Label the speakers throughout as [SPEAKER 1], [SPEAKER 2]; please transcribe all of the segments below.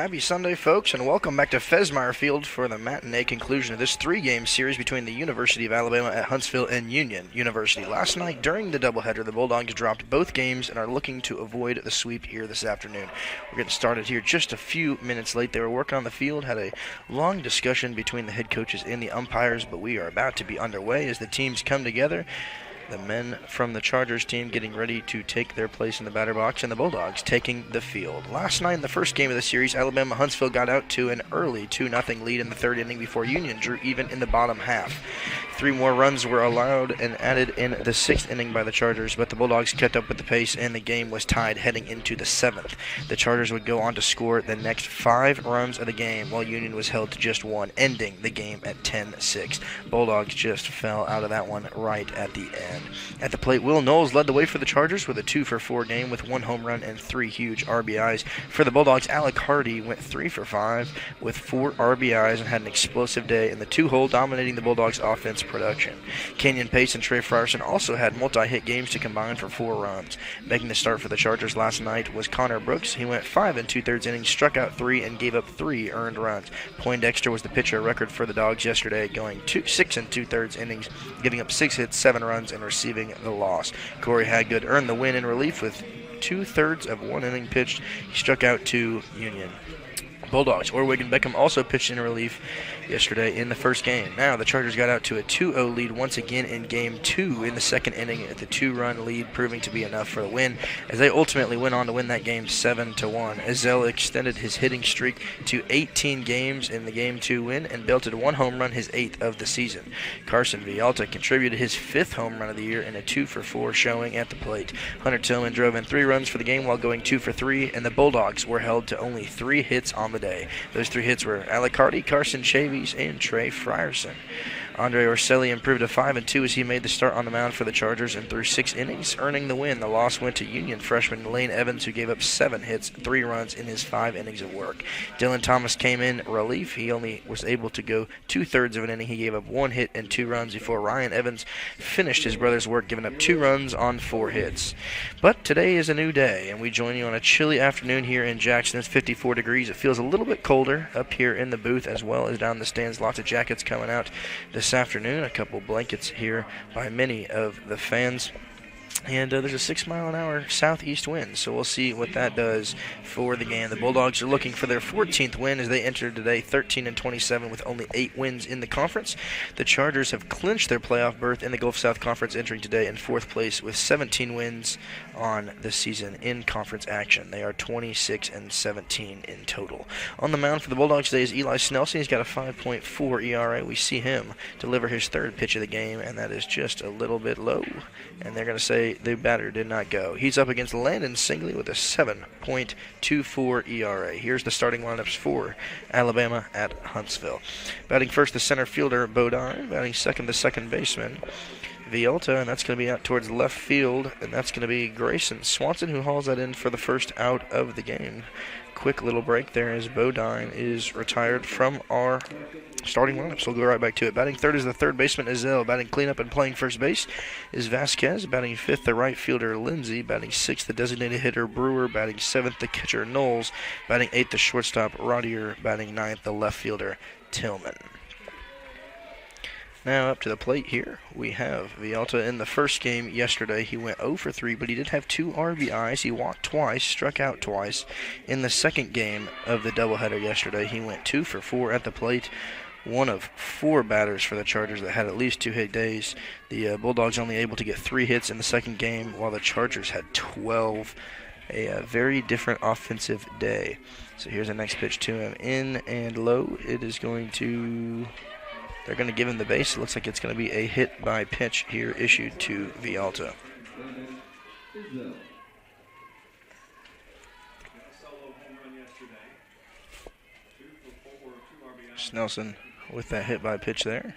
[SPEAKER 1] Happy Sunday, folks, and welcome back to Fesmeyer Field for the matinee conclusion of this three-game series between the University of Alabama at Huntsville and Union University. Last night, during the doubleheader, the Bulldogs dropped both games and are looking to avoid the sweep here this afternoon. We're getting started here just a few minutes late. They were working on the field, had a long discussion between the head coaches and the umpires, but we are about to be underway as the teams come together. The men from the Chargers team getting ready to take their place in the batter box, and the Bulldogs taking the field. Last night in the first game of the series, Alabama-Huntsville got out to an early 2-0 lead in the third inning before Union drew even in the bottom half. 3 more runs were allowed and added in the sixth inning by the Chargers, but the Bulldogs kept up with the pace, and the game was tied heading into the seventh. The Chargers would go on to score the next 5 runs of the game, while Union was held to just 1, ending the game at 10-6. Bulldogs just fell out of that one right at the end. At the plate, Will Knowles led the way for the Chargers with a 2-for-4 game with 1 home run and 3 huge RBIs. For the Bulldogs, Alec Hardy went 3-for-5 with 4 RBIs and had an explosive day in the 2-hole, dominating the Bulldogs' offense production. Kenyon Pace and Trey Frierson also had multi-hit games to combine for 4 runs. Making the start for the Chargers last night was Connor Brooks. He went 5 2/3 innings, struck out 3, and gave up 3 earned runs. Poindexter was the pitcher record for the Dogs yesterday, going 6 2/3 innings, giving up 6 hits, 7 runs, and receiving the loss. Corey Haggood earned the win in relief with 2/3 of 1 inning pitched. He struck out 2 Union. Bulldogs. Orwig and Beckham also pitched in relief yesterday in the first game. Now the Chargers got out to a 2-0 lead once again in Game 2 in the second inning, at the 2-run lead proving to be enough for the win, as they ultimately went on to win that game 7-1. Ezell extended his hitting streak to 18 games in the Game 2 win and belted 1 home run, his 8th of the season. Carson Villalta contributed his 5th home run of the year in a 2-for-4 showing at the plate. Hunter Tillman drove in 3 runs for the game while going 2-for-3, and the Bulldogs were held to only 3 hits on the day. Those 3 hits were Alec Hardy, Carson Chavis, and Trey Frierson. Andre Orselli improved to 5-2 as he made the start on the mound for the Chargers and threw 6 innings, earning the win. The loss went to Union freshman Lane Evans, who gave up 7 hits, 3 runs in his 5 innings of work. Dylan Thomas came in relief. He only was able to go 2/3 of an inning. He gave up 1 hit and 2 runs before Ryan Evans finished his brother's work, giving up 2 runs on 4 hits. But today is a new day, and we join you on a chilly afternoon here in Jackson. It's 54 degrees. It feels a little bit colder up here in the booth as well as down the stands. Lots of jackets coming out this afternoon. A couple blankets here by many of the fans. And there's a 6-mile-an-hour southeast wind, so we'll see what that does for the game. The Bulldogs are looking for their 14th win as they enter today 13-27 with only 8 wins in the conference. The Chargers have clinched their playoff berth in the Gulf South Conference, entering today in 4th place with 17 wins on the season in conference action. They are 26-17 in total. On the mound for the Bulldogs today is Eli Snelson. He's got a 5.4 ERA. We see him deliver his 3rd pitch of the game, and that is just a little bit low. And they're going to say the batter did not go. He's up against Landon Singley with a 7.24 ERA. Here's the starting lineups for Alabama at Huntsville. Batting first, the center fielder, Bodine. Batting second, the second baseman, Villalta, and that's going to be out towards left field, and that's going to be Grayson Swanson, who hauls that in for the first out of the game. Quick little break there as Bodine is retired from our starting lineup, so we'll go right back to it. Batting third is the third baseman, Ezell. Batting cleanup and playing first base is Vasquez. Batting fifth, the right fielder, Lindsey. Batting sixth, the designated hitter, Brewer. Batting seventh, the catcher, Knowles. Batting eighth, the shortstop, Rodier. Batting ninth, the left fielder, Tillman. Now up to the plate here, we have Villalta. In the first game yesterday, he went 0 for 3, but he did have 2 RBIs. He walked twice, struck out twice. In the second game of the doubleheader yesterday, he went 2 for 4 at the plate. One of 4 batters for the Chargers that had at least 2 hit days. The Bulldogs only able to get 3 hits in the second game, while the Chargers had 12. A very different offensive day. So here's the next pitch to him. In and low. It is going to... They're going to give him the base. It looks like it's going to be a hit by pitch here issued to Villalta. Snelson with that hit by pitch there.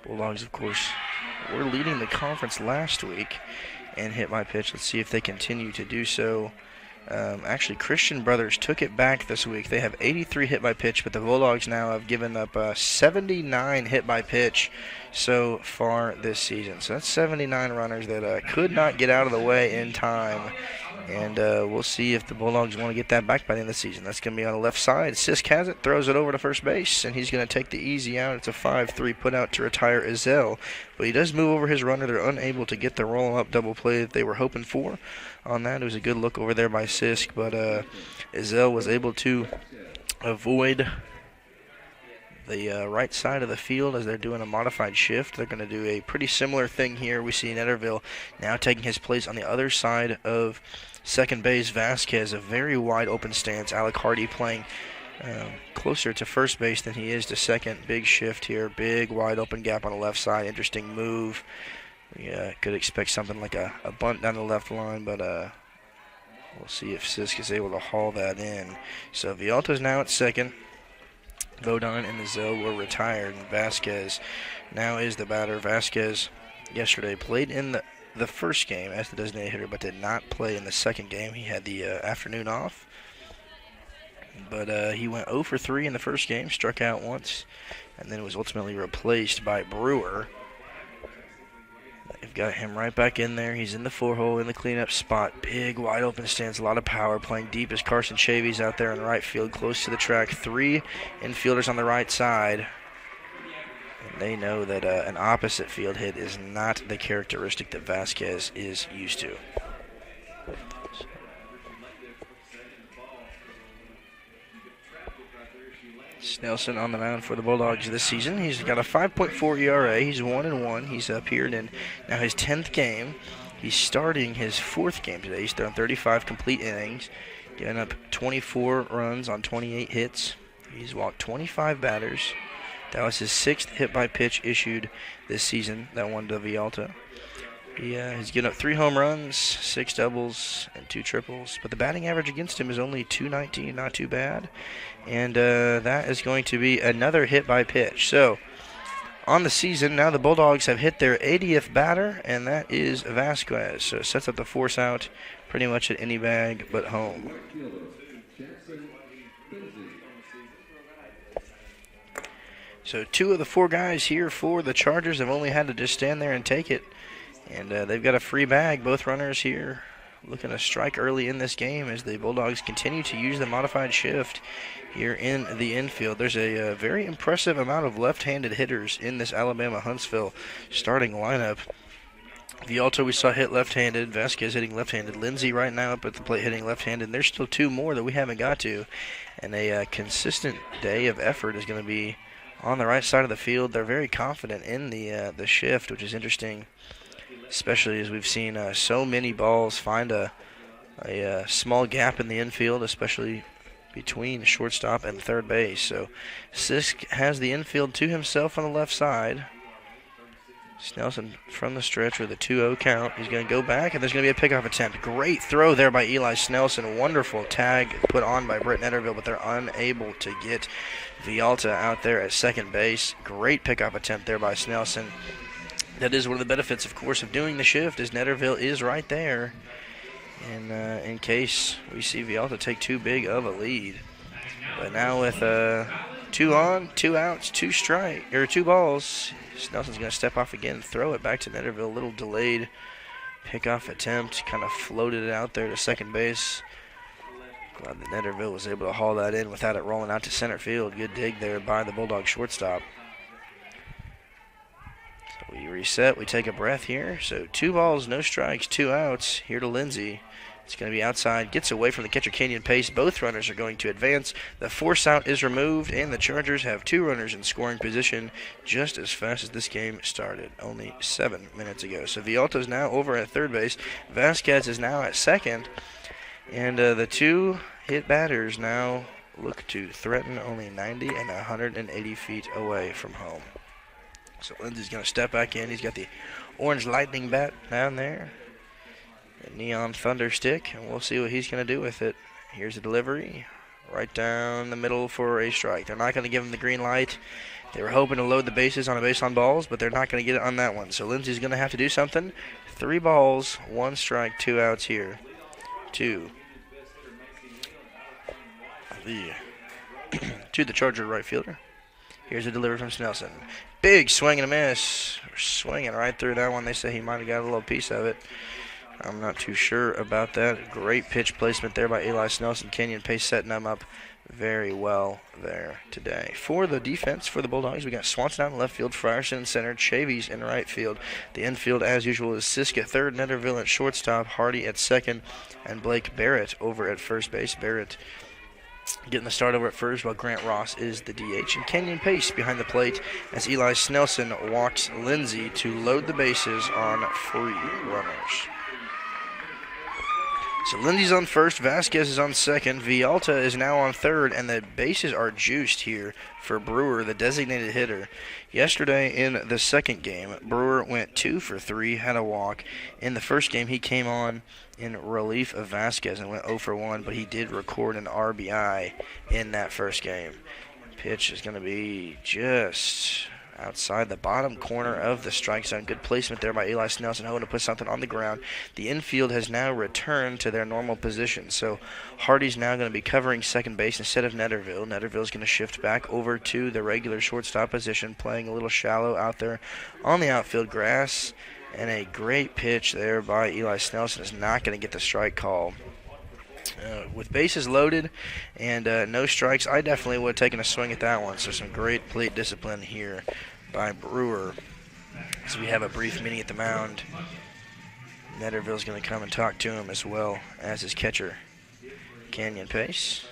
[SPEAKER 1] Bulldogs, of course, were leading the conference last week in hit by pitch. Let's see if they continue to do so. Actually, Christian Brothers took it back this week. They have 83 hit by pitch, but the Bulldogs now have given up 79 hit by pitch so far this season. So that's 79 runners that could not get out of the way in time And we'll see if the Bulldogs want to get that back by the end of the season. That's going to be on the left side. Sisk has it, throws it over to first base, and he's going to take the easy out. It's a 5-3 put out to retire Ezell. But he does move over his runner. They're unable to get the roll-up double play that they were hoping for on that. It was a good look over there by Sisk, but Ezell was able to avoid the right side of the field as they're doing a modified shift. They're going to do a pretty similar thing here. We see Netterville now taking his place on the other side of second base. Vasquez, a very wide open stance. Alec Hardy playing closer to first base than he is to second. Big shift here. Big wide open gap on the left side. Interesting move. We could expect something like a bunt down the left line, but we'll see if Sisk is able to haul that in. So Vialta's now at second. Vodon and Ezell were retired, and Vasquez now is the batter. Vasquez yesterday played in the first game as the designated hitter, but did not play in the second game. He had the afternoon off. But he went 0 for 3 in the first game, struck out once, and then was ultimately replaced by Brewer. They've got him right back in there. He's in the 4-hole in the cleanup spot. Big, wide open stance, a lot of power. Playing deep as Carson Chavy's out there in right field, close to the track. 3 infielders on the right side. And they know that an opposite field hit is not the characteristic that Vasquez is used to. Snelson on the mound for the Bulldogs this season. He's got a 5.4 ERA. He's 1-1. He's appeared in now his 10th game. He's starting his 4th game today. He's thrown 35 complete innings, giving up 24 runs on 28 hits. He's walked 25 batters. That was his 6th hit by pitch issued this season. That one to Vialta. He's given up 3 home runs, 6 doubles, and 2 triples. But the batting average against him is only .219, not too bad. And that is going to be another hit by pitch. So, on the season, now the Bulldogs have hit their 80th batter, and that is Vasquez. So it sets up the force out pretty much at any bag but home. So 2 of the 4 guys here for the Chargers have only had to just stand there and take it. And they've got a free bag. Both runners here looking to strike early in this game as the Bulldogs continue to use the modified shift here in the infield. There's a very impressive amount of left-handed hitters in this Alabama-Huntsville starting lineup. Vialta we saw hit left-handed. Vasquez hitting left-handed. Lindsey right now up at the plate hitting left-handed. And there's still 2 more that we haven't got to. And a consistent day of effort is going to be on the right side of the field. They're very confident in the shift, which is interesting, especially as we've seen so many balls find a small gap in the infield, especially between shortstop and third base. So Sisk has the infield to himself on the left side. Snelson from the stretch with a 2-0 count. He's going to go back, and there's going to be a pickoff attempt. Great throw there by Eli Snelson. Wonderful tag put on by Britt Netterville, but they're unable to get Vialta out there at second base. Great pickoff attempt there by Snelson. That is one of the benefits, of course, of doing the shift, is Netterville is right there. And in case we see Vialta take too big of a lead. But now with 2 on, 2 outs, 2 balls, Snelson's going to step off again and throw it back to Netterville. A little delayed pickoff attempt, kind of floated it out there to second base. Glad that Netterville was able to haul that in without it rolling out to center field. Good dig there by the Bulldog shortstop. So we reset, we take a breath here. So 2 balls, no strikes, 2 outs. Here to Lindsey. It's going to be outside, gets away from the catcher Kenyon Pace. Both runners are going to advance. The force out is removed, and the Chargers have 2 runners in scoring position just as fast as this game started, only 7 minutes ago. So Vialta's now over at third base. Vasquez is now at second, and the 2 hit batters now look to threaten only 90 and 180 feet away from home. So Lindsey's going to step back in. He's got the orange lightning bat down there. Neon Thunder stick, and we'll see what he's going to do with it. Here's the delivery, right down the middle for a strike. They're not going to give him the green light. They were hoping to load the bases on a base on balls, but they're not going to get it on that one. So Lindsey's going to have to do something. 3 balls, 1 strike, 2 outs here. 2. To the Charger right fielder. Here's a delivery from Snelson. Big swing and a miss. Swinging right through that one. They say he might have got a little piece of it. I'm not too sure about that. Great pitch placement there by Eli Snelson. Kenyon Pace setting them up very well there today. For the defense for the Bulldogs, we got Swanson out in left field, Frierson in center, Chavies in right field. The infield, as usual, is Sisk at third, Netterville at shortstop, Hardy at second, and Blake Barrett over at first base. Barrett getting the start over at first, while Grant Ross is the DH. And Kenyon Pace behind the plate as Eli Snelson walks Lindsay to load the bases on free runners. So Lindsay's on first, Vasquez is on second, Vialta is now on third, and the bases are juiced here for Brewer, the designated hitter. Yesterday in the second game, Brewer went 2 for 3, had a walk. In the first game, he came on in relief of Vasquez and went 0 for 1, but he did record an RBI in that first game. Pitch is going to be just outside the bottom corner of the strike zone. Good placement there by Eli Snelson, hoping to put something on the ground. The infield has now returned to their normal position, so Hardy's now going to be covering second base instead of Netterville. Netterville's going to shift back over to the regular shortstop position, playing a little shallow out there on the outfield grass. And a great pitch there by Eli Snelson is not going to get the strike call. With bases loaded and no strikes, I definitely would have taken a swing at that one. So some great plate discipline here by Brewer. So we have a brief meeting at the mound. Netterville's going to come and talk to him as well as his catcher, Kenyon Pace.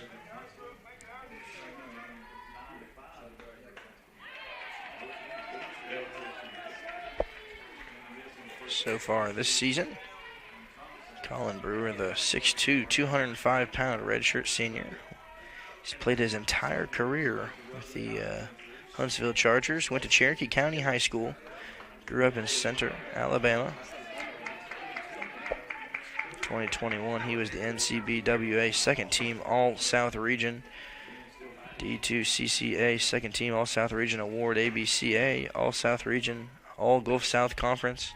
[SPEAKER 1] So far this season, Colin Brewer, the 6'2", 205-pound redshirt senior. He's played his entire career with the Huntsville Chargers. Went to Cherokee County High School. Grew up in Center, Alabama. 2021, he was the NCBWA second team All-South Region. D2 CCA second team All-South Region Award. ABCA All-South Region All-Gulf South Conference.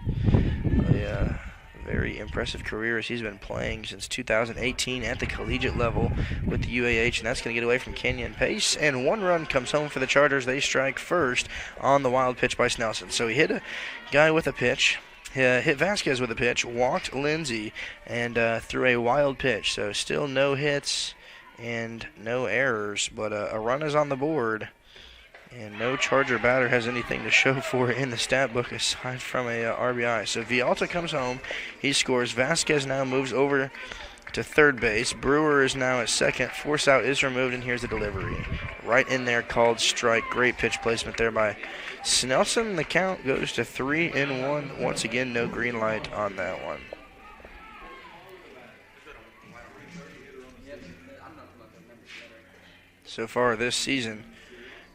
[SPEAKER 1] Very impressive career as he's been playing since 2018 at the collegiate level with the UAH, and that's going to get away from Kenyon Pace. And one run comes home for the Chargers. They strike first on the wild pitch by Snelson. So he hit a guy with a pitch, hit Vasquez with a pitch, walked Lindsay, and threw a wild pitch. So still no hits and no errors, but a run is on the board. And no Charger batter has anything to show for it in the stat book aside from a RBI. So Vialta comes home. He scores. Vasquez now moves over to third base. Brewer is now at second. Force out is removed, and here's the delivery. Right in there, called strike. Great pitch placement there by Snelson. The count goes to 3-1. Once again, no green light on that one. So far this season,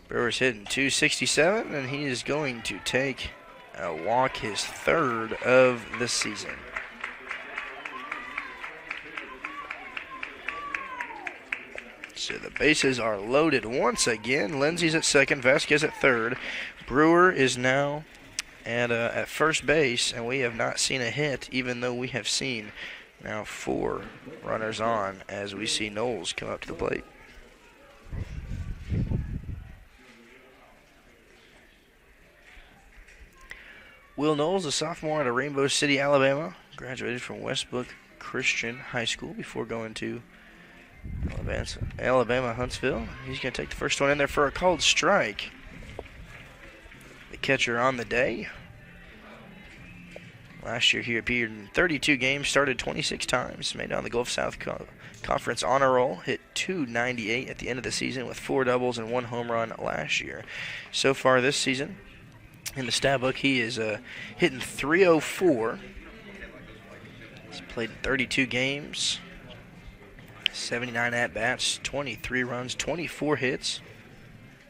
[SPEAKER 1] Brewer's hitting .267, and he is going to take a walk, his third of the season. So the bases are loaded once again. Lindsay's at second, Vasquez at third. Brewer is now at first base, and we have not seen a hit, even though we have seen now 4 runners on as we see Knowles come up to the plate. Will Knowles, a sophomore out of Rainbow City, Alabama, graduated from Westbrook Christian High School before going to Alabama Huntsville. He's going to take the first one in there for a called strike. The catcher on the day. Last year he appeared in 32 games, started 26 times, made it on the Gulf South Conference honor roll, hit .298 at the end of the season with 4 doubles and 1 home run last year. So far this season, in the stat book, he is hitting .304. He's played in 32 games, 79 at-bats, 23 runs, 24 hits.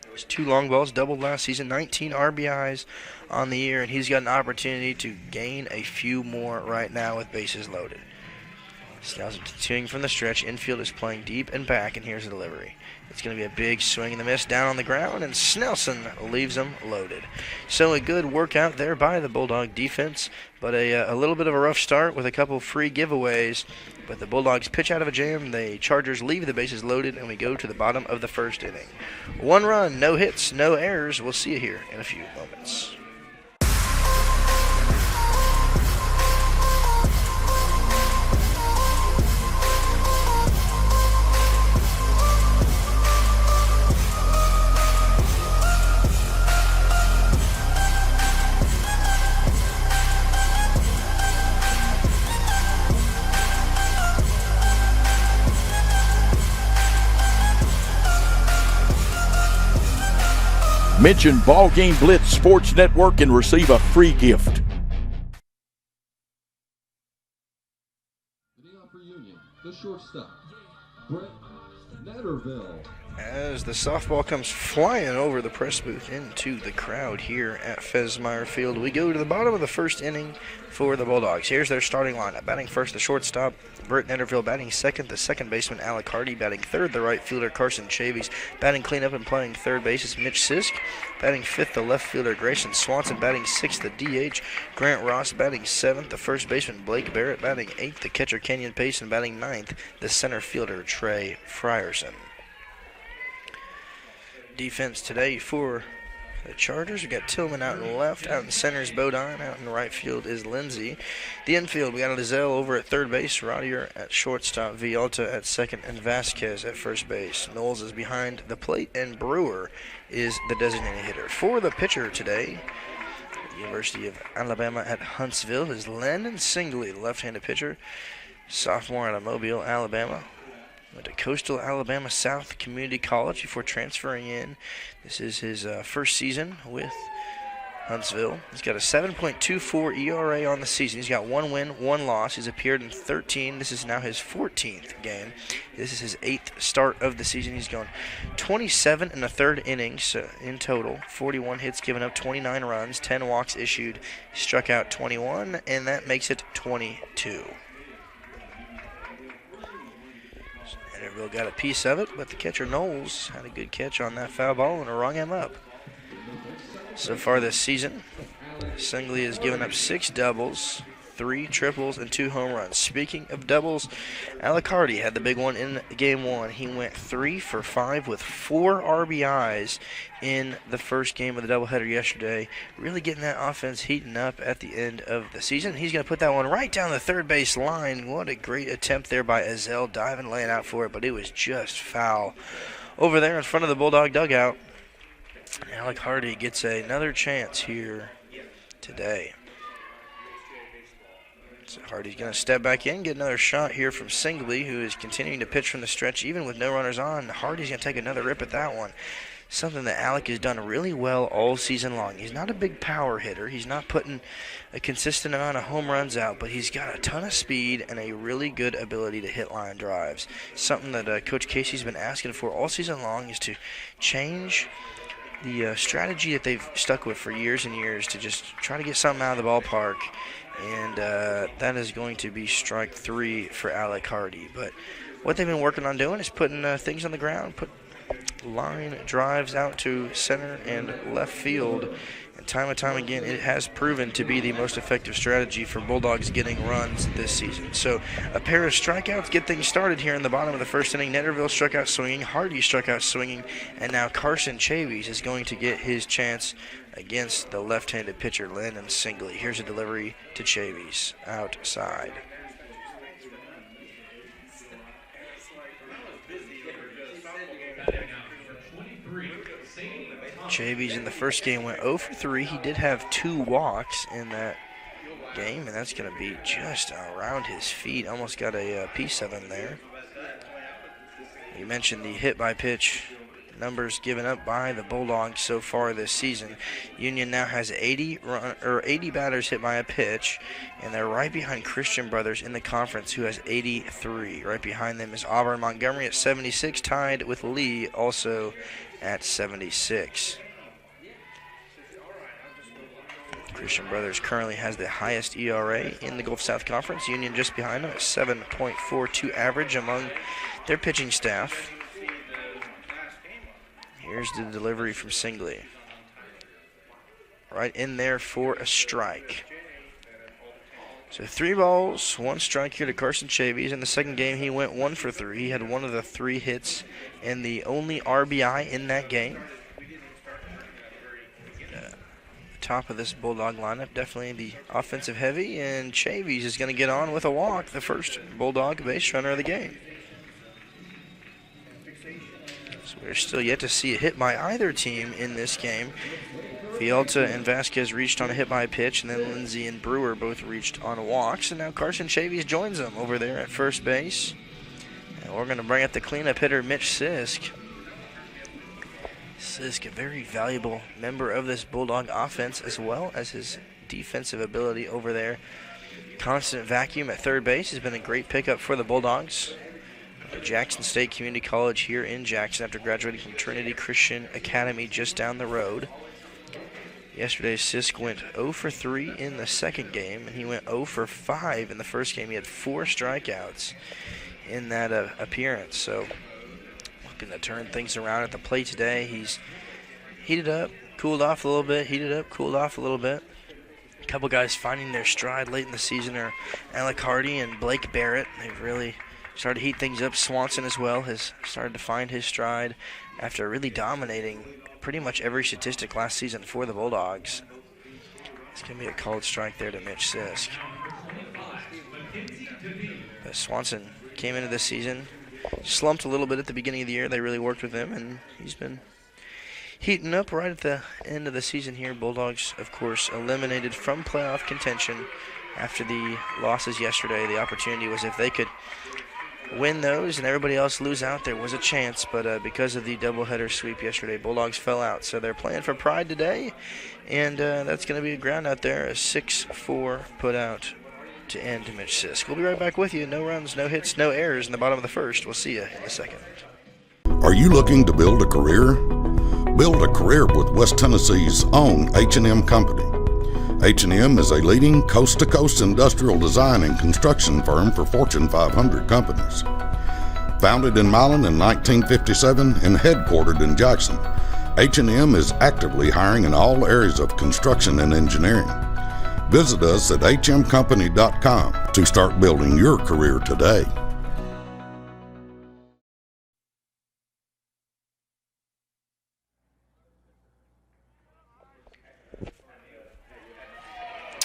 [SPEAKER 1] There's 2 long balls, doubled last season, 19 RBIs on the year, and he's got an opportunity to gain a few more right now with bases loaded. Snelson continuing from the stretch. Infield is playing deep and back, and here's the delivery. It's going to be a big swing and a miss down on the ground, and Snelson leaves them loaded. So a good workout there by the Bulldog defense, but a little bit of a rough start with a couple free giveaways. But the Bulldogs pitch out of a jam. The Chargers leave the bases loaded, and we go to the bottom of the first inning. 1 run, no hits, no errors. We'll see you here in a few moments.
[SPEAKER 2] Mention Ball Game Blitz Sports Network and receive a free gift.
[SPEAKER 3] For Union, the shortstop, Brett Netterville.
[SPEAKER 1] As the softball comes flying over the press booth into the crowd here at Fezmire Field, we go to the bottom of the first inning for the Bulldogs. Here's their starting lineup. Batting first, the shortstop, Brett Netterville. Batting second, the second baseman, Alec Hardy. Batting third, the right fielder, Carson Chavies. Batting cleanup and playing third base is Mitch Sisk. Batting fifth, the left fielder, Grayson Swanson. Batting sixth, the DH, Grant Ross. Batting seventh, the first baseman, Blake Barrett. Batting eighth, the catcher, Kenyon Pace. And batting ninth, the center fielder, Trey Frierson. Defense today for the Chargers. We got Tillman out in left. Out in center is Bodine. Out in right field is Lindsay. The infield, we got Lizelle over at third base, Rodier at shortstop, Vialta at second, and Vasquez at first base. Knowles is behind the plate, and Brewer is the designated hitter. For the pitcher today, the University of Alabama at Huntsville is Landon Singley, the left-handed pitcher, sophomore out of Mobile, Alabama. Went to Coastal Alabama South Community College before transferring in. This is his first season with Huntsville. He's got a 7.24 ERA on the season. He's got 1 win, 1 loss. He's appeared in 13. This is now his 14th game. This is his 8th start of the season. He's gone 27 and a third innings in total. 41 hits given up, 29 runs, 10 walks issued. He struck out 21, and that makes it 22. Centerville got a piece of it, but the catcher Knowles had a good catch on that foul ball and rung him up. So far this season, Singley has given up 6 doubles, 3 triples, and 2 home runs. Speaking of doubles, Alec Hardy had the big one in game 1. He went 3 for 5 with 4 RBIs in the first game of the doubleheader yesterday, really getting that offense heating up at the end of the season. He's going to put that one right down the third base line. What a great attempt there by Azell, diving, laying out for it, but it was just foul. Over there in front of the Bulldog dugout, Alec Hardy gets another chance here today. So Hardy's going to step back in, get another shot here from Singley, who is continuing to pitch from the stretch even with no runners on. Hardy's going to take another rip at that one. Something that Alec has done really well all season long. He's not a big power hitter. He's not putting a consistent amount of home runs out, but he's got a ton of speed and a really good ability to hit line drives. Something that Coach Casey's been asking for all season long is to change the strategy that they've stuck with for years and years to just try to get something out of the ballpark. And that is going to be strike 3 for Alec Hardy. But what they've been working on doing is putting things on the ground, put line drives out to center and left field. And time and time again, it has proven to be the most effective strategy for Bulldogs getting runs this season. So a pair of strikeouts get things started here in the bottom of the first inning. Netterville struck out swinging, Hardy struck out swinging, and now Carson Chavies is going to get his chance against the left-handed pitcher Landon Singley. Here's a delivery to Chavies outside. Chavies in the first game went 0 for 3. He did have 2 walks in that game, and that's going to be just around his feet. Almost got a piece of him there. You mentioned the hit-by-pitch numbers given up by the Bulldogs so far this season. Union now has 80 batters hit by a pitch, and they're right behind Christian Brothers in the conference, who has 83. Right behind them is Auburn Montgomery at 76, tied with Lee also at 76. Christian Brothers currently has the highest ERA in the Gulf South Conference. Union just behind them at 7.42 average among their pitching staff. Here's the delivery from Singley. Right in there for a strike. So 3 balls, 1 strike here to Carson Chavies. In the second game, he went 1 for 3. He had one of the 3 hits and the only RBI in that game. Top of this Bulldog lineup, definitely the offensive heavy, and Chavies is going to get on with a walk, the first Bulldog base runner of the game. So we're still yet to see a hit by either team in this game. Vialta and Vasquez reached on a hit by pitch, and then Lindsay and Brewer both reached on walks, and now Carson Chavies joins them over there at first base. And we're going to bring up the cleanup hitter, Mitch Sisk. Sisk, a very valuable member of this Bulldog offense, as well as his defensive ability over there. Constant vacuum at third base has been a great pickup for the Bulldogs. Jackson State Community College here in Jackson after graduating from Trinity Christian Academy just down the road. Yesterday, Sisk went 0 for 3 in the second game, and he went 0 for 5 in the first game. He had 4 strikeouts in that appearance. So, looking to turn things around at the plate today. He's heated up, cooled off a little bit, heated up, cooled off a little bit. A couple guys finding their stride late in the season are Alec Hardy and Blake Barrett. They've really started to heat things up. Swanson as well has started to find his stride after really dominating pretty much every statistic last season for the Bulldogs. It's going to be a called strike there to Mitch Sisk. But Swanson came into this season, slumped a little bit at the beginning of the year. They really worked with him, and he's been heating up right at the end of the season here. Bulldogs, of course, eliminated from playoff contention after the losses yesterday. The opportunity was if they could win those and everybody else lose out, there was a chance, but because of the doubleheader sweep yesterday, Bulldogs fell out. So they're playing for pride today, and that's going to be a ground out there, a 6-4 put out to end to Mitch Sisk. We'll be right back with you. No runs, no hits, no errors in the bottom of the first. We'll see you in a second.
[SPEAKER 4] Are you looking to build a career? Build a career with West Tennessee's own H&M Company. H&M is a leading coast-to-coast industrial design and construction firm for Fortune 500 companies. Founded in Milan in 1957 and headquartered in Jackson, H&M is actively hiring in all areas of construction and engineering. Visit us at hmcompany.com to start building your career today.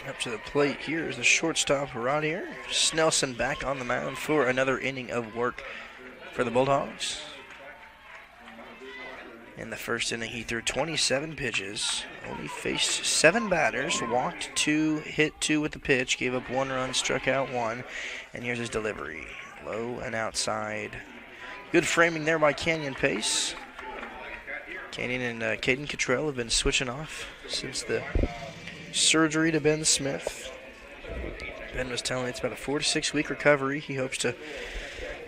[SPEAKER 1] Up to the plate here is the shortstop Rodier Snelson back on the mound for another inning of work for the Bulldogs. In the first inning, he threw 27 pitches, only faced 7 batters, walked 2, hit 2 with the pitch, gave up 1 run, struck out 1, and here's his delivery. Low and outside. Good framing there by Canyon Pace. Canyon and Caden Cottrell have been switching off since the surgery to Ben Smith. Ben was telling me it's about a 4 to 6 week recovery. He hopes to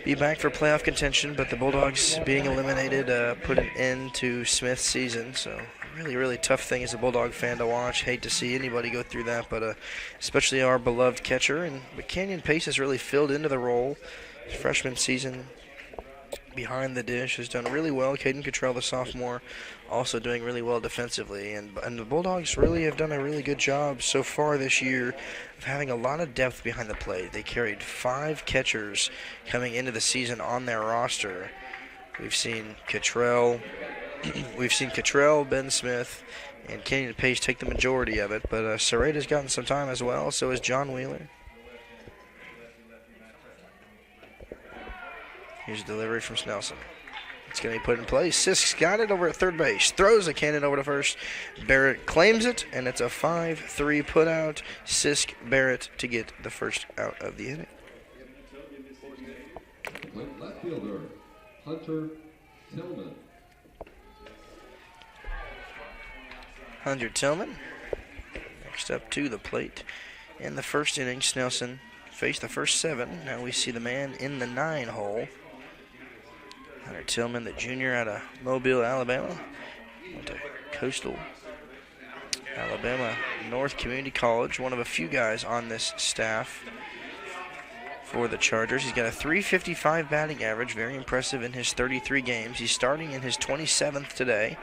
[SPEAKER 1] be back for playoff contention, but the Bulldogs being eliminated put an end to Smith's season. So really, really tough thing as a Bulldog fan to watch. Hate to see anybody go through that, but especially our beloved catcher. But Canyon Pace has really filled into the role. His freshman season behind the dish has done really well. Caden Cottrell, the sophomore, also doing really well defensively. And the Bulldogs really have done a really good job so far this year of having a lot of depth behind the plate. They carried 5 catchers coming into the season on their roster. We've seen Cottrell, Ben Smith, and Canyon Pace take the majority of it. But Serrata's gotten some time as well, so has John Wheeler. Here's a delivery from Snelson. It's going to be put in place. Sisk's got it over at third base. Throws a cannon over to first. Barrett claims it, and it's a 5-3 put out. Sisk Barrett to get the first out of the inning.
[SPEAKER 3] Left fielder, Hunter Tillman.
[SPEAKER 1] Hunter Tillman next up to the plate. In the first inning, Snelson faced the first 7. Now we see the man in the 9 hole. Hunter Tillman, the junior out of Mobile, Alabama. Went to Coastal Alabama North Community College. One of a few guys on this staff for the Chargers. He's got a .355 batting average. Very impressive in his 33 games. He's starting in his 27th today.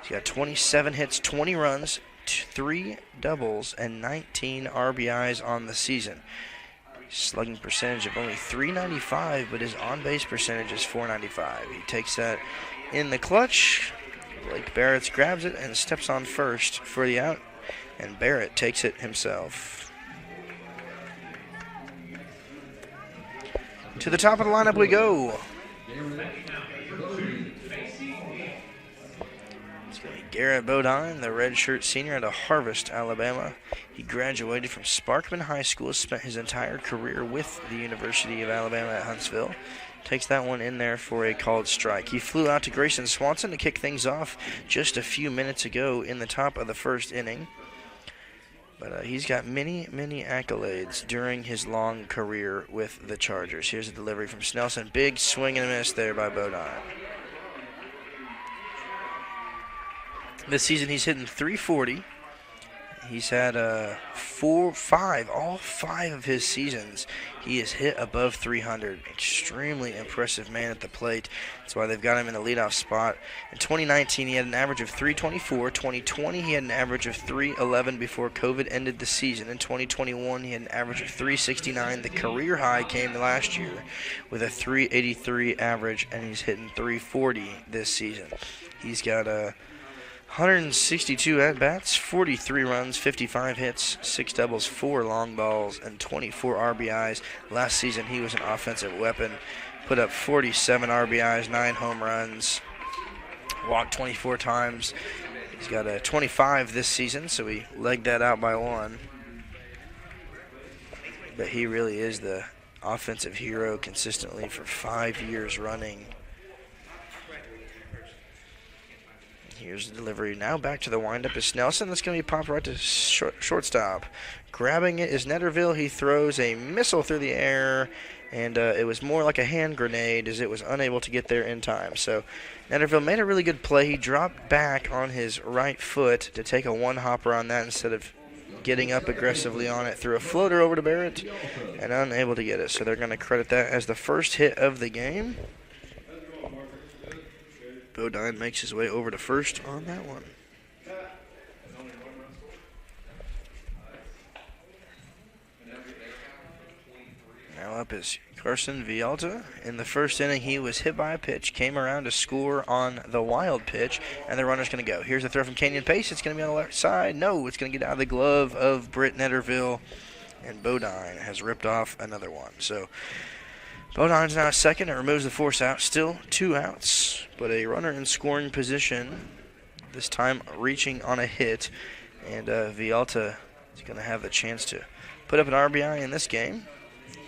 [SPEAKER 1] He's got 27 hits, 20 runs, 3 doubles, and 19 RBIs on the season. Slugging percentage of only .395, but his on-base percentage is .495. He takes that in the clutch. Blake Barrett grabs it and steps on first for the out, and Barrett takes it himself. To the top of the lineup we go. Garrett Bodine, the redshirt senior out of Harvest, Alabama. He graduated from Sparkman High School, spent his entire career with the University of Alabama at Huntsville. takes that one in there for a called strike. He flew out to Grayson Swanson to kick things off just a few minutes ago in the top of the first inning. But he's got many, many accolades during his long career with the Chargers. Here's a delivery from Snelson. Big swing and a miss there by Bodine. This season he's hitting .340. He's had all 5 of his seasons. He has hit above 300. Extremely impressive man at the plate. That's why they've got him in the leadoff spot. In 2019, he had an average of .324. 2020, he had an average of .311 before COVID ended the season. In 2021, he had an average of .369. The career high came last year with a .383 average, and he's hitting .340 this season. He's got 162 at-bats, 43 runs, 55 hits, 6 doubles, 4 long balls, and 24 RBIs. Last season, he was an offensive weapon. Put up 47 RBIs, 9 home runs, walked 24 times. He's got a 25 this season, so he legged that out by 1. But he really is the offensive hero consistently for 5 years running. Here's the delivery. Now back to the windup is Snelson. That's going to be popped right to shortstop. Grabbing it is Netterville. He throws a missile through the air, and it was more like a hand grenade as it was unable to get there in time. So Netterville made a really good play. He dropped back on his right foot to take a one-hopper on that instead of getting up aggressively on it. Threw a floater over to Barrett and unable to get it. So they're going to credit that as the first hit of the game. Bodine makes his way over to first on that one. Now up is Carson Villalta. In the first inning, he was hit by a pitch, came around to score on the wild pitch, and the runner's going to go. Here's a throw from Canyon Pace. It's going to be on the left side. No, it's going to get out of the glove of Britt Netterville, and Bodine has ripped off another one. So Bodine's now second. It removes the force out. Still 2 outs, but a runner in scoring position, this time reaching on a hit. And Villalta is going to have the chance to put up an RBI in this game.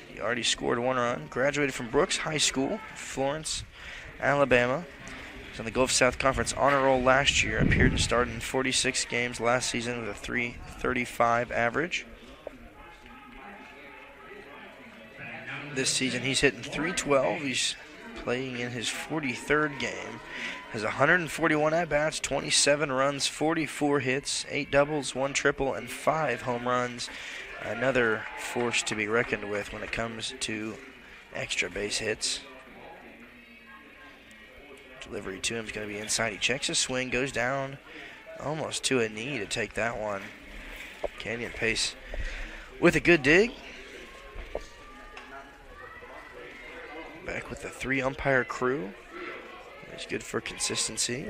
[SPEAKER 1] He already scored 1 run. Graduated from Brooks High School, Florence, Alabama. He was on the Gulf South Conference honor roll last year. Appeared and started in 46 games last season with a .335 average. This season he's hitting .312. He's playing in his 43rd game. Has 141 at-bats, 27 runs, 44 hits, 8 doubles, 1 triple, and 5 home runs. Another force to be reckoned with when it comes to extra base hits. Delivery to him is going to be inside. He checks his swing, goes down almost to a knee to take that one. Canyon Pace with a good dig. Back with the 3-umpire crew. It's good for consistency.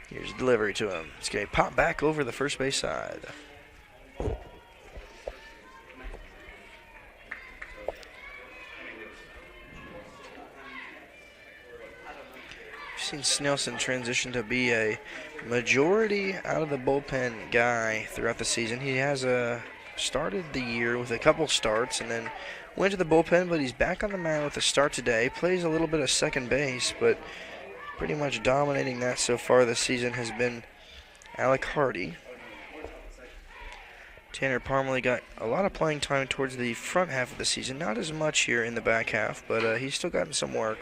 [SPEAKER 1] Here's a delivery to him. It's going to pop back over the first base side. We've seen Snelson transition to be a majority out of the bullpen guy throughout the season. He has started the year with a couple starts and then went to the bullpen, but he's back on the mound with a start today. Plays a little bit of second base, but pretty much dominating that so far this season has been Alec Hardy. Tanner Parmalee got a lot of playing time towards the front half of the season. Not as much here in the back half, but he's still gotten some work.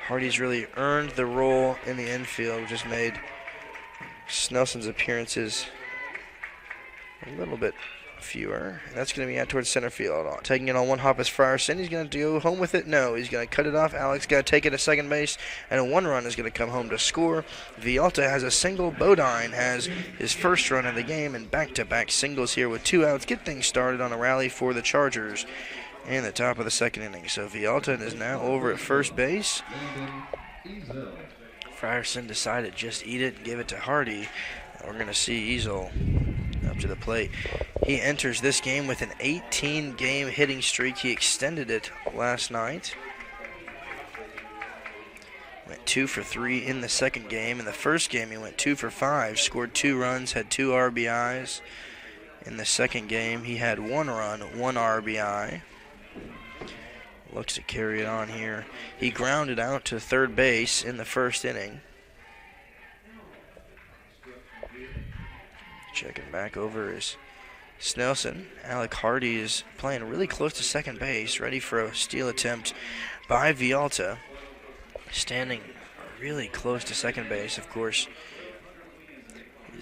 [SPEAKER 1] Hardy's really earned the role in the infield, which has made Snelson's appearances a little bit fewer. And that's going to be out towards center field. Taking it on one hop is Frierson. He's going to go home with it? No. He's going to cut it off. Alex got to take it to second base, and a 1 run is going to come home to score. Villalta has a single. Bodine has his first run of the game, and back-to-back singles here with 2 outs. Get things started on a rally for the Chargers in the top of the second inning. So Villalta is now over at first base. Frierson decided just eat it and give it to Hardy. We're going to see Easel up to the plate. He enters this game with an 18-game hitting streak. He extended it last night. Went 2 for 3 in the second game. In the first game, he went 2 for 5, scored 2 runs, had 2 RBIs. In the second game, he had 1 run, 1 RBI. looks to carry it on here. He grounded out to third base in the first inning. Checking back over is Snelson. Alec Hardy is playing really close to second base, ready for a steal attempt by Vialta. Standing really close to second base, of course.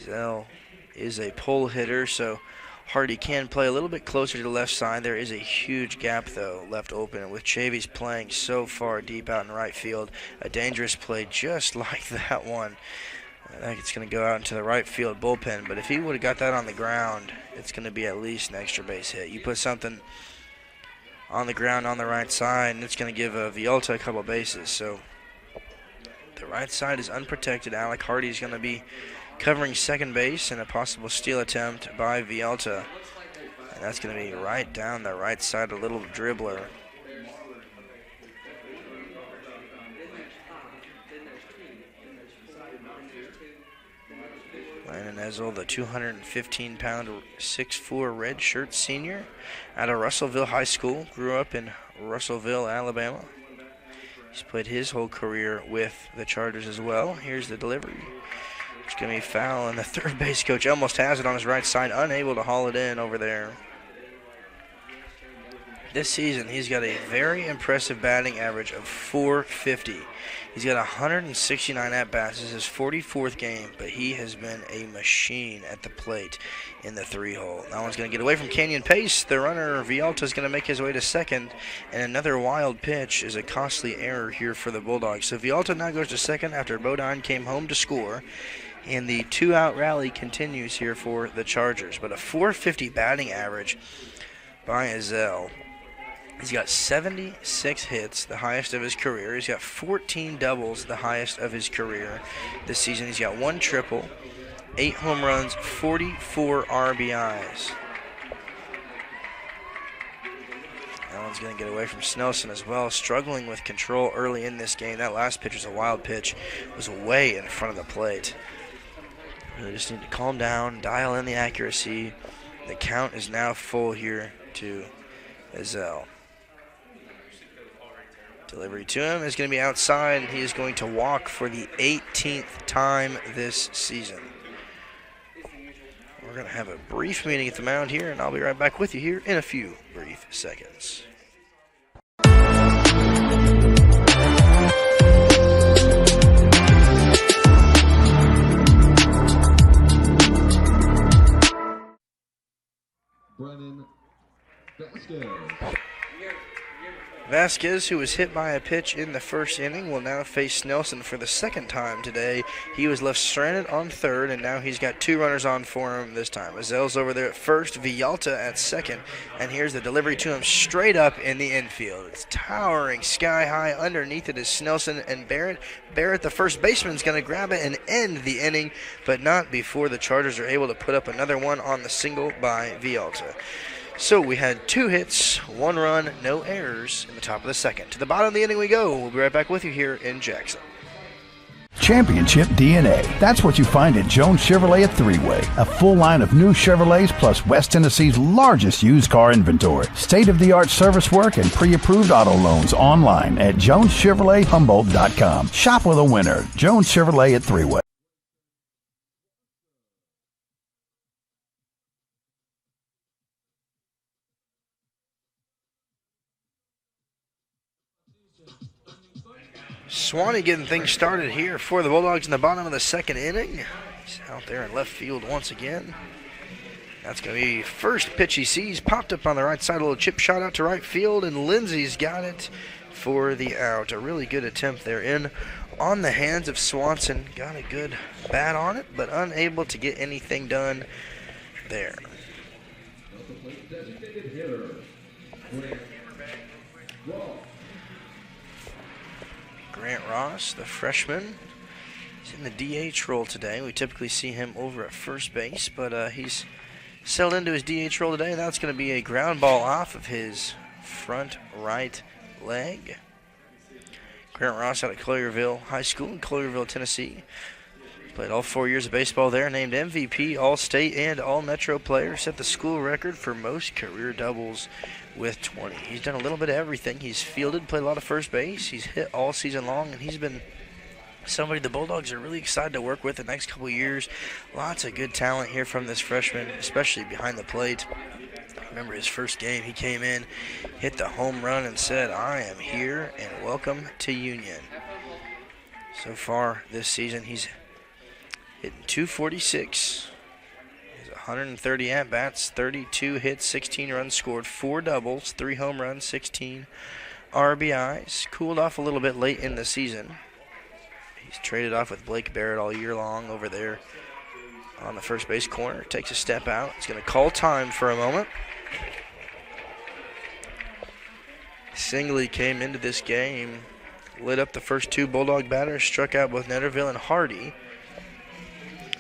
[SPEAKER 1] Zell is a pull hitter, so Hardy can play a little bit closer to the left side. There is a huge gap, though, left open. With Chavis playing so far deep out in right field, a dangerous play just like that one. I think it's going to go out into the right field bullpen, but if he would have got that on the ground, it's going to be at least an extra base hit. You put something on the ground on the right side, and it's going to give Vialta a couple bases. So the right side is unprotected. Alec Hardy is going to be covering second base and a possible steal attempt by Vialta. And that's going to be right down the right side, a little dribbler. Landon Ezel, the 215-pound, 6'4" redshirt senior out of Russellville High School. Grew up in Russellville, Alabama. He's played his whole career with the Chargers as well. Here's the delivery. It's going to be foul, and the third base coach almost has it on his right side, unable to haul it in over there. This season, he's got a very impressive batting average of .450. He's got 169 at-bats. This is his 44th game, but he has been a machine at the plate in the 3-hole. That one's going to get away from Canyon Pace. The runner, Vialta, is going to make his way to second, and another wild pitch is a costly error here for the Bulldogs. So Vialta now goes to second after Bodine came home to score, and the two-out rally continues here for the Chargers. But a .450 batting average by Ezel. He's got 76 hits, the highest of his career. He's got 14 doubles, the highest of his career. This season he's got 1 triple, 8 home runs, 44 RBIs. That one's going to get away from Snelson as well, struggling with control early in this game. That last pitch was a wild pitch. It was way in front of the plate. Really just need to calm down, dial in the accuracy. The count is now full here to Ezel. Delivery to him is going to be outside, and he is going to walk for the 18th time this season. We're going to have a brief meeting at the mound here, and I'll be right back with you here in a few brief seconds.
[SPEAKER 3] Brennan Vasquez.
[SPEAKER 1] Vasquez, who was hit by a pitch in the first inning, will now face Snelson for the second time today. He was left stranded on third, and now he's got 2 runners on for him this time. Ezel's over there at first, Vialta at second, and here's the delivery to him straight up in the infield. It's towering sky high. Underneath it is Snelson and Barrett. Barrett, the first baseman, is going to grab it and end the inning, but not before the Chargers are able to put up another one on the single by Vialta. So we had 2 hits, 1 run, no errors in the top of the second. To the bottom of the inning we go. We'll be right back with you here in Jackson.
[SPEAKER 5] Championship DNA. That's what you find at Jones Chevrolet at Three-Way. A full line of new Chevrolets plus West Tennessee's largest used car inventory. State-of-the-art service work and pre-approved auto loans online at JonesChevroletHumboldt.com. Shop with a winner. Jones Chevrolet at Three-Way.
[SPEAKER 1] Swanee getting things started here for the Bulldogs in the bottom of the second inning. He's out there in left field once again. That's going to be first pitch he sees. Popped up on the right side, a little chip shot out to right field, and Lindsey's got it for the out. A really good attempt there in on the hands of Swanson. Got a good bat on it, but unable to get anything done there.
[SPEAKER 3] Designated hitter,
[SPEAKER 1] Grant Ross, the freshman, is in the DH role today. We typically see him over at first base, but he's settled into his DH role today. Now it's going to be a ground ball off of his front right leg. Grant Ross out of Collierville High School in Collierville, Tennessee. Played all 4 years of baseball there, named MVP, All-State, and All-Metro player. Set the school record for most career doubles with 20. He's done a little bit of everything. He's fielded, played a lot of first base. He's hit all season long, and he's been somebody the Bulldogs are really excited to work with the next couple of years. Lots of good talent here from this freshman, especially behind the plate. Remember his first game, he came in, hit the home run, and said, "I am here, and welcome to Union." So far this season, he's hitting .246. He has 130 at-bats, 32 hits, 16 runs scored, 4 doubles, 3 home runs, 16 RBIs. Cooled off a little bit late in the season. He's traded off with Blake Barrett all year long over there on the first base corner. Takes a step out. He's going to call time for a moment. Singley came into this game, lit up the first 2 Bulldog batters, struck out both Netterville and Hardy.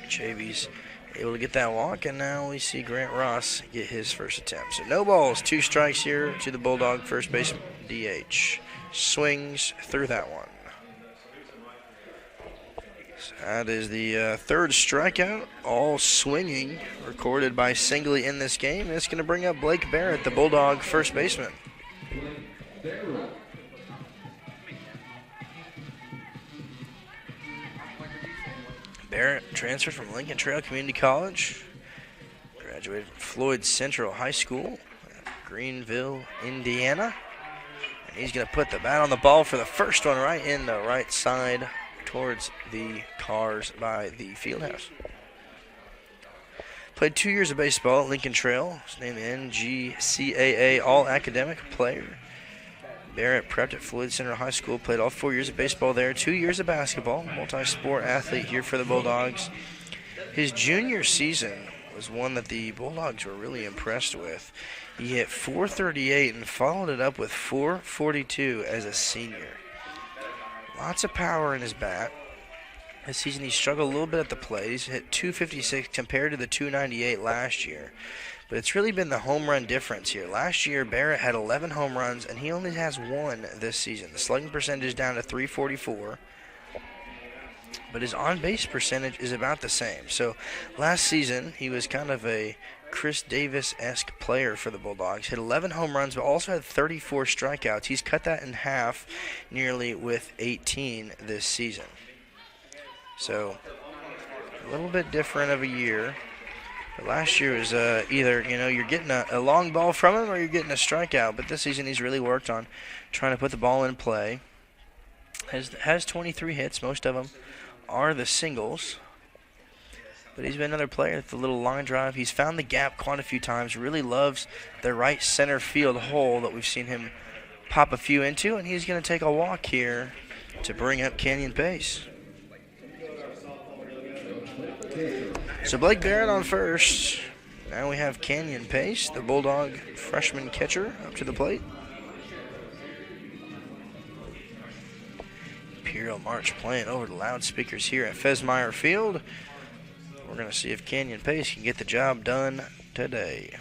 [SPEAKER 1] Chavy's able to get that walk, and now we see Grant Ross get his first attempt. So no balls, 2 strikes here to the Bulldog first baseman, DH. Swings through that one. So that is the 3rd strikeout, all swinging, recorded by Singley in this game. And it's going to bring up Blake Barrett, the Bulldog first baseman. Barrett transferred from Lincoln Trail Community College, graduated from Floyd Central High School, Greenville, Indiana. And he's going to put the bat on the ball for the first one right in the right side towards the cars by the fieldhouse. Played 2 years of baseball at Lincoln Trail. His name NGCAA All-Academic Player. Barrett prepped at Floyd Central High School, played all 4 years of baseball there, 2 years of basketball, multi-sport athlete here for the Bulldogs. His junior season was one that the Bulldogs were really impressed with. He hit .438 and followed it up with .442 as a senior. Lots of power in his bat. This season he struggled a little bit at the plate. He's hit .256 compared to the .298 last year. But it's really been the home run difference here. Last year, Barrett had 11 home runs, and he only has 1 this season. The slugging percentage is down to .344, but his on-base percentage is about the same. So last season, he was kind of a Chris Davis-esque player for the Bulldogs. Hit 11 home runs, but also had 34 strikeouts. He's cut that in half nearly with 18 this season. So a little bit different of a year. But last year was either, you're getting a long ball from him or you're getting a strikeout. But this season he's really worked on trying to put the ball in play. Has 23 hits. Most of them are the singles. But he's been another player with the little line drive. He's found the gap quite a few times. Really loves the right center field hole that we've seen him pop a few into. And he's going to take a walk here to bring up Canyon Pace. So Blake Barrett on first. Now we have Canyon Pace, the Bulldog freshman catcher, up to the plate. Imperial March playing over the loudspeakers here at Fesmeyer Field. We're going to see if Canyon Pace can get the job done today.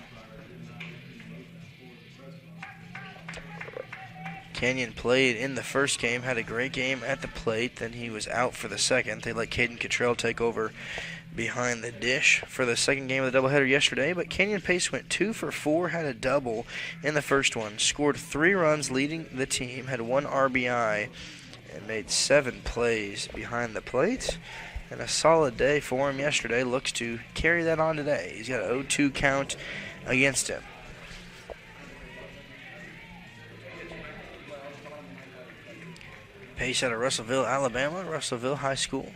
[SPEAKER 1] Canyon played in the first game, had a great game at the plate, then he was out for the second. They let Caden Cottrell take over behind the dish for the second game of the doubleheader yesterday, but Canyon Pace went 2 for 4, had a double in the first one, scored 3 runs leading the team, had 1 RBI, and made 7 plays behind the plate. And a solid day for him yesterday. Looks to carry that on today. He's got an 0-2 count against him. Pace out of Russellville, Alabama, Russellville High School.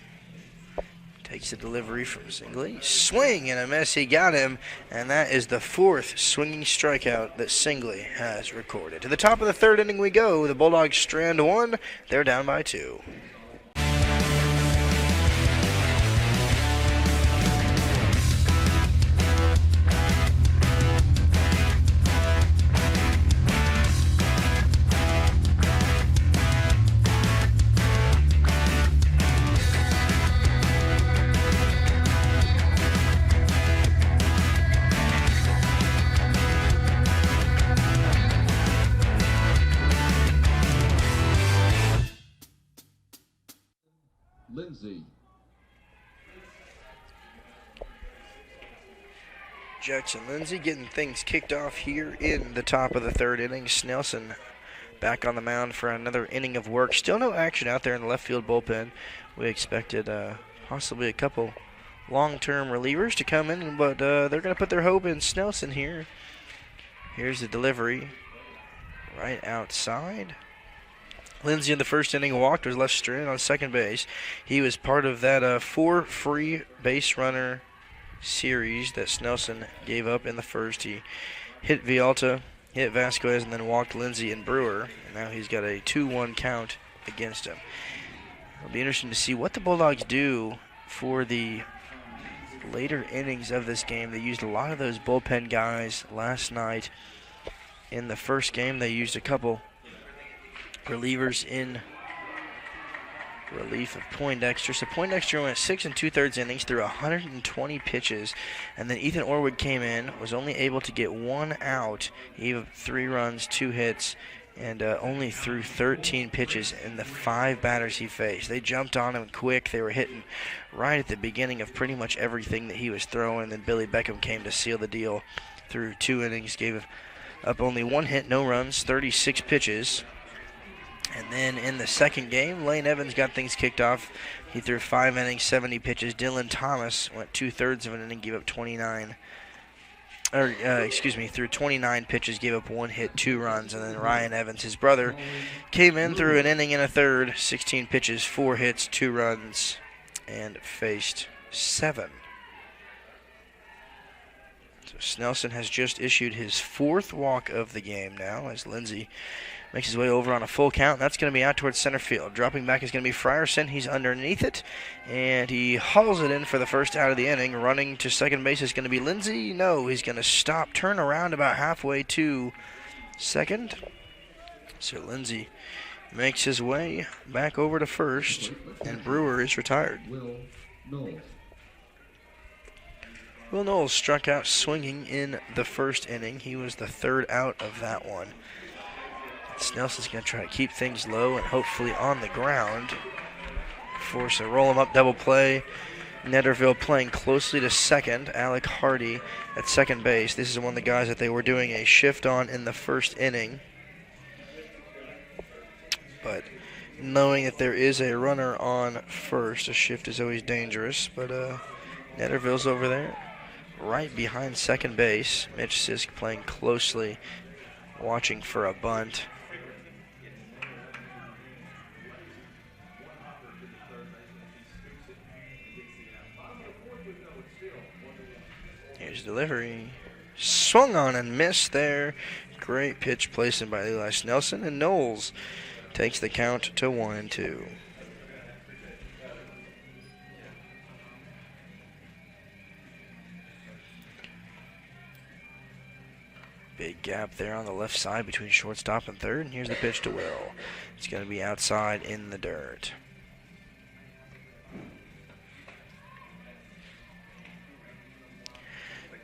[SPEAKER 1] Takes the delivery from Singley. Swing and a miss. He got him, and that is the 4th swinging strikeout that Singley has recorded. To the top of the 3rd inning we go. The Bulldogs strand 1. They're down by 2. Jackson Lindsay getting things kicked off here in the top of the third inning. Snelson back on the mound for another inning of work. Still no action out there in the left field bullpen. We expected possibly a couple long-term relievers to come in, but they're going to put their hope in Snelson here. Here's the delivery right outside. Lindsay in the first inning walked, was left stranded on second base. He was part of that 4 free base runner series that Snelson gave up in the first. He hit Vialta, hit Vasquez, and then walked Lindsay and Brewer. And now he's got a 2-1 count against him. It'll be interesting to see what the Bulldogs do for the later innings of this game. They used a lot of those bullpen guys last night. In the first game, they used a couple relievers in relief of Poindexter. So Poindexter went 6 2/3 innings through 120 pitches, and then Ethan Orwood came in, was only able to get 1 out. He gave up 3 runs, 2 hits, and only threw 13 pitches in the 5 batters he faced. They jumped on him quick. They were hitting right at the beginning of pretty much everything that he was throwing. Then Billy Beckham came to seal the deal through 2 innings, gave up only 1 hit, no runs, 36 pitches. And then in the second game, Lane Evans got things kicked off. He threw 5 innings, 70 pitches. Dylan Thomas went 2/3 of an inning, gave up 29. Threw 29 pitches, gave up 1 hit, 2 runs. And then Ryan Evans, his brother, came in through an inning and a third, 16 pitches, 4 hits, 2 runs, and faced 7. So Snelson has just issued his 4th walk of the game now as Lindsay makes his way over on a full count. That's going to be out towards center field. Dropping back is going to be Frierson. He's underneath it, and he hauls it in for the first out of the inning. Running to second base is going to be Lindsay. No, he's going to stop, turn around about halfway to second. So Lindsay makes his way back over to first, and Brewer is retired.
[SPEAKER 3] Will Knowles.
[SPEAKER 1] Will Knowles struck out swinging in the first inning. He was the 3rd out of that one. Snelson's going to try to keep things low and hopefully on the ground. Force a roll-em-up double play. Netterville playing closely to second. Alec Hardy at second base. This is one of the guys that they were doing a shift on in the first inning. But knowing that there is a runner on first, a shift is always dangerous. But Netterville's over there right behind second base. Mitch Sisk playing closely, watching for a bunt. Here's delivery. Swung on and missed there. Great pitch placement by Eli Snelson, and Knowles takes the count to 1-2. Big gap there on the left side between shortstop and third, and here's the pitch to Will. It's going to be outside in the dirt.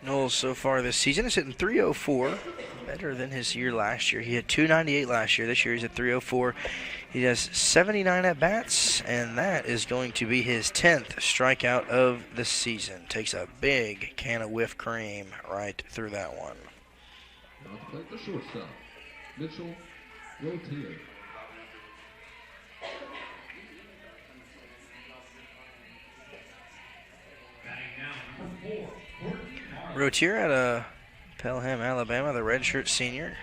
[SPEAKER 1] Knowles so far this season is hitting .304, better than his year last year. He hit .298 last year. This year he's at .304. He has 79 at-bats, and that is going to be his 10th strikeout of the season. Takes a big can of whipped cream right through that one.
[SPEAKER 3] Now to play the shortstop, Mitchell Rotier.
[SPEAKER 1] Rotier out of Pelham, Alabama, the redshirt senior,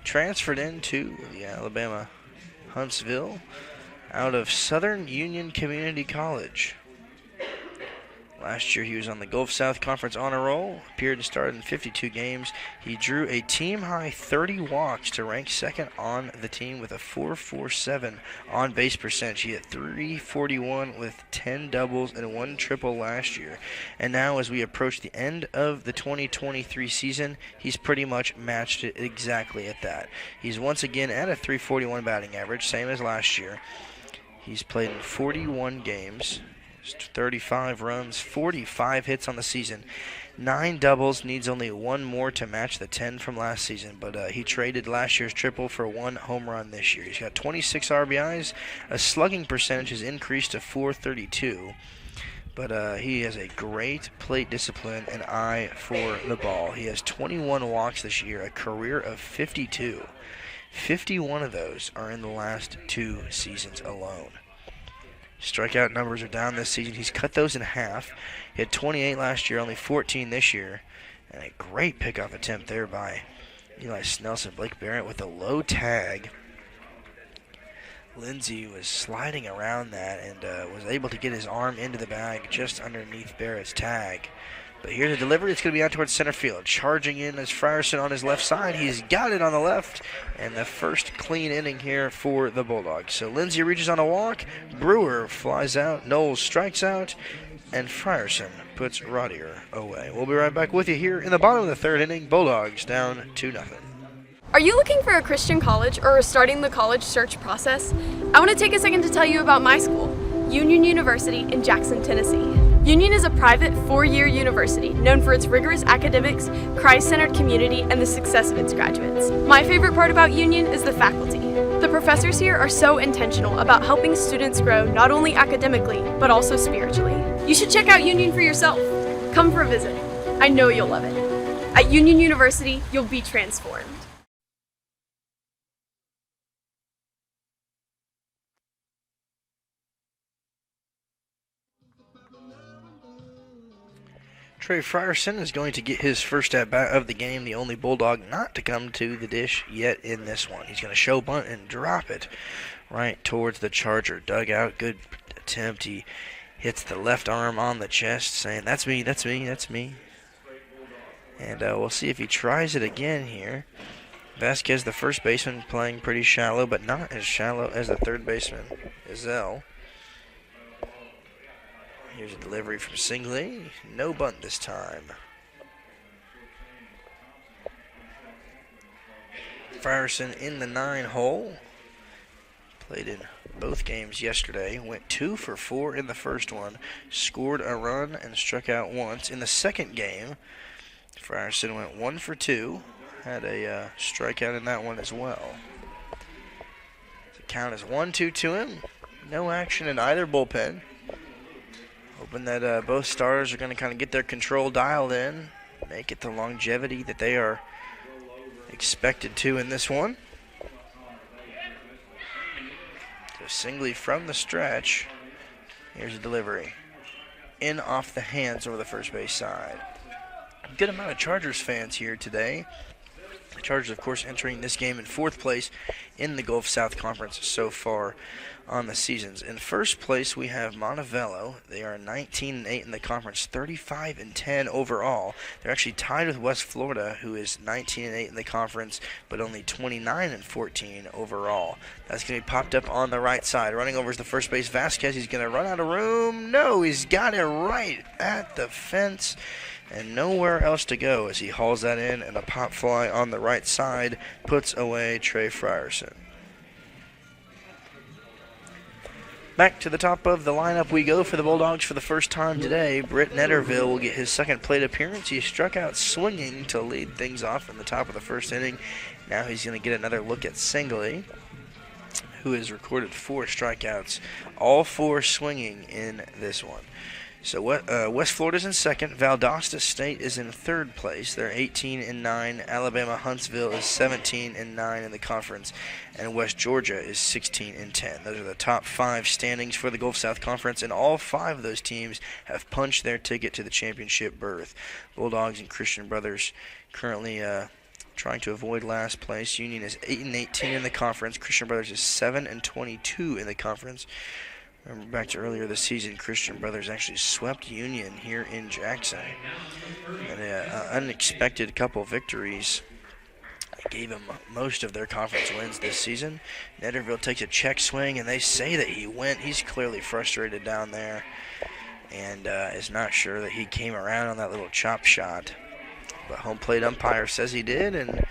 [SPEAKER 1] transferred into the Alabama Huntsville out of Southern Union Community College. Last year he was on the Gulf South Conference honor roll, appeared and started in 52 games. He drew a team-high 30 walks to rank second on the team with a .447 on-base percentage. He hit .341 with 10 doubles and 1 triple last year. And now as we approach the end of the 2023 season, he's pretty much matched it exactly at that. He's once again at a .341 batting average, same as last year. He's played in 41 games. 35 runs, 45 hits on the season, 9 doubles, needs only 1 more to match the 10 from last season, but he traded last year's triple for 1 home run this year. He's got 26 RBIs, a slugging percentage has increased to .432, But he has a great plate discipline and eye for the ball. He has 21 walks this year, a career of 52. 51 of those are in the last 2 seasons alone. Strikeout numbers are down this season. He's cut those in half. He had 28 last year, only 14 this year. And a great pickoff attempt there by Eli Snelson. Blake Barrett with a low tag. Lindsey was sliding around that and was able to get his arm into the bag just underneath Barrett's tag. But here's a delivery. It's going to be out towards center field. Charging in is Frierson on his left side. He's got it on the left. And the first clean inning here for the Bulldogs. So Lindsey reaches on a walk. Brewer flies out. Knowles strikes out. And Frierson puts Rodier away. We'll be right back with you here in the bottom of the 3rd inning. Bulldogs down 2-0.
[SPEAKER 6] Are you looking for a Christian college or are starting the college search process? I want to take a second to tell you about my school, Union University in Jackson, Tennessee. Union is a private 4-year university known for its rigorous academics, Christ-centered community, and the success of its graduates. My favorite part about Union is the faculty. The professors here are so intentional about helping students grow not only academically, but also spiritually. You should check out Union for yourself. Come for a visit. I know you'll love it. At Union University, you'll be transformed.
[SPEAKER 1] Trey Frierson is going to get his first at-bat of the game, the only Bulldog not to come to the dish yet in this one. He's going to show bunt and drop it right towards the Charger dugout. Good attempt. He hits the left arm on the chest, saying, "That's me, that's me, that's me." And we'll see if he tries it again here. Vasquez, the first baseman, playing pretty shallow, but not as shallow as the third baseman, Izell. Here's a delivery from Singley. No bunt this time. Frierson in the 9 hole. Played in both games yesterday. Went 2 for 4 in the first one. Scored a run and struck out once. In the second game, Frierson went 1 for 2. Had a strikeout in that one as well. The count is 1-2 to him. No action in either bullpen. Hoping that both starters are going to kind of get their control dialed in, make it the longevity that they are expected to in this one. So Singley from the stretch. Here's a delivery. In off the hands over the first base side. Good amount of Chargers fans here today. The Chargers, of course, entering this game in 4th place in the Gulf South Conference so far on the seasons. In first place, we have Montevallo. They are 19-8 in the conference, 35-10 overall. They're actually tied with West Florida, who is 19-8 in the conference, but only 29-14 overall. That's going to be popped up on the right side. Running over is the first base Vasquez. He's going to run out of room. No, he's got it right at the fence. And nowhere else to go as he hauls that in, and a pop fly on the right side puts away Trey Frierson. Back to the top of the lineup we go for the Bulldogs for the first time today. Britt Netterville will get his second plate appearance. He struck out swinging to lead things off in the top of the first inning. Now he's going to get another look at Singley, who has recorded 4 strikeouts, all 4 swinging in this one. So West Florida's in second. Valdosta State is in third place. They're 18-9. Alabama Huntsville is 17-9 in the conference, and West Georgia is 16-10. Those are the top 5 standings for the Gulf South Conference, and all 5 of those teams have punched their ticket to the championship berth. Bulldogs and Christian Brothers currently trying to avoid last place. Union is 8-18 in the conference. Christian Brothers is 7-22 in the conference. Remember back to earlier this season, Christian Brothers actually swept Union here in Jackson. And an unexpected couple victories gave them most of their conference wins this season. Netterville takes a check swing, and they say that he went. He's clearly frustrated down there and is not sure that he came around on that little chop shot. But home plate umpire says he did, and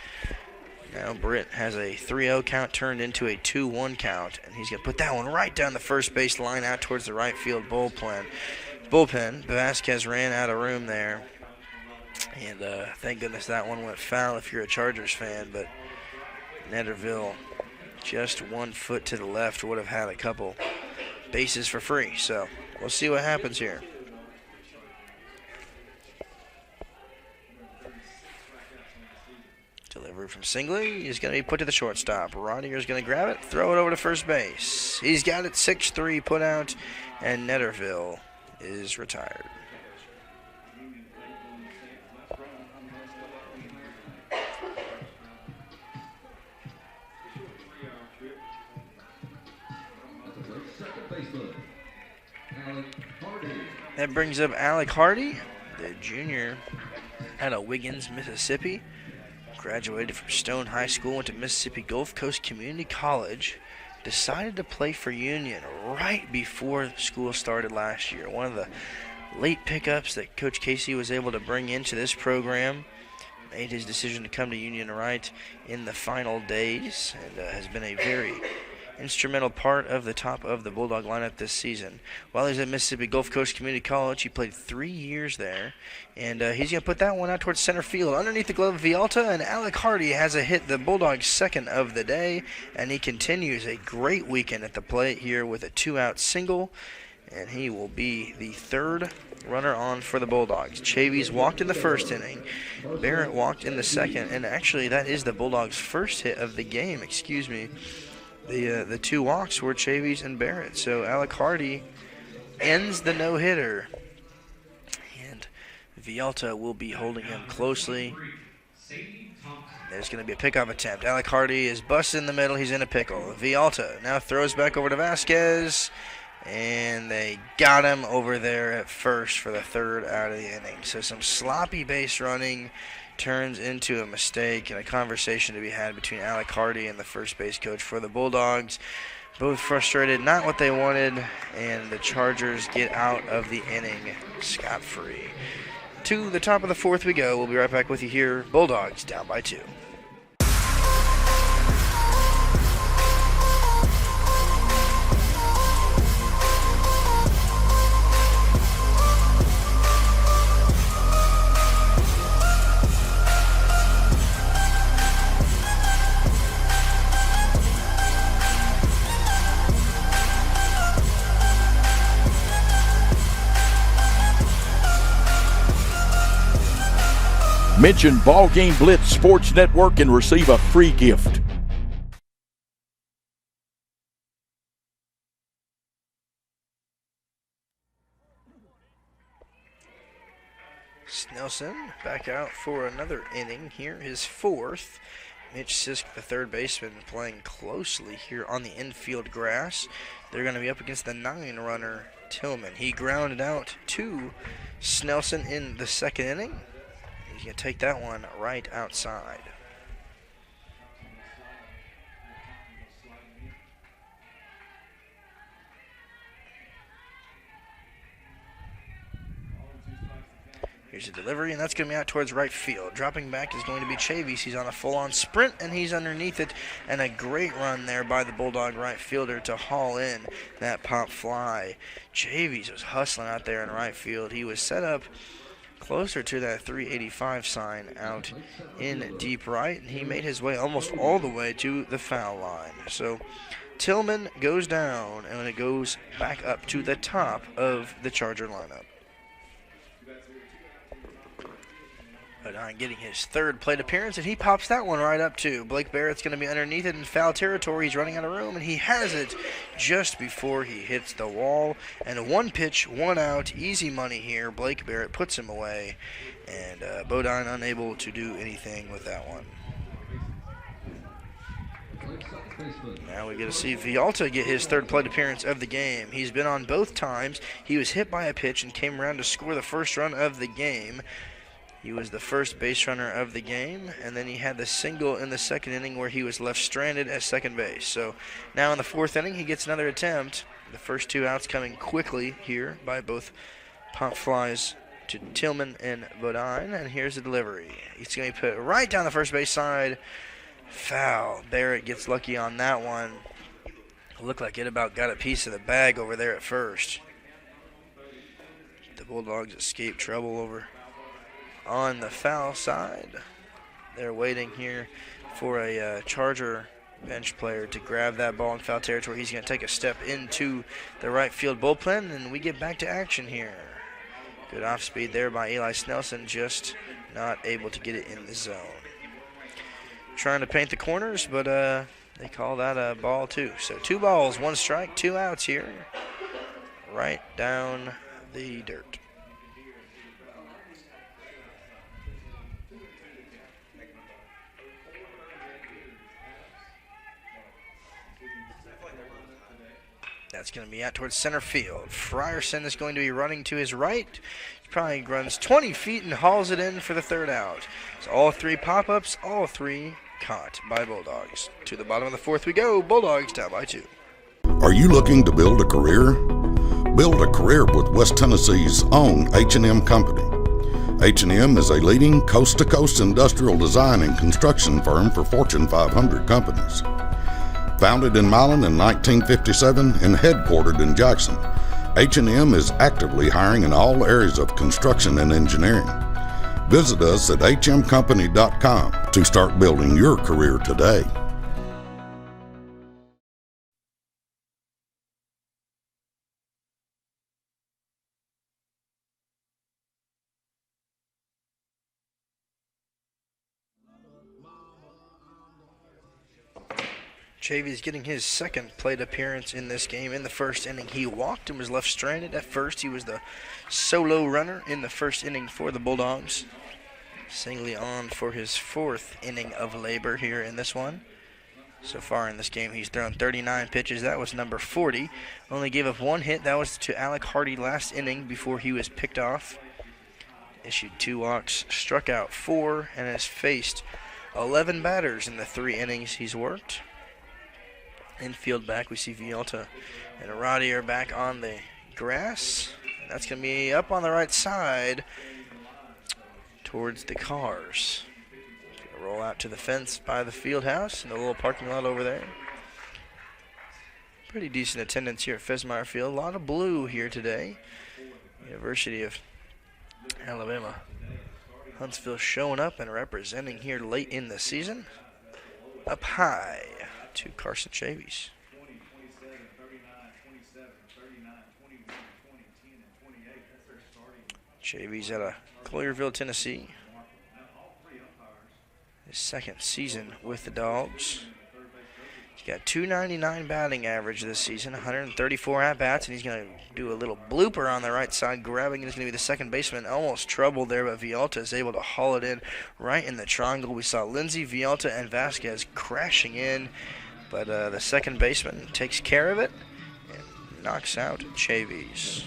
[SPEAKER 1] now Britt has a 3-0 count turned into a 2-1 count, and he's going to put that one right down the first base line out towards the right field bullpen. Vasquez ran out of room there, and thank goodness that one went foul if you're a Chargers fan, but Netterville just 1 foot to the left would have had a couple bases for free, so we'll see what happens here. Delivery from Singley is going to be put to the shortstop. Rodinger's going to grab it, throw it over to first base. He's got it 6-3 put out, and Netterville is retired. That brings up Alec Hardy, the junior out of Wiggins, Mississippi. Graduated from Stone High School, went to Mississippi Gulf Coast Community College. Decided to play for Union right before school started last year. One of the late pickups that Coach Casey was able to bring into this program. Made his decision to come to Union right in the final days, and has been a very instrumental part of the top of the Bulldog lineup this season. While he's at Mississippi Gulf Coast Community College, he played 3 years there, and he's going to put that one out towards center field underneath the glove of Vialta, and Alec Hardy has a hit, the Bulldogs' second of the day, and he continues a great weekend at the plate here with a 2-out single, and he will be the third runner on for the Bulldogs. Chavies walked in the first inning, Barrett walked in the second, and actually that is the Bulldogs' first hit of the game, excuse me. The 2 walks were Chavies and Barrett. So Alec Hardy ends the no-hitter. And Vialta will be holding him closely. There's going to be a pickoff attempt. Alec Hardy is busted in the middle. He's in a pickle. Vialta now throws back over to Vasquez. And they got him over there at first for the third out of the inning. So some sloppy base running turns into a mistake and a conversation to be had between Alec Hardy and the first base coach for the Bulldogs. Both frustrated, not what they wanted, and the Chargers get out of the inning scot-free. To the top of the fourth we go. We'll be right back with you here. Bulldogs down by 2.
[SPEAKER 2] Mention Ball Game Blitz Sports Network and receive a free gift.
[SPEAKER 1] Snelson back out for another inning here, his 4th. Mitch Sisk, the third baseman, playing closely here on the infield grass. They're going to be up against the 9-runner, Tillman. He grounded out to Snelson in the second inning. He's going to take that one right outside. Here's a delivery, and that's going to be out towards right field. Dropping back is going to be Chavies. He's on a full-on sprint, and he's underneath it. And a great run there by the Bulldog right fielder to haul in that pop fly. Chavies was hustling out there in right field. He was set up closer to that 385 sign out in deep right, and he made his way almost all the way to the foul line. So Tillman goes down, and it goes back up to the top of the Charger lineup. Bodine getting his third plate appearance, and he pops that one right up too. Blake Barrett's going to be underneath it in foul territory. He's running out of room, and he has it just before he hits the wall. And 1 pitch, 1 out, easy money here. Blake Barrett puts him away, and Bodine unable to do anything with that one. Now we get to see Vialta get his third plate appearance of the game. He's been on both times. He was hit by a pitch and came around to score the first run of the game. He was the first base runner of the game, and then he had the single in the second inning where he was left stranded at second base. So now in the 4th inning, he gets another attempt. The first 2 outs coming quickly here by both pop flies to Tillman and Bodine, and here's the delivery. He's going to put it right down the first base side. Foul. Barrett gets lucky on that one. It looked like it about got a piece of the bag over there at first. The Bulldogs escape trouble over on the foul side. They're waiting here for a Charger bench player to grab that ball in foul territory. He's going to take a step into the right field bullpen, and we get back to action here. Good off speed there by Eli Snelson, just not able to get it in the zone. trying to paint the corners, but they call that a ball too. So 2 balls, 1 strike, 2 outs here. Right down the dirt. That's going to be out towards center field. Frierson is going to be running to his right. He probably runs 20 feet and hauls it in for the 3rd out. So all 3 pop-ups, all 3 caught by Bulldogs. To the bottom of the 4th we go. Bulldogs down by 2.
[SPEAKER 4] Are you looking to build a career? Build a career with West Tennessee's own H&M Company. H&M is a leading coast-to-coast industrial design and construction firm for Fortune 500 companies. Founded in Milan in 1957 and headquartered in Jackson, H&M is actively hiring in all areas of construction and engineering. Visit us at hmcompany.com to start building your career today.
[SPEAKER 1] Chavy's getting his 2nd plate appearance in this game. In the 1st inning, he walked and was left stranded. At first, he was the solo runner in the 1st inning for the Bulldogs. Singly on for his 4th inning of labor here in this one. So far in this game, he's thrown 39 pitches. That was number 40. Only gave up 1 hit. That was to Alec Hardy last inning before he was picked off. Issued 2 walks, struck out 4, and has faced 11 batters in the 3 innings he's worked. Infield back, we see Vialta and Roddy are back on the grass. That's going to be up on the right side towards the cars. Gonna roll out to the fence by the field house and the little parking lot over there. Pretty decent attendance here at Fesmeyer Field. A lot of blue here today. University of Alabama. Huntsville showing up and representing here late in the season. Up high to Carson Chavies. Chavies out of Collierville, Tennessee. His 2nd season with the Dogs. He's got .299 batting average this season, 134 at-bats, and he's going to do a little blooper on the right side. Grabbing is going to be the 2nd baseman. Almost troubled there, but Vialta is able to haul it in right in the triangle. We saw Lindsey, Vialta, and Vasquez crashing in, but the 2nd baseman takes care of it and knocks out Chavies.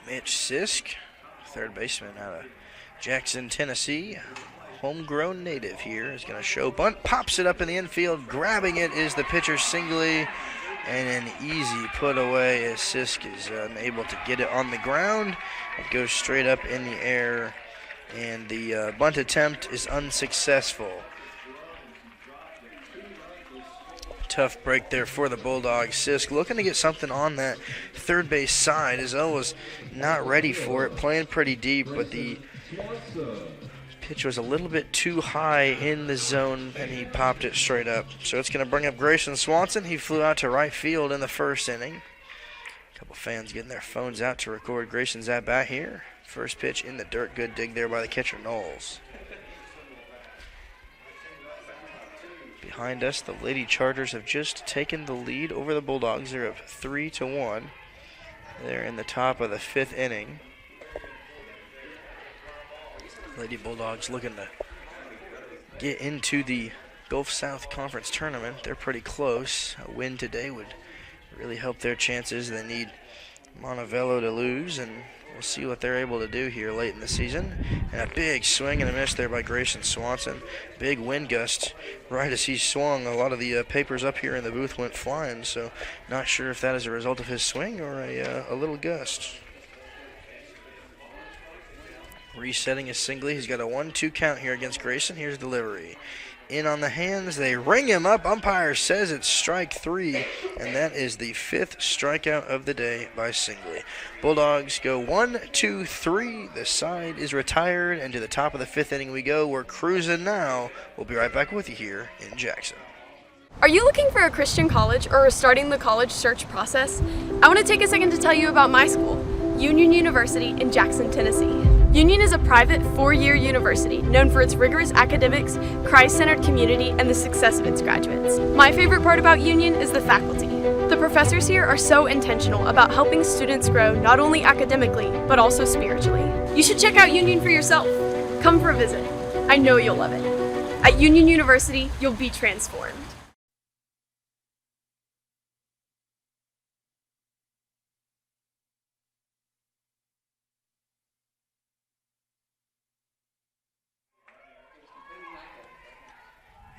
[SPEAKER 1] Mitch Sisk, 3rd baseman out of Jackson, Tennessee. Homegrown native here is going to show bunt. Pops it up in the infield. Grabbing it is the pitcher Singley. And an easy put away as Sisk is able to get it on the ground. It goes straight up in the air. And the bunt attempt is unsuccessful. Tough break there for the Bulldogs. Sisk looking to get something on that 3rd base side. Izzo was not ready for it, playing pretty deep, but the pitch was a little bit too high in the zone, and he popped it straight up. So it's going to bring up Grayson Swanson. He flew out to right field in the 1st inning. A couple fans getting their phones out to record Grayson's at-bat here. First pitch in the dirt. Good dig there by the catcher, Knowles. Behind us, the Lady Chargers have just taken the lead over the Bulldogs. They're up 3-1. They're in the top of the 5th inning. Lady Bulldogs looking to get into the Gulf South Conference tournament. They're pretty close. A win today would really help their chances. They need Montevello to lose, and we'll see what they're able to do here late in the season. And a big swing and a miss there by Grayson Swanson. Big wind gust right as he swung. A lot of the papers up here in the booth went flying, so not sure if that is a result of his swing or a little gust. Resetting his Singley. He's got a 1-2 count here against Grayson. Here's delivery. In on the hands. They ring him up. Umpire says it's strike 3, and that is the 5th strikeout of the day by Singley. Bulldogs go 1-2-3. The side is retired, and to the top of the 5th inning we go. We're cruising now. We'll be right back with you here in Jackson.
[SPEAKER 6] Are you looking for a Christian college or starting the college search process? I want to take a second to tell you about my school, Union University in Jackson, Tennessee. Union is a private 4-year university known for its rigorous academics, Christ-centered community, and the success of its graduates. My favorite part about Union is the faculty. The professors here are so intentional about helping students grow not only academically, but also spiritually. You should check out Union for yourself. Come for a visit. I know you'll love it. At Union University, you'll be transformed.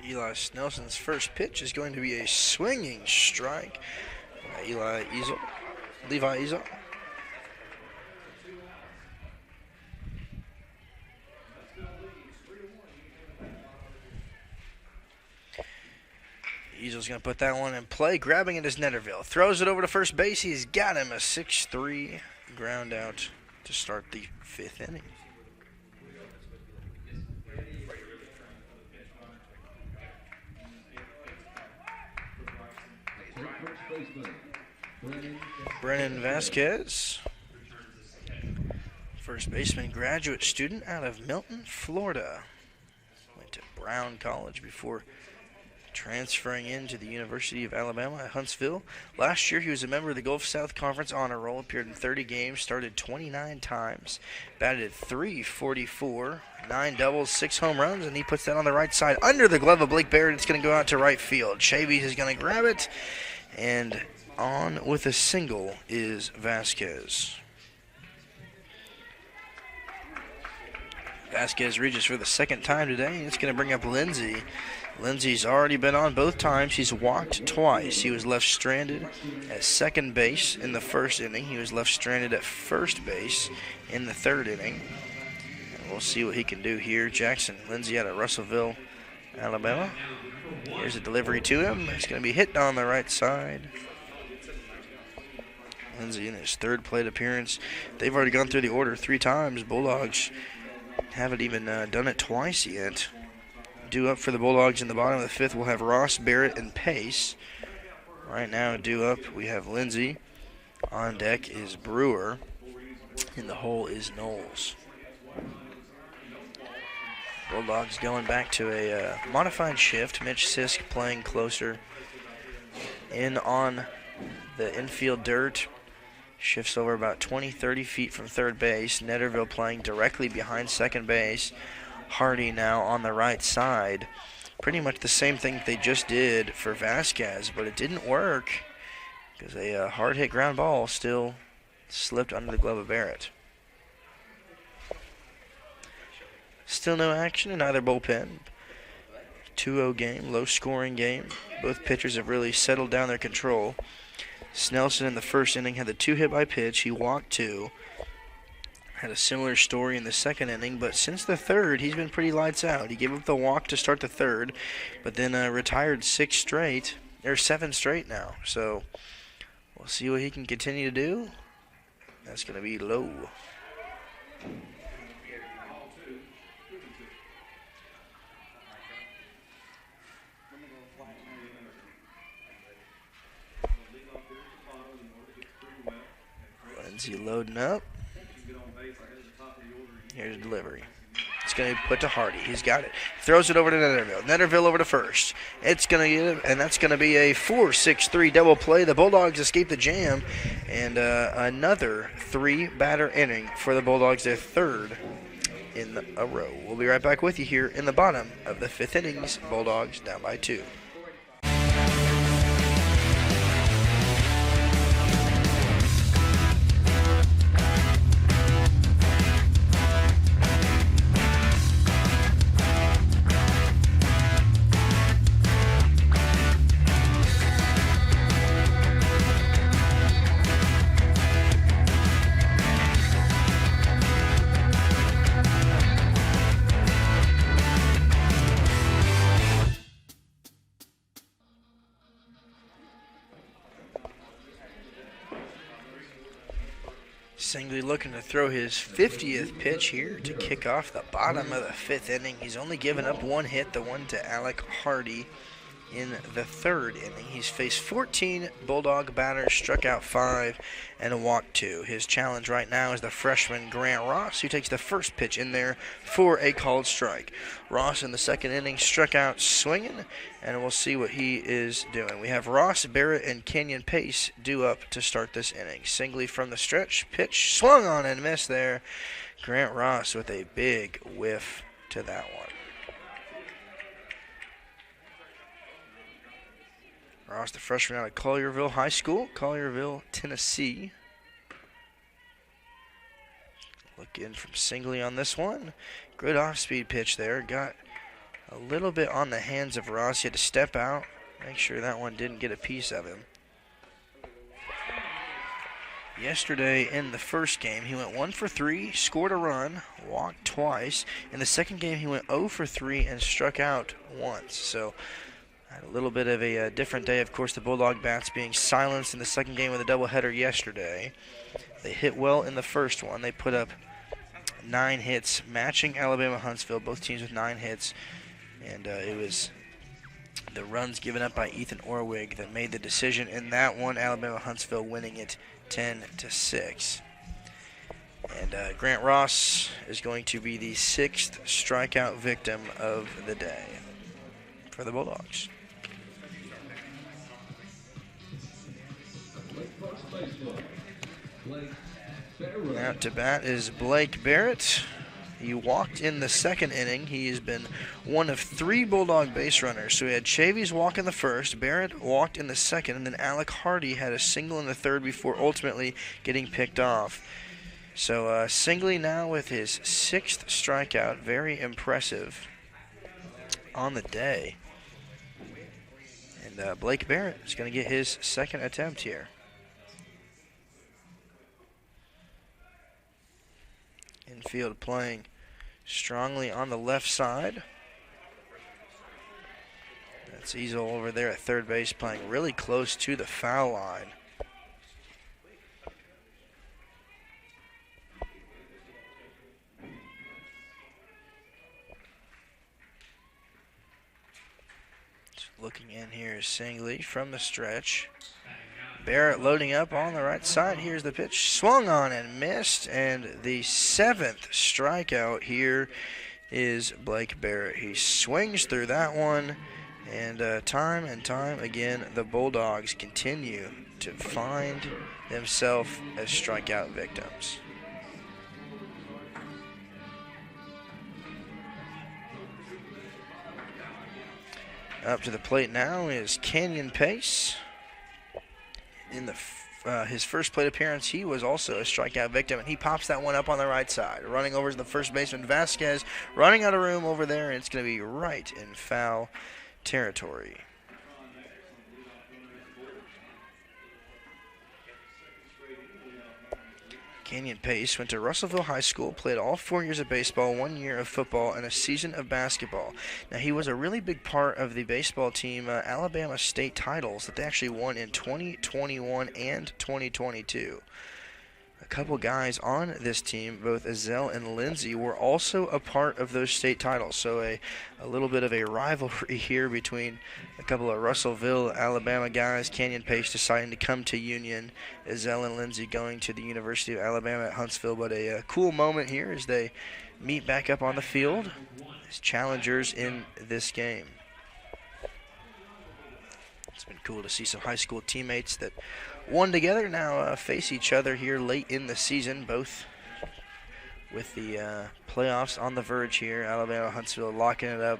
[SPEAKER 1] Eli Snelson's first pitch is going to be a swinging strike by Levi Ezel. Ezel's going to put that one in play. Grabbing it is Netterville. Throws it over to first base. He's got him a 6-3 ground out to start the 5th inning. Brennan Vasquez, first baseman, graduate student out of Milton, Florida. Went to Brown College before transferring into the University of Alabama at Huntsville. Last year, he was a member of the Gulf South Conference Honor Roll, appeared in 30 games, started 29 times, batted .344, 9 doubles, 6 home runs, and he puts that on the right side under the glove of Blake Barrett. It's going to go out to right field. Chavis is going to grab it, and on with a single is Vasquez. Vasquez reaches for the second time today, and it's going to bring up Lindsey. Lindsey's already been on both times. He's walked twice. He was left stranded at second base in the first inning. He was left stranded at first base in the 3rd inning. And we'll see what he can do here. Jackson Lindsey out of Russellville, Alabama. Here's a delivery to him. It's going to be hit on the right side. Lindsey in his 3rd plate appearance. They've already gone through the order 3 times. Bulldogs haven't even done it twice yet. Due up for the Bulldogs in the bottom of the 5th, we'll have Ross, Barrett, and Pace. Right now, due up, we have Lindsey. On deck is Brewer. In the hole is Knowles. Bulldogs going back to a modified shift. Mitch Sisk playing closer in on the infield dirt. Shifts over about 20-30 feet from third base. Netterville playing directly behind second base. Hardy now on the right side. Pretty much the same thing they just did for Vasquez, but it didn't work because a hard-hit ground ball still slipped under the glove of Barrett. Still no action in either bullpen. 2-0 game, low-scoring game. Both pitchers have really settled down their control. Snelson in the first inning had the 2-hit by pitch. He walked 2. Had a similar story in the 2nd inning, but since the 3rd, he's been pretty lights out. He gave up the walk to start the 3rd, but then retired 7 straight now. So we'll see what he can continue to do. That's going to be low. Lindsey loading up. Here's a delivery. It's going to be put to Hardy. He's got it. Throws it over to Netterville. Netterville over to first. It's going to get him, and that's going to be a 4-6-3 double play. The Bulldogs escape the jam, and another 3-batter inning for the Bulldogs, their 3rd in a row. We'll be right back with you here in the bottom of the 5th innings. Bulldogs down by 2. Singley looking to throw his 50th pitch here to kick off the bottom of the 5th inning. He's only given up 1 hit, the one to Alec Hardy. in the third inning. He's faced 14 Bulldog batters, struck out 5, and walked 2. His challenge right now is the freshman Grant Ross, who takes the first pitch in there for a called strike. Ross in the second inning struck out swinging, and we'll see what he is doing. We have Ross, Barrett, and Kenyon Pace due up to start this inning. Singly from the stretch, pitch swung on and missed there. Grant Ross with a big whiff to that one. Ross, the freshman out of Collierville High School, Collierville, Tennessee. Look in from Singley on this one. Good off-speed pitch there. Got a little bit on the hands of Ross. He had to step out, make sure that one didn't get a piece of him. Yesterday in the first game, he went 1 for 3, scored a run, walked twice. In the second game, he went 0 for 3 and struck out once. So had a little bit of a different day. Of course, the Bulldog bats being silenced in the second game of the doubleheader yesterday. They hit well in the first one. They put up 9 hits, matching Alabama Huntsville, both teams with 9 hits. And it was the runs given up by Ethan Orwig that made the decision in that one, Alabama Huntsville winning it 10-6. And Grant Ross is going to be the 6th strikeout victim of the day for the Bulldogs. Out to bat is Blake Barrett. He walked in the second inning. He has been one of 3 Bulldog base runners. So we had Chavies walk in the first, Barrett walked in the second, and then Alec Hardy had a single in the third before ultimately getting picked off. So Singley now with his 6th strikeout. Very impressive on the day. And Blake Barrett is going to get his second attempt here. Infield playing strongly on the left side. That's Easel over there at third base playing really close to the foul line. Looking in here is Singley from the stretch. Barrett loading up on the right side. Here's the pitch. Swung on and missed. And the 7th strikeout here is Blake Barrett. He swings through that one. And time and time again, the Bulldogs continue to find themselves as strikeout victims. Up to the plate now is Kenyon Pace. In his first plate appearance, he was also a strikeout victim, and he pops that one up on the right side. Running over to the first baseman, Vasquez, running out of room over there, and it's going to be right in foul territory. Kenyon Pace went to Russellville High School, played all 4 years of baseball, 1 year of football, and a season of basketball. Now, he was a really big part of the baseball team Alabama state titles that they actually won in 2021 and 2022. A couple guys on this team, both Ezell and Lindsey, were also a part of those state titles. So a little bit of a rivalry here between a couple of Russellville, Alabama guys. Kenyon Pace deciding to come to Union. Ezell and Lindsey going to the University of Alabama at Huntsville. But a cool moment here as they meet back up on the field as challengers in this game. It's been cool to see some high school teammates that won together now face each other here late in the season, both with the playoffs on the verge here. Alabama, Huntsville locking it up,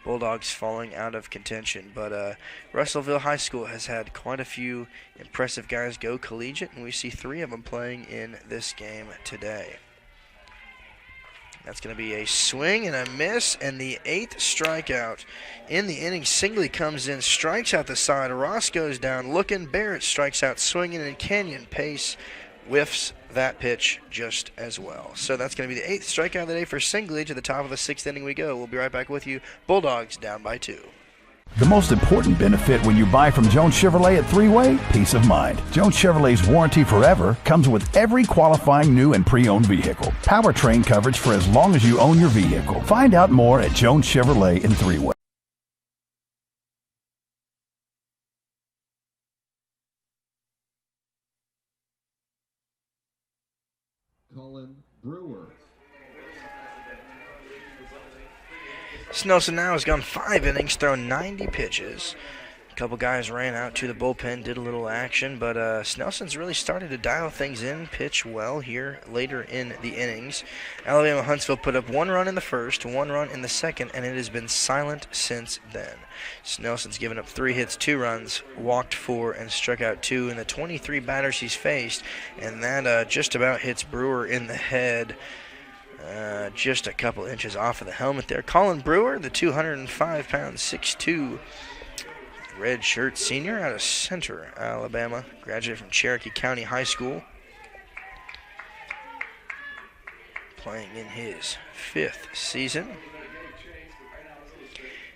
[SPEAKER 1] Bulldogs falling out of contention. But Russellville High School has had quite a few impressive guys go collegiate, and we see 3 of them playing in this game today. That's going to be a swing and a miss, and the 8th strikeout in the inning. Singley comes in, strikes out the side. Ross goes down looking. Barrett strikes out swinging, and Kenyon Pace whiffs that pitch just as well. So that's going to be the 8th strikeout of the day for Singley. To the top of the 6th inning we go. We'll be right back with you. Bulldogs down by 2.
[SPEAKER 5] The most important benefit when you buy from Jones Chevrolet at Three-Way, peace of mind. Jones Chevrolet's warranty forever comes with every qualifying new and pre-owned vehicle. Powertrain coverage for as long as you own your vehicle. Find out more at Jones Chevrolet in Three-Way.
[SPEAKER 3] Colin Brewer.
[SPEAKER 1] Snelson now has gone 5 innings, thrown 90 pitches. A couple guys ran out to the bullpen, did a little action, but Snelson's really started to dial things in, pitch well here later in the innings. Alabama Huntsville put up 1 run in the first, 1 run in the second, and it has been silent since then. Snelson's given up 3 hits, 2 runs, walked 4, and struck out 2 in the 23 batters he's faced, and that just about hits Brewer in the head. Just a couple inches off of the helmet there. Colin Brewer, the 205-pound, 6'2", red shirt senior out of Center, Alabama. Graduated from Cherokee County High School. Playing in his 5th season.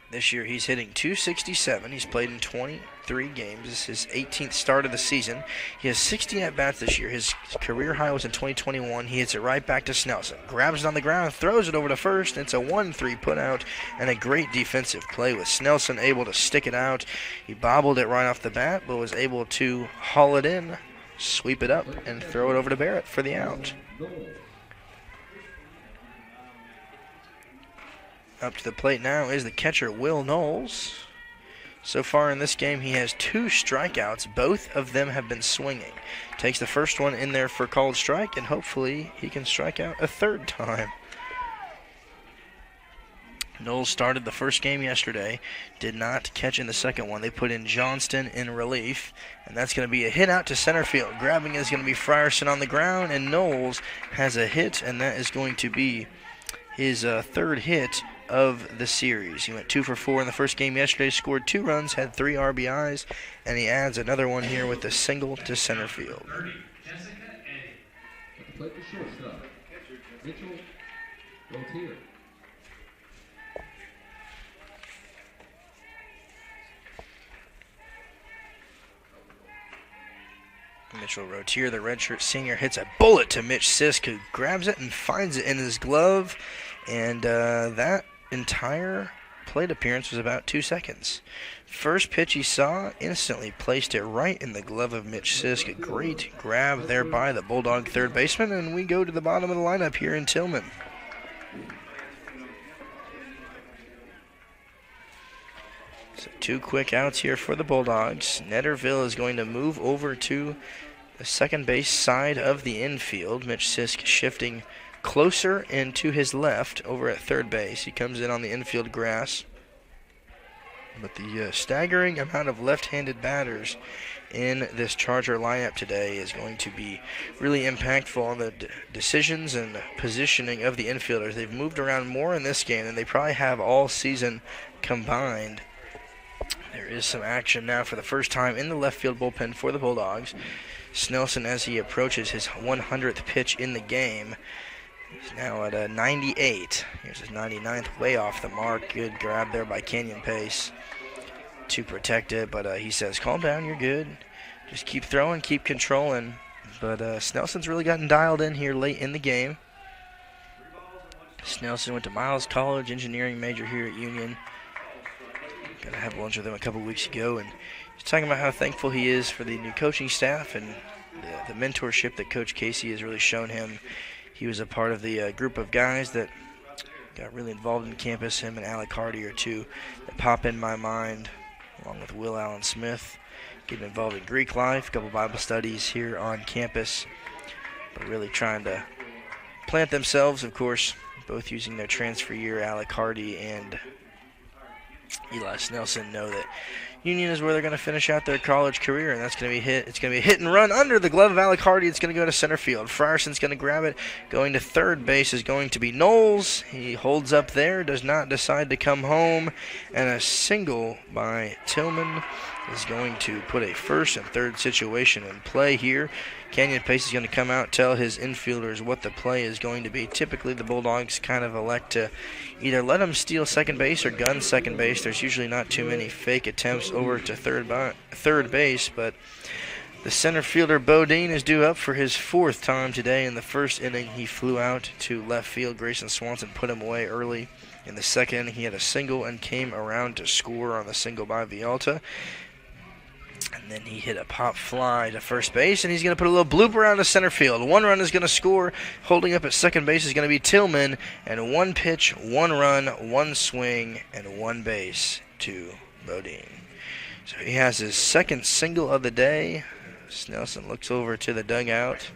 [SPEAKER 1] This year he's hitting .267. He's played in 23 games. This is his 18th start of the season. He has 60 at-bats this year. His career high was in 2021. He hits it right back to Snelson. Grabs it on the ground, throws it over to first. It's a 1-3 put out and a great defensive play with Snelson able to stick it out. He bobbled it right off the bat, but was able to haul it in, sweep it up, and throw it over to Barrett for the out. Up to the plate now is the catcher, Will Knowles. So far in this game, he has 2 strikeouts. Both of them have been swinging. Takes the first one in there for called strike, and hopefully he can strike out a 3rd time. Knowles started the first game yesterday. Did not catch in the second one. They put in Johnston in relief, and that's going to be a hit out to center field. Grabbing is going to be Frierson on the ground, and Knowles has a hit, and that is going to be his 3rd hit of the series. He went 2 for 4 in the first game yesterday, scored 2 runs, had 3 RBIs, and he adds another one here with a single to center field.
[SPEAKER 3] At the plate, the shortstop, Mitchell Rotier.
[SPEAKER 1] Mitchell Rotier, the redshirt senior, hits a bullet to Mitch Sisk, who grabs it and finds it in his glove, and that entire plate appearance was about 2 seconds. First pitch he saw, instantly placed it right in the glove of Mitch Sisk. A great grab there by the Bulldog third baseman, and we go to the bottom of the lineup here in Tillman. So 2 quick outs here for the Bulldogs. Netterville is going to move over to the second base side of the infield. Mitch Sisk shifting closer and to his left over at third base. He comes in on the infield grass. But the staggering amount of left-handed batters in this Charger lineup today is going to be really impactful on the decisions and positioning of the infielders. They've moved around more in this game than they probably have all season combined. There is some action now for the first time in the left field bullpen for the Bulldogs. Snelson, as he approaches his 100th pitch in the game, he's now at a 98. Here's his 99th, way off the mark. Good grab there by Canyon Pace to protect it, but he says, calm down, you're good. Just keep throwing, keep controlling. But Snelson's really gotten dialed in here late in the game. Snelson went to Miles College, engineering major here at Union. Got to have lunch with him a couple weeks ago, and he's talking about how thankful he is for the new coaching staff and the mentorship that Coach Casey has really shown him. He was a part of the group of guys that got really involved in campus. Him and Alec Hardy are 2 that pop in my mind, along with Will Allen Smith. Getting involved in Greek life, a couple Bible studies here on campus, but really trying to plant themselves, of course, both using their transfer year. Alec Hardy and Eli Snelson know that Union is where they're going to finish out their college career, and that's going to be hit. It's going to be a hit and run under the glove of Alec Hardy. It's going to go to center field. Frierson's going to grab it. Going to third base is going to be Knowles. He holds up there, does not decide to come home, and a single by Tillman is going to put a first and third situation in play here. Canyon Pace is going to come out, tell his infielders what the play is going to be. Typically, the Bulldogs kind of elect to either let them steal second base or gun second base. There's usually not too many fake attempts over to third base, but the center fielder, Bodine, is due up for his 4th time today. In the first inning, he flew out to left field. Grayson Swanson put him away early. In the second inning, he had a single and came around to score on the single by Vialta. And then he hit a pop fly to first base, and he's going to put a little blooper out to center field. One run is going to score. Holding up at second base is going to be Tillman. And one pitch, one run, one swing, and one base to Bodine. So he has his second single of the day. Snelson looks over to the dugout.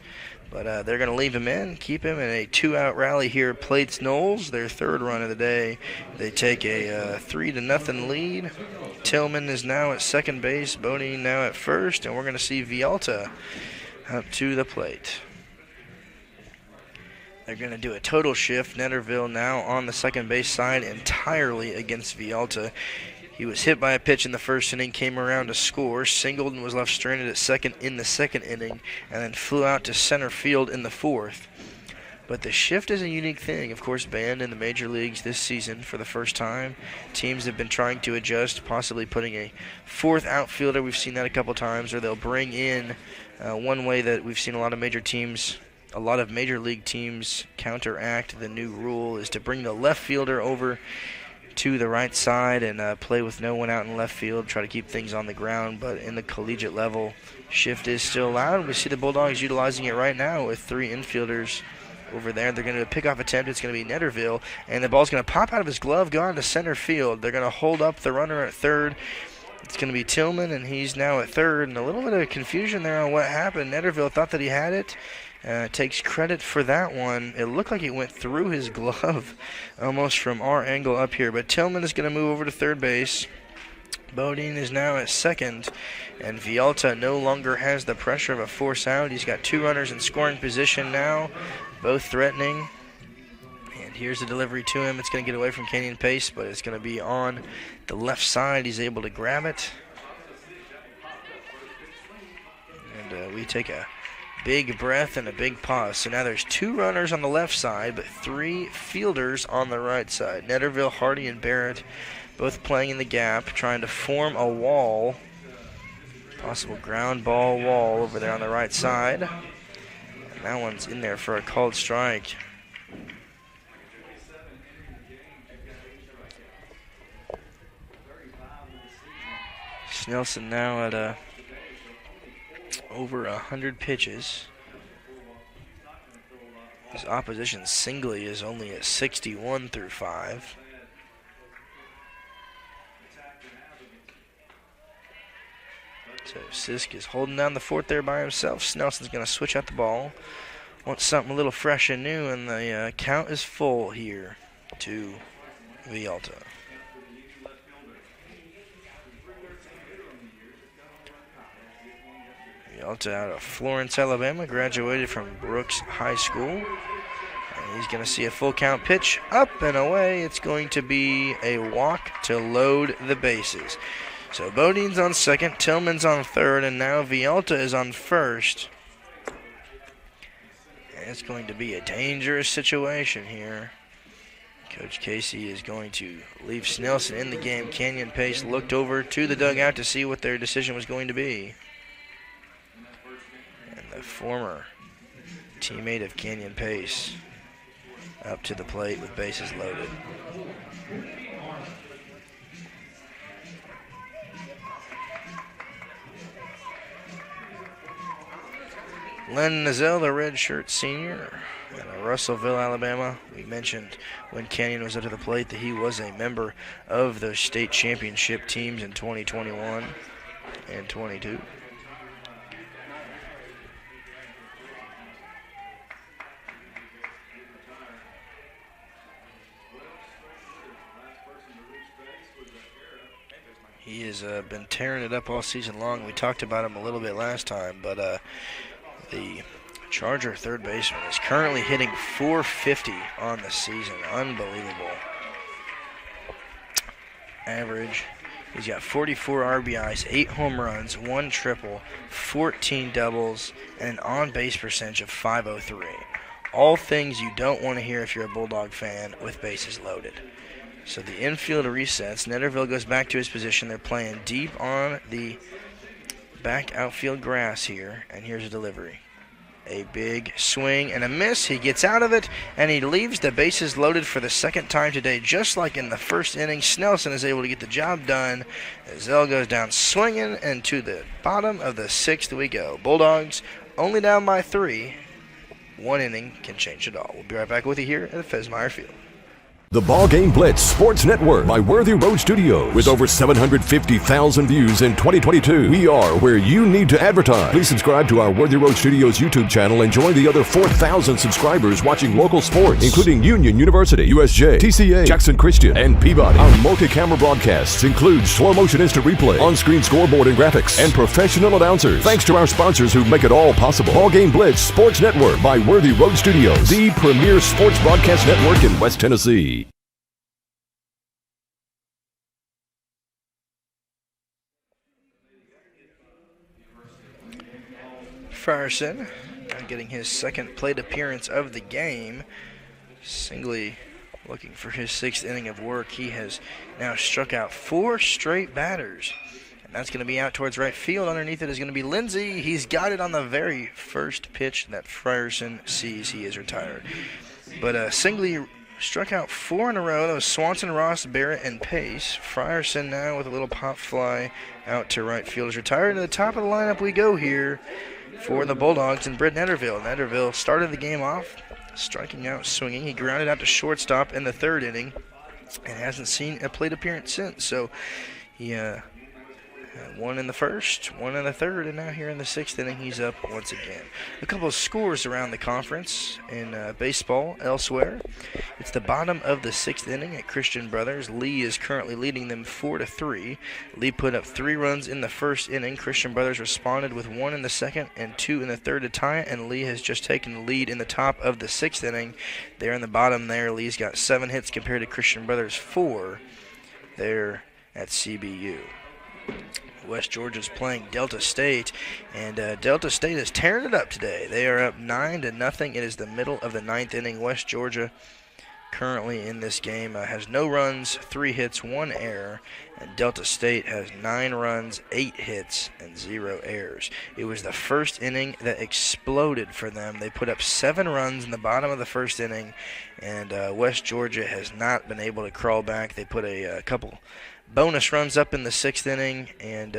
[SPEAKER 1] But they're going to leave him in, keep him in a 2-out rally here at Plates Knowles, their third run of the day. They take a 3-0 lead. Tillman is now at second base, Bodine now at first, and we're going to see Vialta up to the plate. They're going to do a total shift. Netterville now on the second base side entirely against Vialta. He was hit by a pitch in the first inning, came around to score, singled and was left stranded at second in the second inning, and then flew out to center field in the fourth. But the shift is a unique thing, of course, banned in the major leagues this season for the first time. Teams have been trying to adjust, possibly putting a fourth outfielder. We've seen that a couple times, or they'll bring in one way that we've seen a lot of major league teams counteract the new rule is to bring the left fielder over to the right side and play with no one out in left field, try to keep things on the ground. But in the collegiate level, shift is still allowed. We see the Bulldogs utilizing it right now with 3 infielders over there. They're going to do a pickoff attempt. It's going to be Netterville, and the ball's going to pop out of his glove, go on to center field. They're going to hold up the runner at third. It's going to be Tillman, and he's now at third. And a little bit of confusion there on what happened. Netterville thought that he had it. Takes credit for that one. It looked like it went through his glove almost from our angle up here. But Tillman is going to move over to third base. Bodine is now at second. And Vialta no longer has the pressure of a force out. He's got 2 runners in scoring position now, both threatening. And here's the delivery to him. It's going to get away from Kenyon Pace, but it's going to be on the left side. He's able to grab it. And we take a big breath and a big pause. So now there's 2 runners on the left side, but 3 fielders on the right side. Netterville, Hardy, and Barrett both playing in the gap, trying to form a wall. Possible ground ball wall over there on the right side. And that one's in there for a called strike. Snelson now at over 100 pitches. His opposition singly is only at 61 through 5. So Sisk is holding down the fort there by himself. Snelson's going to switch out the ball. Wants something a little fresh and new, and the count is full here to Vialta. Vialta out of Florence, Alabama, graduated from Brooks High School. And he's going to see a full count pitch up and away. It's going to be a walk to load the bases. So Bodine's on second, Tillman's on third, and now Vialta is on first. And it's going to be a dangerous situation here. Coach Casey is going to leave Snelson in the game. Kenyon Pace looked over to the dugout to see what their decision was going to be. The former teammate of Kenyon Pace up to the plate with bases loaded. Len Nazell, the redshirt senior out of Russellville, Alabama. We mentioned when Kenyon was up to the plate that he was a member of those state championship teams in 2021 and 22. He has been tearing it up all season long. We talked about him a little bit last time, but the Charger third baseman is currently hitting .450 on the season. Unbelievable average. He's got 44 RBIs, 8 home runs, 1 triple, 14 doubles, and an on-base percentage of .503. All things you don't want to hear if you're a Bulldog fan with bases loaded. So the infield resets. Netterville goes back to his position. They're playing deep on the back outfield grass here. And here's a delivery. A big swing and a miss. He gets out of it, and he leaves the bases loaded for the second time today. Just like in the first inning, Snelson is able to get the job done. Zell goes down swinging, and to the bottom of the sixth we go. Bulldogs only down by 3. One inning can change it all. We'll be right back with you here at the Fesmeyer Field.
[SPEAKER 7] The Ball Game Blitz Sports Network by Worthy Road Studios. With over 750,000 views in 2022, we are where you need to advertise. Please subscribe to our Worthy Road Studios YouTube channel and join the other 4,000 subscribers watching local sports, including Union University, USJ, TCA, Jackson Christian, and Peabody. Our multi-camera broadcasts include slow motion instant replay, on-screen scoreboard and graphics, and professional announcers. Thanks to our sponsors who make it all possible. Ball Game Blitz Sports Network by Worthy Road Studios, the premier sports broadcast network in West Tennessee.
[SPEAKER 1] Frierson getting his second plate appearance of the game. Singley looking for his 6th inning of work. He has now struck out 4 straight batters. And that's going to be out towards right field. Underneath it is going to be Lindsey. He's got it on the very first pitch that Frierson sees. He is retired. But Singley struck out 4 in a row. That was Swanson, Ross, Barrett, and Pace. Frierson now with a little pop fly out to right field is retired. To the top of the lineup we go here for the Bulldogs and Britt Netterville. Netterville started the game off striking out, swinging. He grounded out to shortstop in the 3rd inning and hasn't seen a plate appearance since. So he had 1 in the 1st, 1 in the 3rd, and now here in the 6th inning he's up once again. A couple of scores around the conference in baseball elsewhere. It's the bottom of the 6th inning at Christian Brothers. Lee is currently leading them 4-3. Lee put up 3 runs in the 1st inning. Christian Brothers responded with 1 in the 2nd and 2 in the 3rd to tie it, and Lee has just taken the lead in the top of the 6th inning. There in the bottom there, Lee's got 7 hits compared to Christian Brothers' 4 there at CBU. West Georgia's playing Delta State, and Delta State is tearing it up today. They are up 9-0. It is the middle of the 9th inning. West Georgia currently in this game has no runs, 3 hits, 1 error, and Delta State has 9 runs, 8 hits, and 0 errors. It was the first inning that exploded for them. They put up 7 runs in the bottom of the 1st inning, and West Georgia has not been able to crawl back. They put a couple bonus runs up in the 6th inning and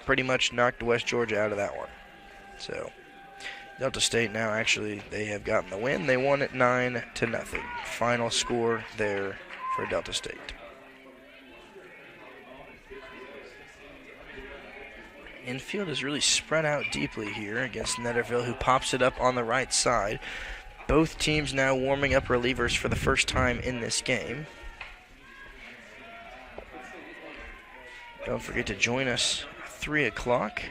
[SPEAKER 1] pretty much knocked West Georgia out of that one. So Delta State now actually, they have gotten the win. They won it 9-0. Final score there for Delta State. Infield is really spread out deeply here against Netterville, who pops it up on the right side. Both teams now warming up relievers for the first time in this game. Don't forget to join us at 3 o'clock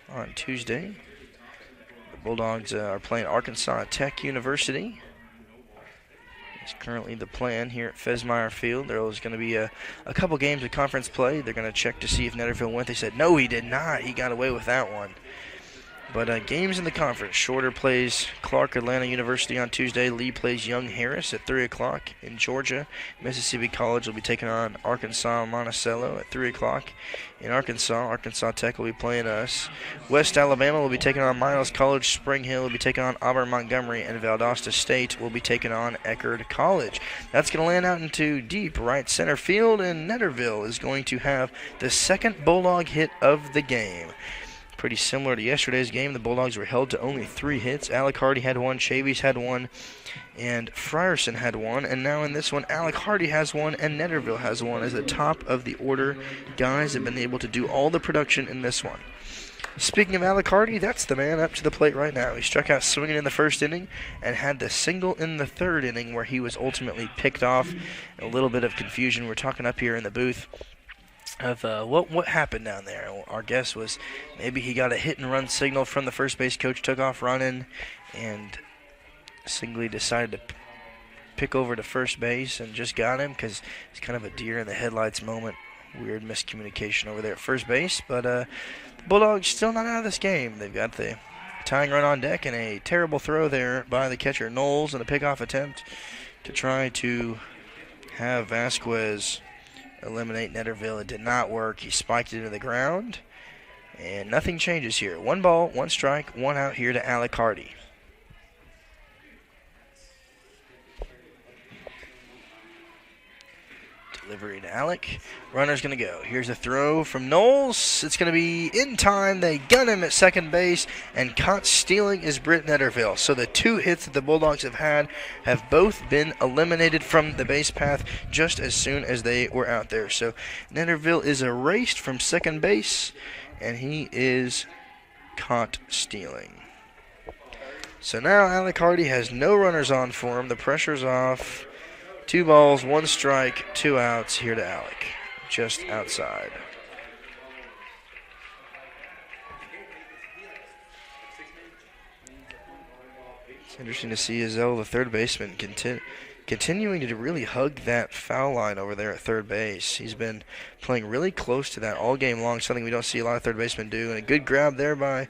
[SPEAKER 1] on Tuesday. The Bulldogs are playing Arkansas Tech University. It's currently the plan here at Fesmeyer Field. There is going to be a couple games of conference play. They're going to check to see if Netterville went. They said, no, he did not. He got away with that one. But games in the conference. Shorter plays Clark Atlanta University on Tuesday. Lee plays Young Harris at 3 o'clock in Georgia. Mississippi College will be taking on Arkansas Monticello at 3 o'clock. In Arkansas, Arkansas Tech will be playing us. West Alabama will be taking on Miles College. Spring Hill will be taking on Auburn Montgomery. And Valdosta State will be taking on Eckerd College. That's going to land out into deep right center field. And Netterville is going to have the second Bulldog hit of the game. Pretty similar to yesterday's game. The Bulldogs were held to only 3 hits. Alec Hardy had 1, Chavis had 1, and Frierson had 1. And now in this one, Alec Hardy has 1 and Netterville has 1 as the top of the order. Guys have been able to do all the production in this one. Speaking of Alec Hardy, that's the man up to the plate right now. He struck out swinging in the 1st inning and had the single in the 3rd inning where he was ultimately picked off. A little bit of confusion. We're talking up here in the booth of what happened down there. Our guess was maybe he got a hit-and-run signal from the first base coach, took off running, and Singley decided to pick over to first base and just got him because it's kind of a deer-in-the-headlights moment. Weird miscommunication over there at first base, but the Bulldogs still not out of this game. They've got the tying run on deck and a terrible throw there by the catcher Knowles and a pickoff attempt to try to have Vasquez eliminate Netterville. It did not work. He spiked it into the ground. And nothing changes here. 1 ball, 1 strike, 1 out here to Alec Hardy. Delivery to Alec. Runner's going to go. Here's a throw from Knowles. It's going to be in time. They gun him at second base, and caught stealing is Britt Netterville. So the 2 hits that the Bulldogs have had have both been eliminated from the base path just as soon as they were out there. So Netterville is erased from second base, and he is caught stealing. So now Alec Hardy has no runners on for him. The pressure's off. 2 balls, 1 strike, 2 outs here to Alec, just outside. It's interesting to see Azell, the third baseman, continuing to really hug that foul line over there at third base. He's been playing really close to that all game long, something we don't see a lot of third basemen do. And a good grab there by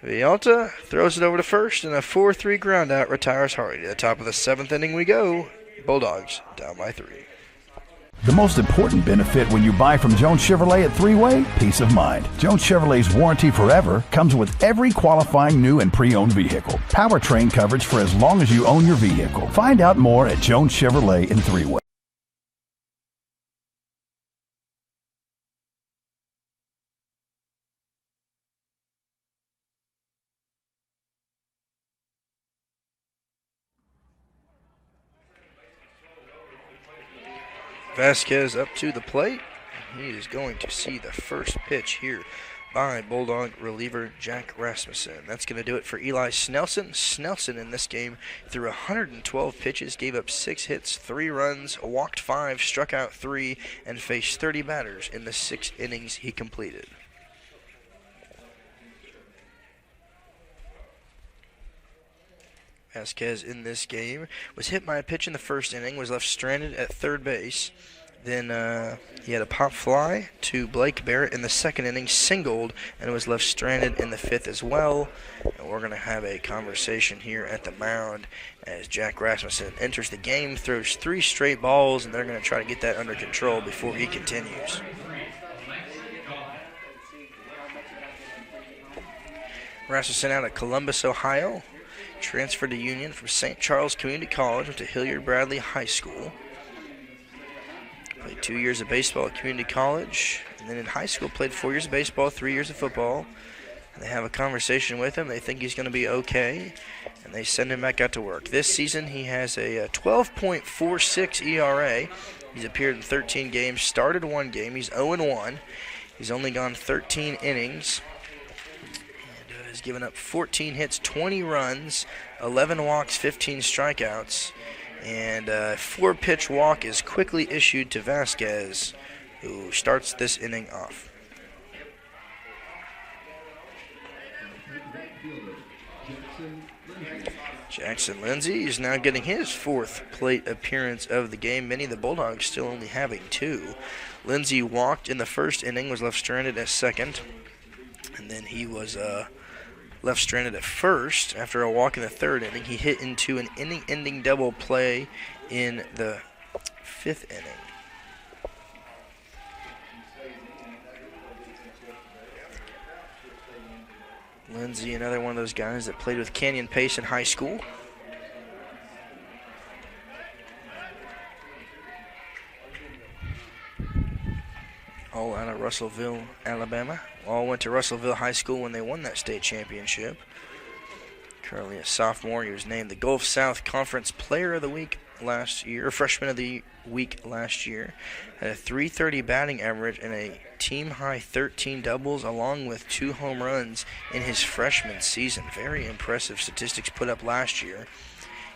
[SPEAKER 1] Villalta, throws it over to first, and a 4-3 ground out retires Hardy. To the top of the 7th inning we go. Bulldogs down by 3.
[SPEAKER 5] The most important benefit when you buy from Jones Chevrolet at Three-Way, peace of mind. Jones Chevrolet's warranty forever comes with every qualifying new and pre-owned vehicle. Powertrain coverage for as long as you own your vehicle. Find out more at Jones Chevrolet in Three-Way.
[SPEAKER 1] Vasquez up to the plate. He is going to see the first pitch here by Bulldog reliever Jack Rasmussen. That's going to do it for Eli Snelson. Snelson in this game threw 112 pitches, gave up 6 hits, 3 runs, walked 5, struck out 3, and faced 30 batters in the 6 innings he completed. Vasquez in this game was hit by a pitch in the first inning, was left stranded at third base. Then he had a pop fly to Blake Barrett in the second inning, singled, and was left stranded in the 5th as well. And we're going to have a conversation here at the mound as Jack Rasmussen enters the game, throws 3 straight balls, and they're going to try to get that under control before he continues. Rasmussen out of Columbus, Ohio. Transferred to Union from St. Charles Community College, went to Hilliard Bradley High School. Played 2 years of baseball at community college, and then in high school played 4 years of baseball, 3 years of football. And they have a conversation with him. They think he's going to be okay, and they send him back out to work. This season he has a 12.46 ERA. He's appeared in 13 games, started 1 game. He's 0-1. He's only gone 13 innings. Has given up 14 hits, 20 runs, 11 walks, 15 strikeouts, and a 4-pitch walk is quickly issued to Vasquez, who starts this inning off. Jackson Lindsay is now getting his 4th plate appearance of the game. Many of the Bulldogs still only having 2. Lindsay walked in the first inning, was left stranded at second, and then he was left stranded at first after a walk in the 3rd inning. He hit into an inning-ending double play in the 5th inning. Lindsay, another one of those guys that played with Canyon Pace in high school. All out of Russellville, Alabama. All went to Russellville High School when they won that state championship. Currently a sophomore, he was named the Gulf South Conference Player of the Week last year, or Freshman of the Week last year. Had a .330 batting average and a team-high 13 doubles, along with 2 home runs in his freshman season. Very impressive statistics put up last year.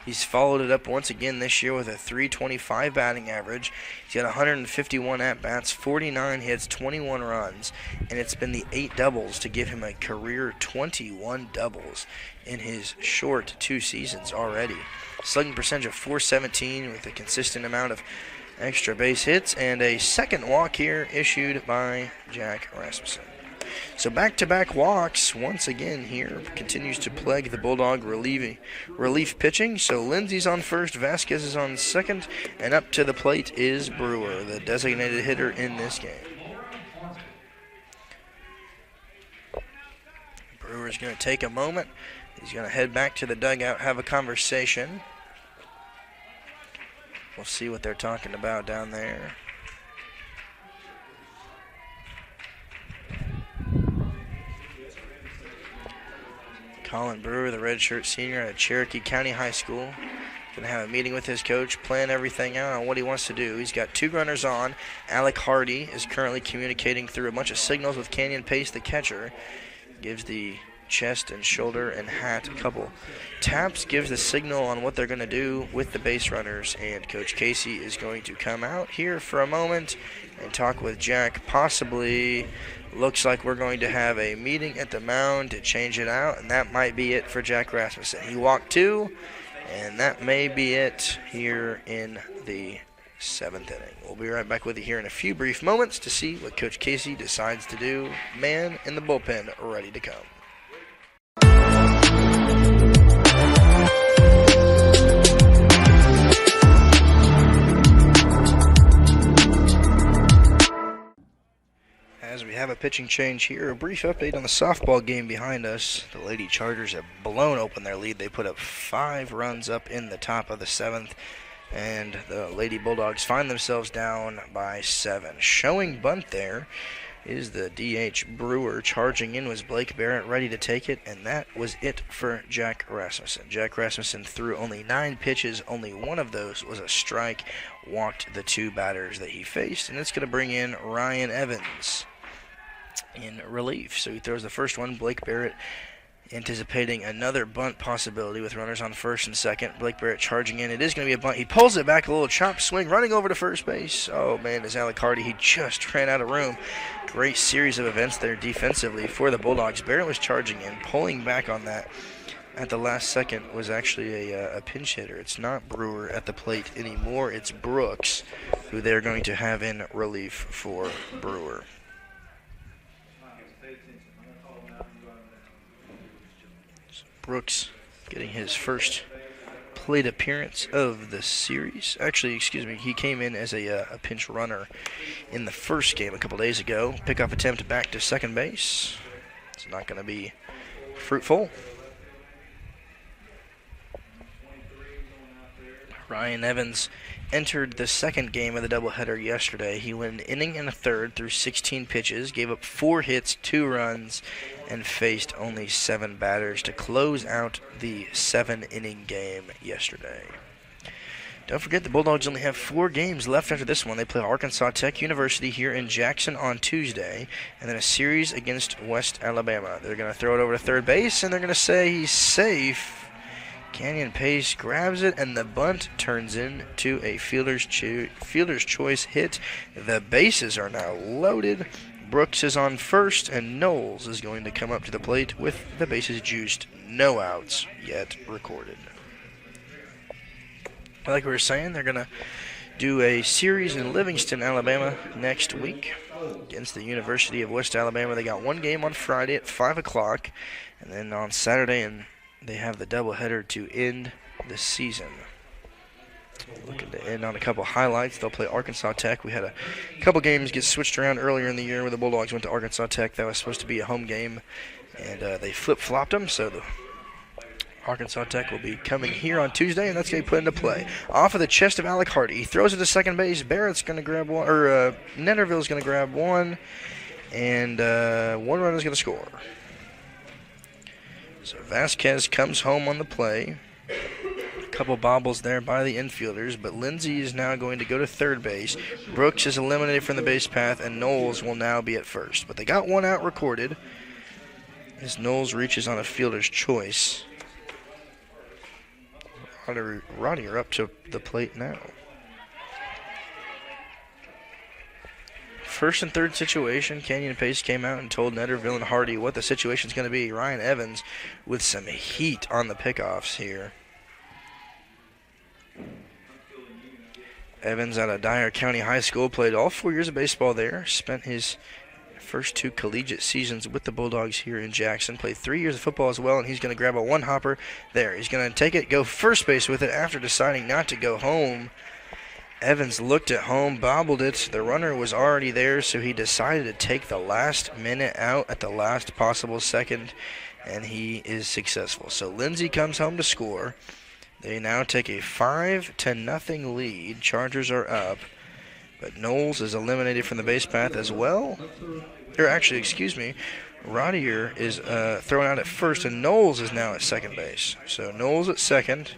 [SPEAKER 1] He's followed it up once again this year with a .325 batting average. He's got 151 at-bats, 49 hits, 21 runs, and it's been the 8 doubles to give him a career 21 doubles in his short 2 seasons already. Slugging percentage of .417 with a consistent amount of extra base hits, and a second walk here issued by Jack Rasmussen. So back-to-back walks once again here continues to plague the Bulldog relief pitching. So Lindsay's on first, Vasquez is on second, and up to the plate is Brewer, the designated hitter in this game. is going to take a moment. He's going to head back to the dugout, have a conversation. We'll see what they're talking about down there. Colin Brewer, the redshirt senior at Cherokee County High School, going to have a meeting with his coach, plan everything out on what he wants to do. He's got 2 runners on. Alec Hardy is currently communicating through a bunch of signals with Canyon Pace, the catcher. Gives the chest and shoulder and hat a couple taps, gives the signal on what they're going to do with the base runners, and Coach Casey is going to come out here for a moment and talk with Jack. Possibly looks like we're going to have a meeting at the mound to change it out, and that might be it for Jack Rasmussen. He walked 2, and that may be it here in the 7th inning. We'll be right back with you here in a few brief moments to see what Coach Casey decides to do. Man in the bullpen ready to come. As we have a pitching change here, a brief update on the softball game behind us. The Lady Chargers have blown open their lead. They put up 5 runs up in the top of the 7th, and the Lady Bulldogs find themselves down by 7. Showing bunt there is the DH Brewer. Charging in was Blake Barrett, ready to take it, and that was it for Jack Rasmussen. Jack Rasmussen threw only 9 pitches. Only one of those was a strike. Walked the 2 batters that he faced, and it's going to bring in Ryan Evans in relief. So he throws the first one. Blake Barrett anticipating another bunt possibility with runners on first and second. Blake Barrett charging in. It is going to be a bunt. He pulls it back, a little chop swing, running over to first base. Oh, man, is Alec Hardy. He just ran out of room. Great series of events there defensively for the Bulldogs. Barrett was charging in, pulling back on that at the last second was actually a pinch hitter. It's not Brewer at the plate anymore. It's Brooks, who they're going to have in relief for Brewer. Brooks getting his first plate appearance of the series. Actually, excuse me, he came in as a pinch runner in the first game a couple days ago. Pickoff attempt back to second base. It's not going to be fruitful. Ryan Evans entered the second game of the doubleheader yesterday. He went an inning and a third through 16 pitches, gave up 4 hits, 2 runs, and faced only 7 batters to close out the 7-inning game yesterday. Don't forget the Bulldogs only have 4 games left after this one. They play Arkansas Tech University here in Jackson on Tuesday, and then a series against West Alabama. They're going to throw it over to third base, and they're going to say he's safe. Canyon Pace grabs it, and the bunt turns into a fielder's choice hit. The bases are now loaded. Brooks is on first, and Knowles is going to come up to the plate with the bases juiced. No outs yet recorded. Like we were saying, they're going to do a series in Livingston, Alabama next week against the University of West Alabama. They got 1 game on Friday at 5 o'clock, and then on Saturday and they have the doubleheader to end the season. Looking to end on a couple highlights. They'll play Arkansas Tech. We had a couple games get switched around earlier in the year where the Bulldogs went to Arkansas Tech. That was supposed to be a home game, and they flip-flopped them. So the Arkansas Tech will be coming here on Tuesday, and that's going to be put into play. Off of the chest of Alec Hardy. He throws it to second base. Barrett's going to grab one, or Netterville's going to grab one, and 1 runner is going to score. So Vasquez comes home on the play. A couple bobbles there by the infielders, but Lindsey is now going to go to third base. Brooks is eliminated from the base path, and Knowles will now be at first. But they got 1 out recorded as Knowles reaches on a fielder's choice. Roddy are up to the plate now. First and third situation, Canyon Pace came out and told Netterville and Hardy what the situation's going to be. Ryan Evans with some heat on the pickoffs here. Evans out of Dyer County High School, played all 4 years of baseball there, spent his first 2 collegiate seasons with the Bulldogs here in Jackson, played 3 years of football as well, and he's going to grab a 1-hopper there. He's going to take it, go first base with it after deciding not to go home. Evans looked at home, bobbled it. The runner was already there, so he decided to take the last minute out at the last possible second. and he is successful. So Lindsay comes home to score. They now take a 5-0 lead. Chargers are up, but Knowles is eliminated from the base path as well. Or actually, excuse me, Rodier is thrown out at first, and Knowles is now at second base. So Knowles at second.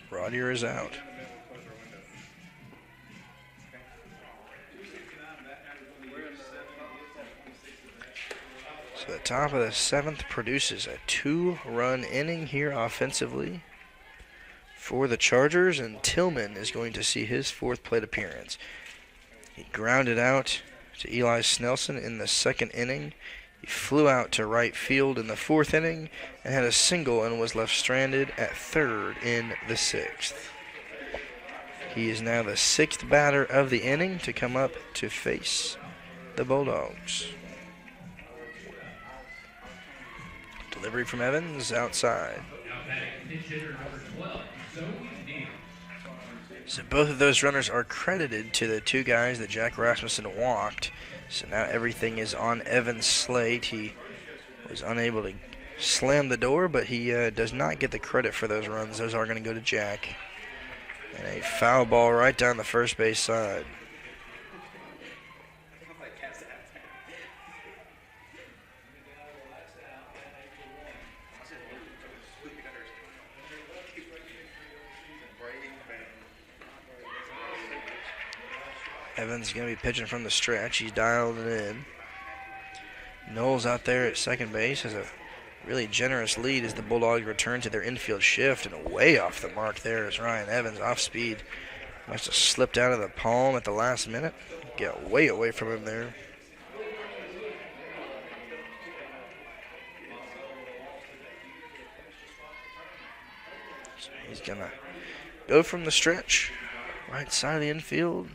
[SPEAKER 1] Rodier is out. So the top of the 7th produces a 2-run inning here offensively for the Chargers, and Tillman is going to see his 4th plate appearance. He grounded out to Eli Snelson in the 2nd inning. He flew out to right field in the 4th inning and had a single and was left stranded at 3rd in the 6th. He is now the 6th batter of the inning to come up to face the Bulldogs. Delivery from Evans outside. So both of those runners are credited to the 2 guys that Jack Rasmussen walked. So now everything is on Evans' slate. He was unable to slam the door, but he does not get the credit for those runs. Those are going to go to Jack. And a foul ball right down the first base side. Evans is going to be pitching from the stretch. He's dialed it in. Knowles out there at second base has a really generous lead as the Bulldogs return to their infield shift, and way off the mark there is Ryan Evans off speed. Must have slipped out of the palm at the last minute. Get way away from him there. So he's going to go from the stretch, right side of the infield.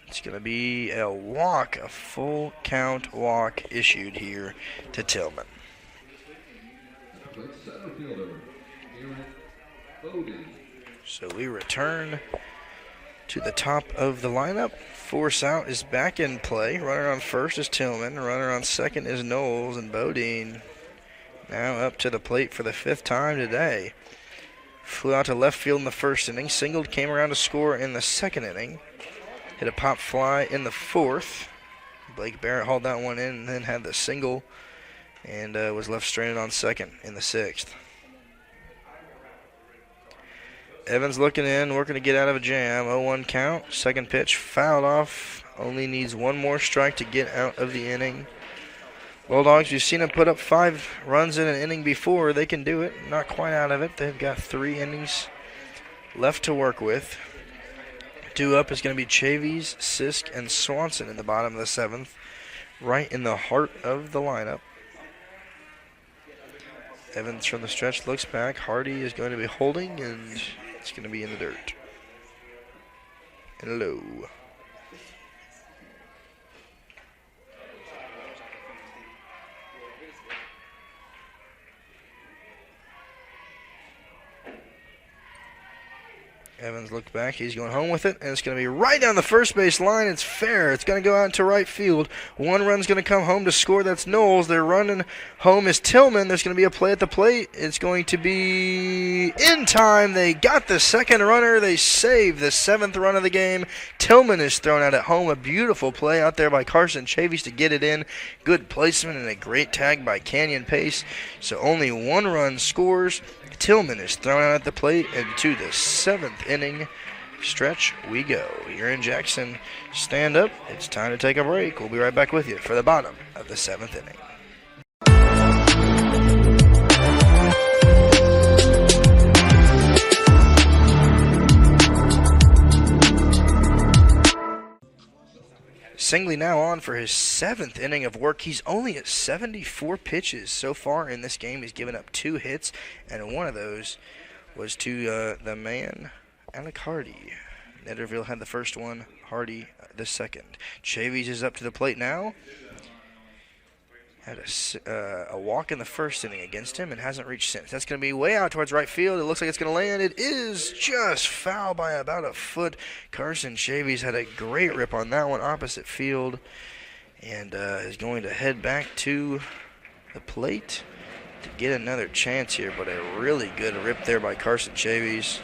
[SPEAKER 1] It's going to be a walk, a full count walk issued here to Tillman. So we return to the top of the lineup. Force out is back in play. Runner on first is Tillman. Runner on second is Knowles, and Bodine now up to the plate for the 5th time today. Flew out to left field in the 1st inning. Singled, came around to score in the 2nd inning. Hit a pop fly in the 4th. Blake Barrett hauled that one in and then had the single and was left stranded on second in the 6th. Evans looking in, working to get out of a jam. 0-1 count. Second pitch fouled off. Only needs one more strike to get out of the inning. Bulldogs, we've seen them put up 5 runs in an inning before. They can do it. Not quite out of it. They've got 3 innings left to work with. Due up is going to be Chavies, Sisk, and Swanson in the bottom of the 7th, right in the heart of the lineup. Evans from the stretch looks back. Hardy is going to be holding, and it's going to be in the dirt. And low. Evans looked back. He's going home with it, and it's going to be right down the first base line. It's fair. It's going to go out into right field. One run's going to come home to score. That's Knowles. They're running home is Tillman. There's going to be a play at the plate. It's going to be in time. They got the 2nd runner. They saved the 7th run of the game. Tillman is thrown out at home. A beautiful play out there by Carson Chavies to get it in. Good placement and a great tag by Canyon Pace. So only 1 run scores. Tillman is thrown out at the plate, and to the 7th inning stretch we go. Here in Jackson, stand up. It's time to take a break. We'll be right back with you for the bottom of the 7th inning. Singley now on for his 7th inning of work. He's only at 74 pitches so far in this game. He's given up 2 hits, and one of those was to the man, Alec Hardy. Netterville had the first one, Hardy the second. Chavies is up to the plate now. Had a walk in the first inning against him and hasn't reached since. That's going to be way out towards right field. It looks like it's going to land. It is just foul by about a foot. Carson Chavies had a great rip on that one opposite field and is going to head back to the plate to get another chance here, but a really good rip there by Carson Chavies.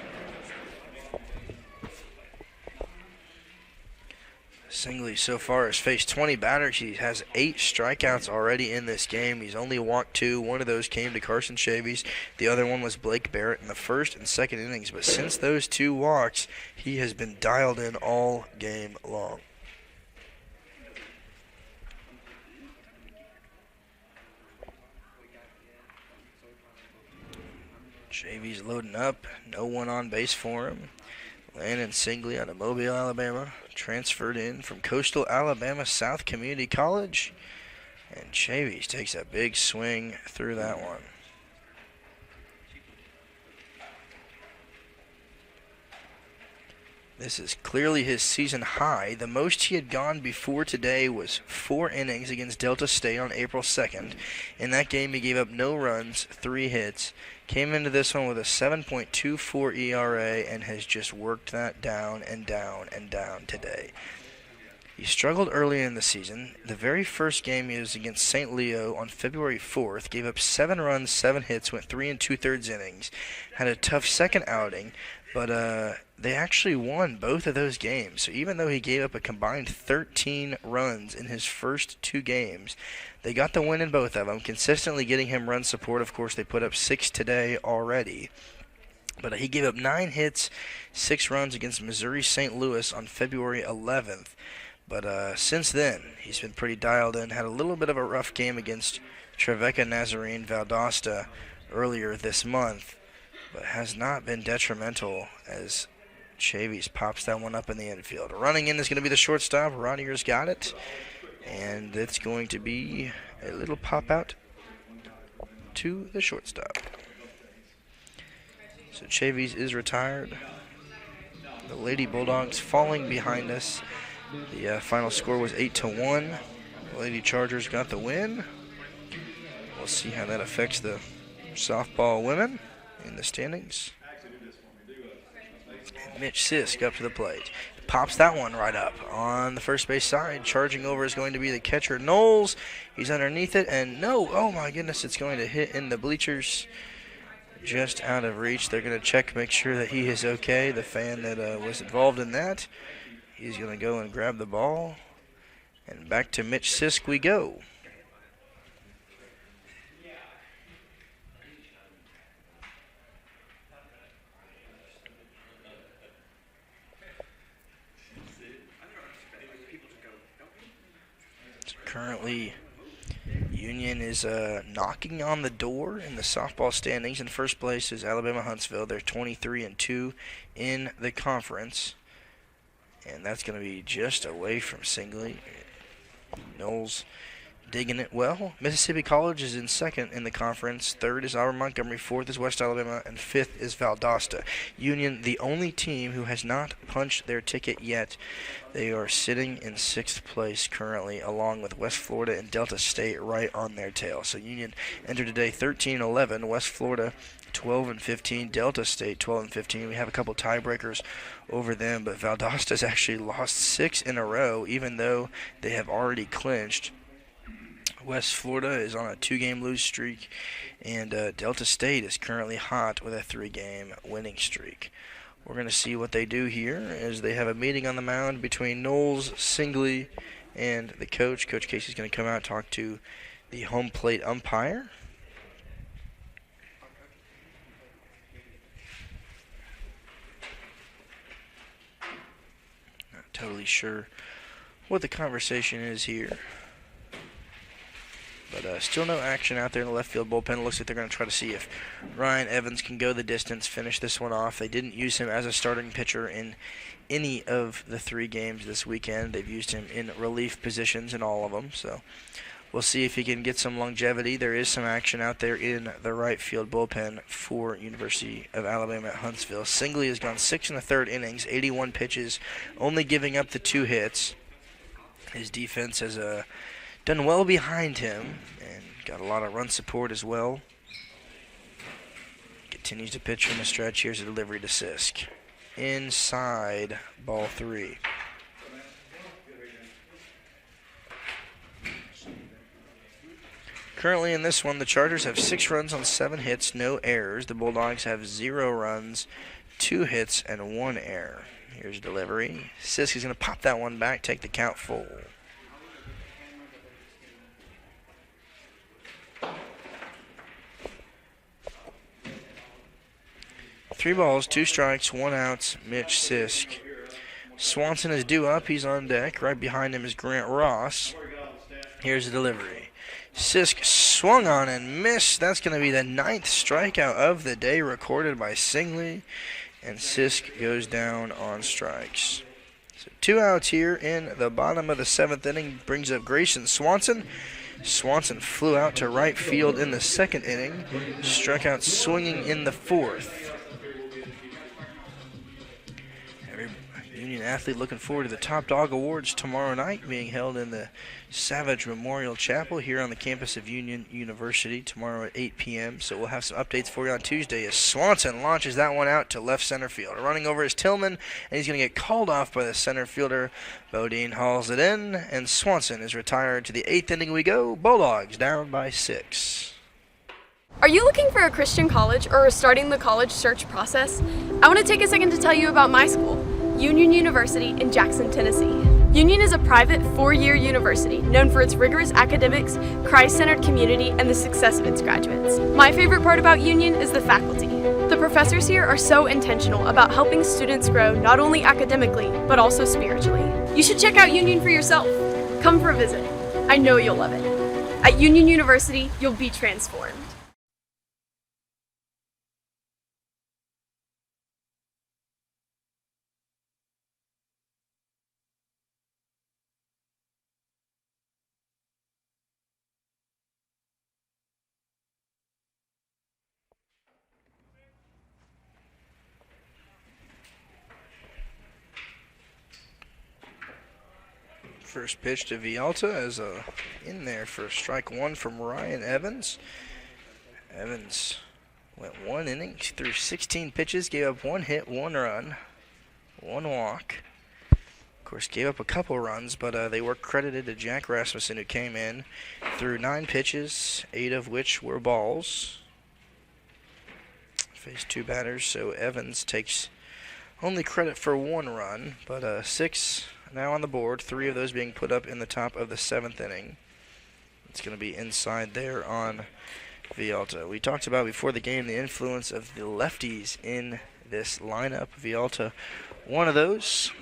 [SPEAKER 1] Singley so far has faced 20 batters. He has 8 strikeouts already in this game. He's only walked 2. One of those came to Carson Chavies. The other one was Blake Barrett in the first and second innings. But since those 2 walks, he has been dialed in all game long. Chavies loading up. No one on base for him. Landon Singley out of Mobile, Alabama, transferred in from Coastal Alabama South Community College. And Chavies takes a big swing through that one. This is clearly his season high. The most he had gone before today was 4 innings against Delta State on April 2nd. In that game, he gave up no runs, 3 hits. Came into this one with a 7.24 ERA and has just worked that down and down and down today. He struggled early in the season. The very first game he was against St. Leo on February 4th, gave up 7 runs, 7 hits, went 3 2/3 innings. Had a tough second outing, but they actually won both of those games. So even though he gave up a combined 13 runs in his first 2 games, they got the win in both of them, consistently getting him run support. Of course, they put up 6 today already. But he gave up 9 hits, 6 runs against Missouri St. Louis on February 11th. But since then, he's been pretty dialed in. Had a little bit of a rough game against Trevecca Nazarene Valdosta earlier this month, but has not been detrimental as Chavies pops that one up in the infield. Running in is going to be the shortstop. Rodier's got it. And it's going to be a little pop out to the shortstop. So Chavies is retired. The Lady Bulldogs falling behind us. The final score was 8-1. The Lady Chargers got the win. We'll see how that affects the softball women in the standings. And Mitch Sisk up to the plate. Pops that one right up on the first base side. Charging over is going to be the catcher, Knowles. He's underneath it, and no, oh my goodness, it's going to hit in the bleachers. Just out of reach. They're going to check, make sure that he is okay. The fan that was involved in that. He's going to go and grab the ball. And back to Mitch Sisk we go. Currently, Union is knocking on the door in the softball standings. In first place is Alabama Huntsville. They're 23-2 in the conference. And that's going to be just away from Singley. Knowles digging it well. Mississippi College is in second in the conference. Third is Auburn Montgomery. Fourth is West Alabama. And fifth is Valdosta. Union, the only team who has not punched their ticket yet. They are sitting in sixth place currently, along with West Florida and Delta State right on their tail. So Union entered today 13-11. West Florida 12-15. Delta State 12-15. We have a couple tiebreakers over them, but Valdosta's actually lost 6 in a row, even though they have already clinched. West Florida is on a 2-game lose streak, and Delta State is currently hot with a 3-game winning streak. We're going to see what they do here as they have a meeting on the mound between Knowles, Singley, and the coach. Coach Casey's going to come out and talk to the home plate umpire. Not totally sure what the conversation is here. But still no action out there in the left field bullpen. It looks like they're going to try to see if Ryan Evans can go the distance, finish this one off. They didn't use him as a starting pitcher in any of the 3 games this weekend. They've used him in relief positions in all of them. So we'll see if he can get some longevity. There is some action out there in the right field bullpen for University of Alabama at Huntsville. Singley has gone 6 1/3 innings, 81 pitches, only giving up the 2 hits. His defense has done well behind him and got a lot of run support as well. Continues to pitch from the stretch. Here's a delivery to Sisk. Inside, ball 3. Currently in this one, the Chargers have 6 runs on 7 hits, no errors. The Bulldogs have 0 runs, 2 hits, and 1 error. Here's delivery. Sisk is going to pop that one back, take the count full. Three balls, 2 strikes, 1 out, Mitch Sisk. Swanson is due up. He's on deck. Right behind him is Grant Ross. Here's the delivery. Sisk swung on and missed. That's going to be the 9th strikeout of the day recorded by Singley. And Sisk goes down on strikes. So 2 outs here in the bottom of the 7th inning. Brings up Grayson Swanson. Swanson flew out to right field in the 2nd inning. Struck out swinging in the 4th. Union athlete looking forward to the Top Dog Awards tomorrow night, being held in the Savage Memorial Chapel here on the campus of Union University tomorrow at 8 p.m. So we'll have some updates for you on Tuesday as Swanson launches that one out to left center field. Running over is Tillman, and he's going to get called off by the center fielder. Bodine hauls it in, and Swanson is retired. To the 8th inning we go. Bulldogs down by 6.
[SPEAKER 6] Are you looking for a Christian college or starting the college search process? I want to take a second to tell you about my school, Union University in Jackson, Tennessee. Union is a private 4-year university known for its rigorous academics, Christ-centered community, and the success of its graduates. My favorite part about Union is the faculty. The professors here are so intentional about helping students grow not only academically, but also spiritually. You should check out Union for yourself. Come for a visit. I know you'll love it. At Union University, you'll be transformed.
[SPEAKER 1] First pitch to Villalta as in there for strike 1 from Ryan Evans. Evans went 1 inning through 16 pitches, gave up 1 hit, 1 run, 1 walk. Of course, gave up a couple runs, but they were credited to Jack Rasmussen, who came in through 9 pitches, 8 of which were balls. Faced 2 batters, so Evans takes only credit for 1 run, but 6 now on the board, 3 of those being put up in the top of the 7th inning. It's going to be inside there on Villalta. We talked about before the game the influence of the lefties in this lineup. Villalta, one of those.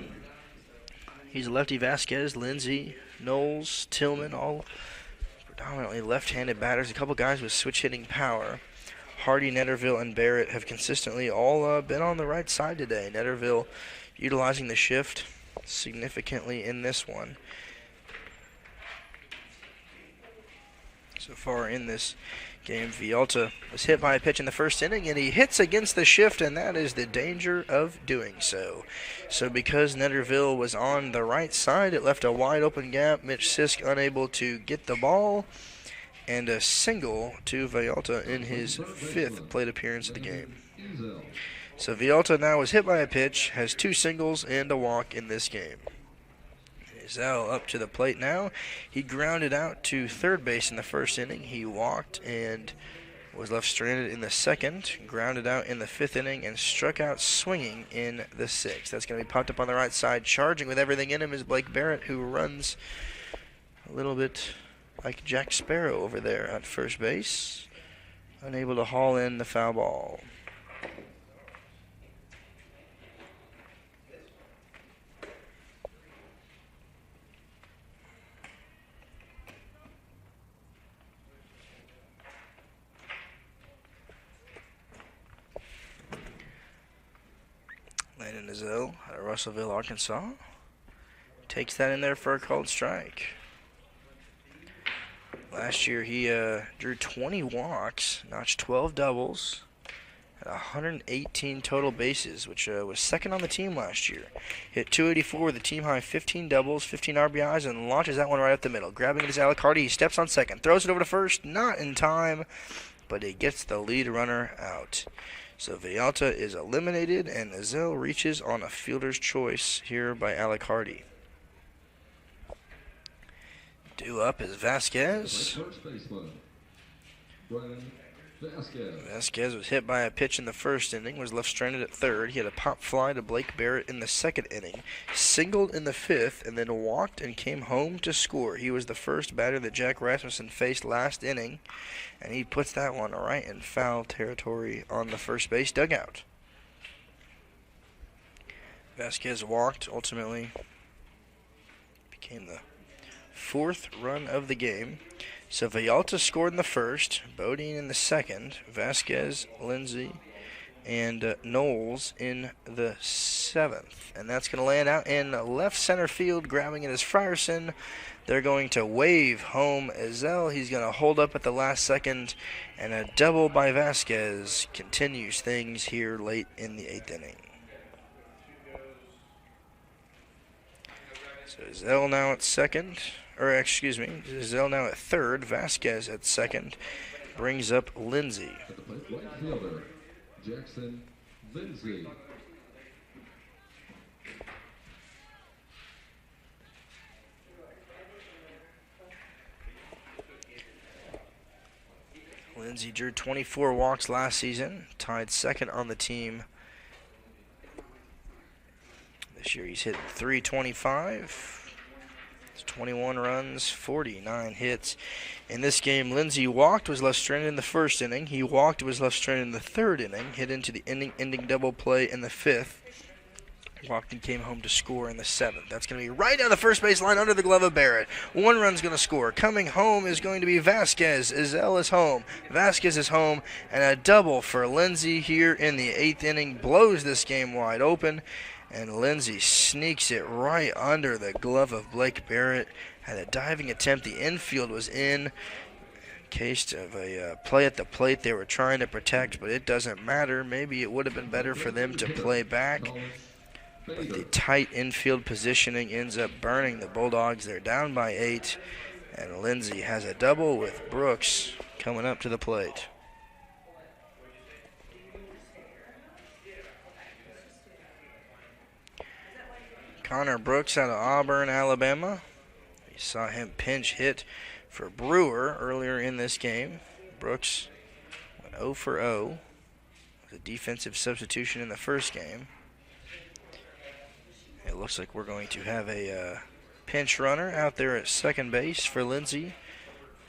[SPEAKER 1] He's lefty. Vasquez, Lindsey, Knowles, Tillman, all predominantly left-handed batters. A couple guys with switch-hitting power. Hardy, Netterville, and Barrett have consistently all been on the right side today. Netterville utilizing the shift significantly in this one. So far in this game, Villalta was hit by a pitch in the 1st inning, and he hits against the shift, and that is the danger of doing so. So because Netterville was on the right side, it left a wide open gap. Mitch Sisk unable to get the ball, and a single to Villalta in his 5th plate appearance of the game. So Villalta now is hit by a pitch, has 2 singles and a walk in this game. Ezell up to the plate now. He grounded out to 3rd base in the 1st inning. He walked and was left stranded in the 2nd, grounded out in the 5th inning, and struck out swinging in the 6th. That's going to be popped up on the right side. Charging with everything in him is Blake Barrett, who runs a little bit like Jack Sparrow over there at first base, unable to haul in the foul ball. Landon Ezell out of Russellville, Arkansas, takes that in there for a called strike. Last year he drew 20 walks, notched 12 doubles, had 118 total bases, which was 2nd on the team last year. Hit .284 with a team high 15 doubles, 15 RBIs, and launches that one right up the middle. Grabbing it is Alicardi. He steps on 2nd, throws it over to 1st, not in time, but he gets the lead runner out. So Villalta is eliminated, and Ezell reaches on a fielder's choice here by Alicardi. Due up is Vasquez.
[SPEAKER 3] Brian Vasquez.
[SPEAKER 1] Vasquez was hit by a pitch in the first inning, was left stranded at third. He had a pop fly to Blake Barrett in the second inning, singled in the fifth, and then walked and came home to score. He was the first batter that Jack Rasmussen faced last inning, and he puts that one right in foul territory on the first base dugout. Vasquez walked, ultimately became the fourth run of the game. So Villalta scored in the first, Bodine in the second, Vasquez, Lindsay, and Knowles in the seventh. And that's going to land out in left center field, grabbing it is Frierson. They're going to wave home Ezell. He's going to hold up at the last second, and a double by Vasquez continues things here late in the eighth inning. So Ezell now at second. Ezell now at third, Vasquez at second, brings up Lindsay.
[SPEAKER 3] At the plate, right fielder, Jackson Lindsay.
[SPEAKER 1] Lindsay drew 24 walks last season, tied second on the team. This year he's hit .325. 21 runs, 49 hits. In this game, Lindsay walked, was left stranded in the first inning. He walked, was left stranded in the third inning, hit into the ending double play in the fifth. Walked and came home to score in the seventh. That's going to be right down the first base line under the glove of Barrett. One run's going to score. Coming home is going to be Vasquez. Ezell is home. Vasquez is home. And a double for Lindsay here in the eighth inning blows this game wide open. And Lindsay sneaks it right under the glove of Blake Barrett. Had a diving attempt. The infield was in. Case of a play at the plate they were trying to protect, but it doesn't matter. Maybe it would have been better for them to play back. But the tight infield positioning ends up burning the Bulldogs. They're down by 8. And Lindsay has a double with Brooks coming up to the plate. Connor Brooks out of Auburn, Alabama. We saw him pinch hit for Brewer earlier in this game. Brooks went 0 for 0. Was a defensive substitution in the first game. It looks like we're going to have a pinch runner out there at second base for Lindsay.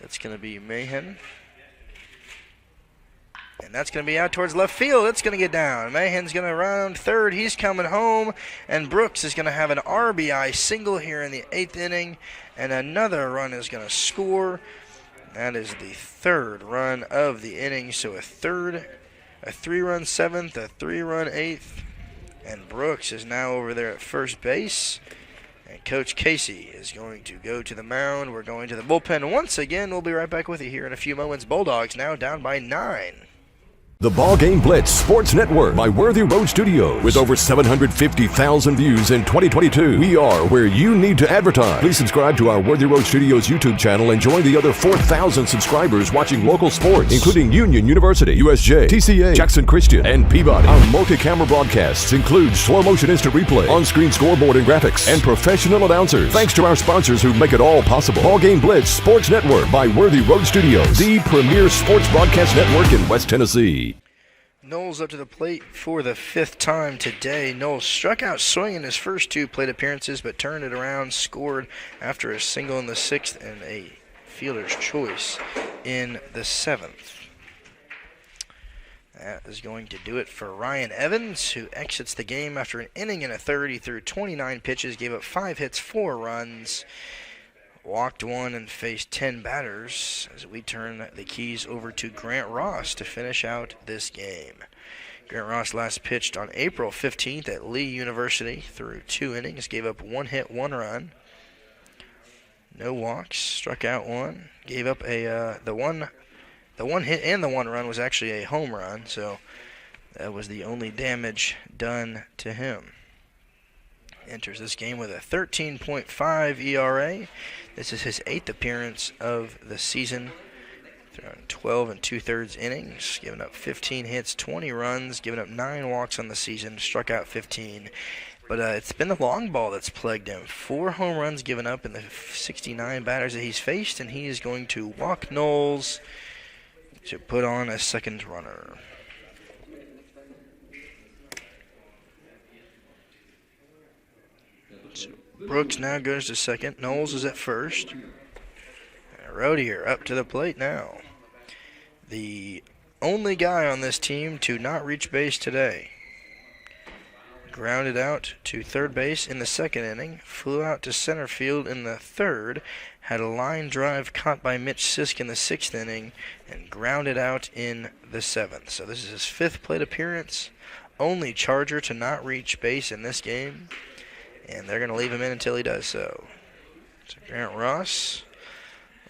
[SPEAKER 1] That's going to be Mahan. And that's going to be out towards left field. It's going to get down. Mahan's going to round third. He's coming home. And Brooks is going to have an RBI single here in the eighth inning. And another run is going to score. That is the third run of the inning. So a 3-run seventh, a 3-run eighth. And Brooks is now over there at first base. And Coach Casey is going to go to the mound. We're going to the bullpen once again. We'll be right back with you here in a few moments. Bulldogs now down by 9.
[SPEAKER 7] The Ball Game Blitz Sports Network by Worthy Road Studios. With over 750,000 views in 2022, we are where you need to advertise. Please subscribe to our Worthy Road Studios YouTube channel and join the other 4,000 subscribers watching local sports, including Union University, USJ, TCA, Jackson Christian, and Peabody. Our multi-camera broadcasts include slow motion instant replay, on-screen scoreboard and graphics, and professional announcers. Thanks to our sponsors who make it all possible. Ball Game Blitz Sports Network by Worthy Road Studios, the premier sports broadcast network in West Tennessee.
[SPEAKER 1] Knowles up to the plate for the 5th time today. Knowles struck out swinging his first 2 plate appearances, but turned it around, scored after a single in the 6th and a fielder's choice in the 7th. That is going to do it for Ryan Evans, who exits the game after an inning and a third. He threw 29 pitches, gave up 5 hits, 4 runs. Walked 1 and faced 10 batters as we turn the keys over to Grant Ross to finish out this game. Grant Ross last pitched on April 15th at Lee University, threw 2 innings, gave up 1 hit, 1 run. No walks, struck out 1, gave up the one hit and the 1 run was actually a home run, so that was the only damage done to him. Enters this game with a 13.5 ERA. This is his 8th appearance of the season. Thrown 12 2/3 innings, giving up 15 hits, 20 runs, giving up 9 walks on the season, struck out 15. But it's been the long ball that's plagued him. 4 home runs given up in the 69 batters that he's faced, and he is going to walk Knowles, to put on a second runner. So Brooks now goes to second. Knowles is at first. Rodier up to the plate now. The only guy on this team to not reach base today. Grounded out to third base in the second inning. Flew out to center field in the third. Had a line drive caught by Mitch Sisk in the sixth inning. And grounded out in the seventh. So this is his fifth plate appearance. Only Charger to not reach base in this game. And they're going to leave him in until he does so. So Grant Ross,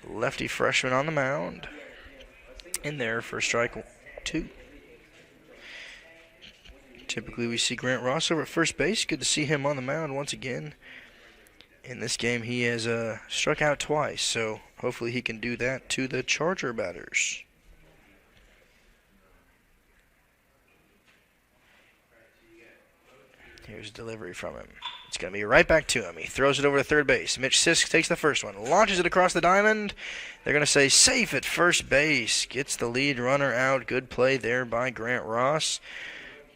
[SPEAKER 1] lefty freshman on the mound, in there for strike 2. Typically we see Grant Ross over at first base. Good to see him on the mound once again. In this game he has struck out twice, so hopefully he can do that to the Charger batters. Here's delivery from him. It's going to be right back to him. He throws it over to third base. Mitch Sisk takes the first one, launches it across the diamond. They're going to say safe at first base. Gets the lead runner out. Good play there by Grant Ross.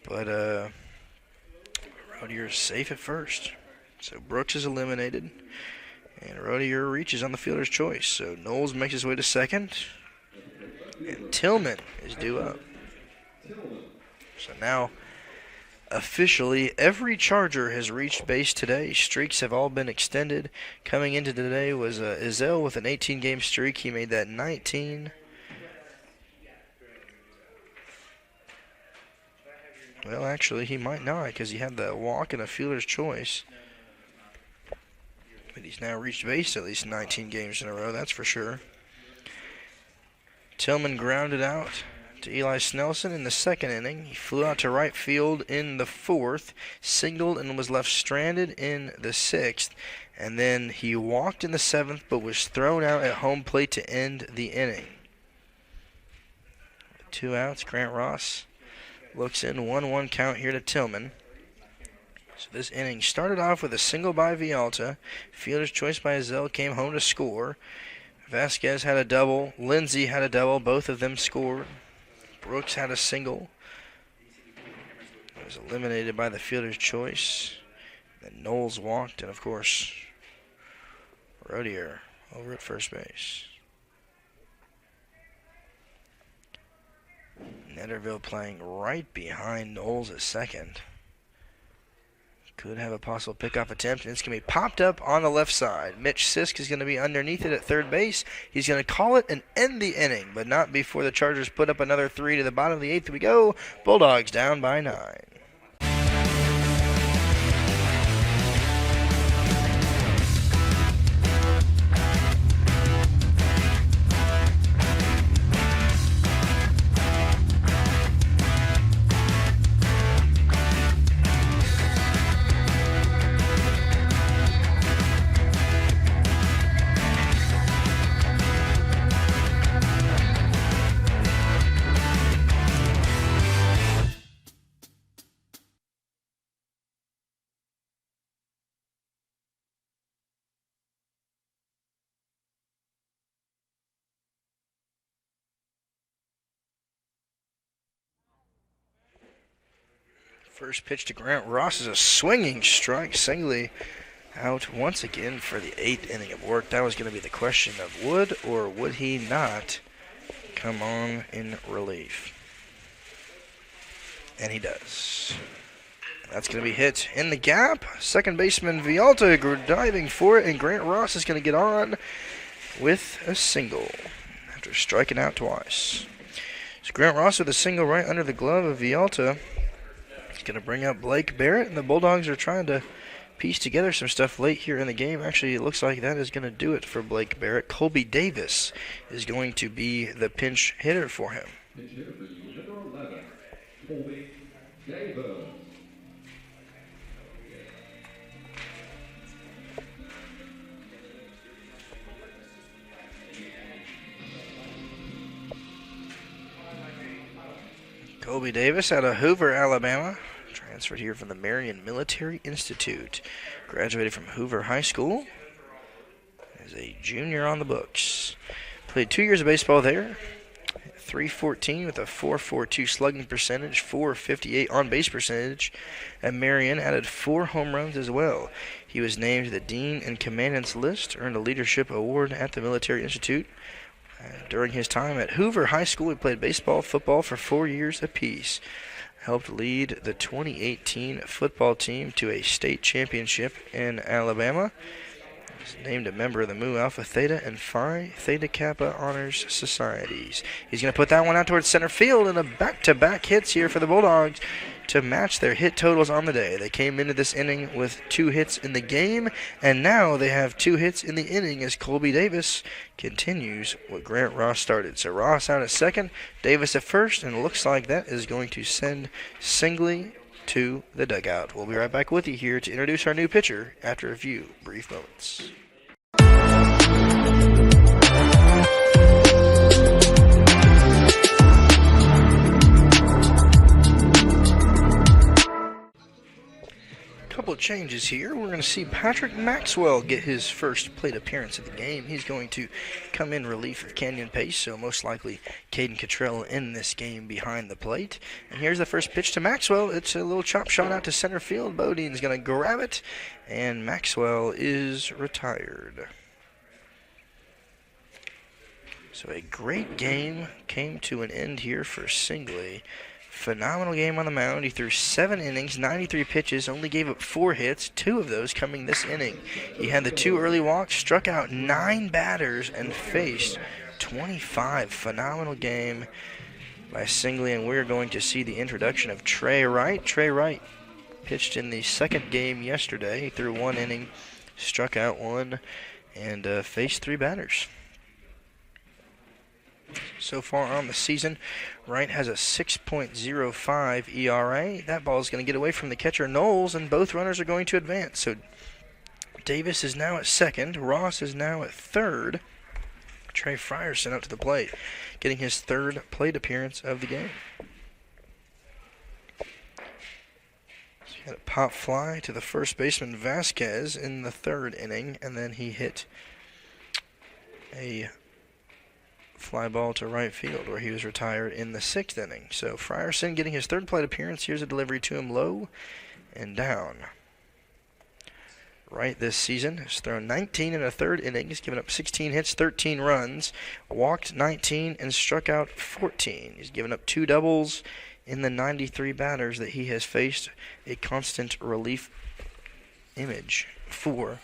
[SPEAKER 1] But Rodier's safe at first. So Brooks is eliminated. And Rodier reaches on the fielder's choice. So Knowles makes his way to second. And Tillman is due up. So now, officially, every Charger has reached base today. Streaks have all been extended. Coming into today was Izell with an 18-game streak. He made that 19. Well, actually, he might not because he had the walk and a fielder's choice. But he's now reached base at least 19 games in a row, that's for sure. Tillman grounded out to Eli Snelson in the second inning. He flew out to right field in the fourth, singled and was left stranded in the sixth, and then he walked in the seventh but was thrown out at home plate to end the inning. 2 outs, Grant Ross looks in, 1-1 count here to Tillman. So this inning started off with a single by Vialta. Fielder's choice by Izell came home to score. Vasquez had a double. Lindsey had a double. Both of them scored. Brooks had a single. He was eliminated by the fielder's choice. Then Knowles walked, and of course, Rodier over at first base. Netterville playing right behind Knowles at second. Could have a possible pickoff attempt, and it's going to be popped up on the left side. Mitch Sisk is going to be underneath it at third base. He's going to call it and end the inning, but not before the Chargers put up another 3 to the bottom of the 8th. We go. Bulldogs down by 9. First pitch to Grant Ross is a swinging strike. Singley out once again for the 8th inning of work. That was going to be the question of would or would he not come on in relief. And he does. That's going to be hit in the gap. Second baseman Vialta diving for it, and Grant Ross is going to get on with a single after striking out twice. So Grant Ross with a single right under the glove of Vialta. He's going to bring up Blake Barrett, and the Bulldogs are trying to piece together some stuff late here in the game. Actually, it looks like that is going to do it for Blake Barrett. Colby Davis is going to be the pinch hitter for him.
[SPEAKER 3] Pinch hitter for you, number 11, Colby Davis.
[SPEAKER 1] Colby Davis out of Hoover, Alabama. Transferred here from the Marion Military Institute. Graduated from Hoover High School as a junior on the books. Played 2 years of baseball there. .314 with a .442 slugging percentage, .458 on-base percentage, and Marion added 4 home runs as well. He was named to the Dean and Commandant's list, earned a leadership award at the Military Institute. During his time at Hoover High School, he played baseball, football for 4 years apiece. Helped lead the 2018 football team to a state championship in Alabama. He's named a member of the Mu Alpha Theta and Phi Theta Kappa Honors Societies. He's going to put that one out towards center field, and a back-to-back hits here for the Bulldogs to match their hit totals on the day. They came into this inning with 2 hits in the game, and now they have 2 hits in the inning as Colby Davis continues what Grant Ross started. So Ross out at second, Davis at first, and it looks like that is going to send Singley to the dugout. We'll be right back with you here to introduce our new pitcher after a few brief moments. Couple of changes here. We're going to see Patrick Maxwell get his first plate appearance of the game. He's going to come in relief of Canyon Pace, so most likely Caden Cottrell in this game behind the plate. And here's the first pitch to Maxwell. It's a little chop shot out to center field. Bodine's going to grab it, and Maxwell is retired. So a great game came to an end here for Singley. Phenomenal game on the mound. He threw 7 innings, 93 pitches, only gave up 4 hits, 2 of those coming this inning. He had the 2 early walks, struck out 9 batters, and faced 25. Phenomenal game by Singley, and we're going to see the introduction of Trey Wright. Trey Wright pitched in the second game yesterday. He threw 1 inning, struck out 1, and faced 3 batters. So far on the season, Wright has a 6.05 ERA. That ball is going to get away from the catcher Knowles, and both runners are going to advance. So Davis is now at second. Ross is now at third. Trey Frierson up to the plate, getting his 3rd plate appearance of the game. So he had a pop fly to the first baseman Vasquez in the 3rd inning, and then he hit a fly ball to right field where he was retired in the 6th inning. So Frierson getting his 3rd plate appearance. Here's a delivery to him low and down. Wright this season has thrown 19 in a 3rd inning. He's given up 16 hits, 13 runs, walked 19, and struck out 14. He's given up 2 doubles in the 93 batters that he has faced, a constant relief image for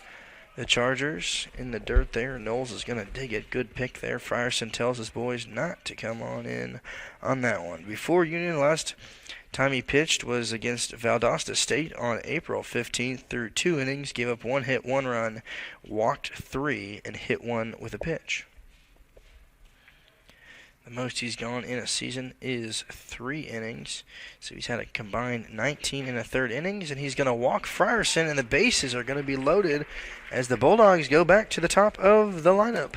[SPEAKER 1] the Chargers. In the dirt there. Knowles is going to dig it. Good pick there. Frierson tells his boys not to come on in on that one. Before Union, last time he pitched was against Valdosta State on April 15th. Through 2 innings, gave up 1 hit, 1 run, walked 3, and hit 1 with a pitch. The most he's gone in a season is 3 innings. So he's had a combined 19 in a 3rd innings, and he's going to walk Frierson, and the bases are going to be loaded as the Bulldogs go back to the top of the lineup.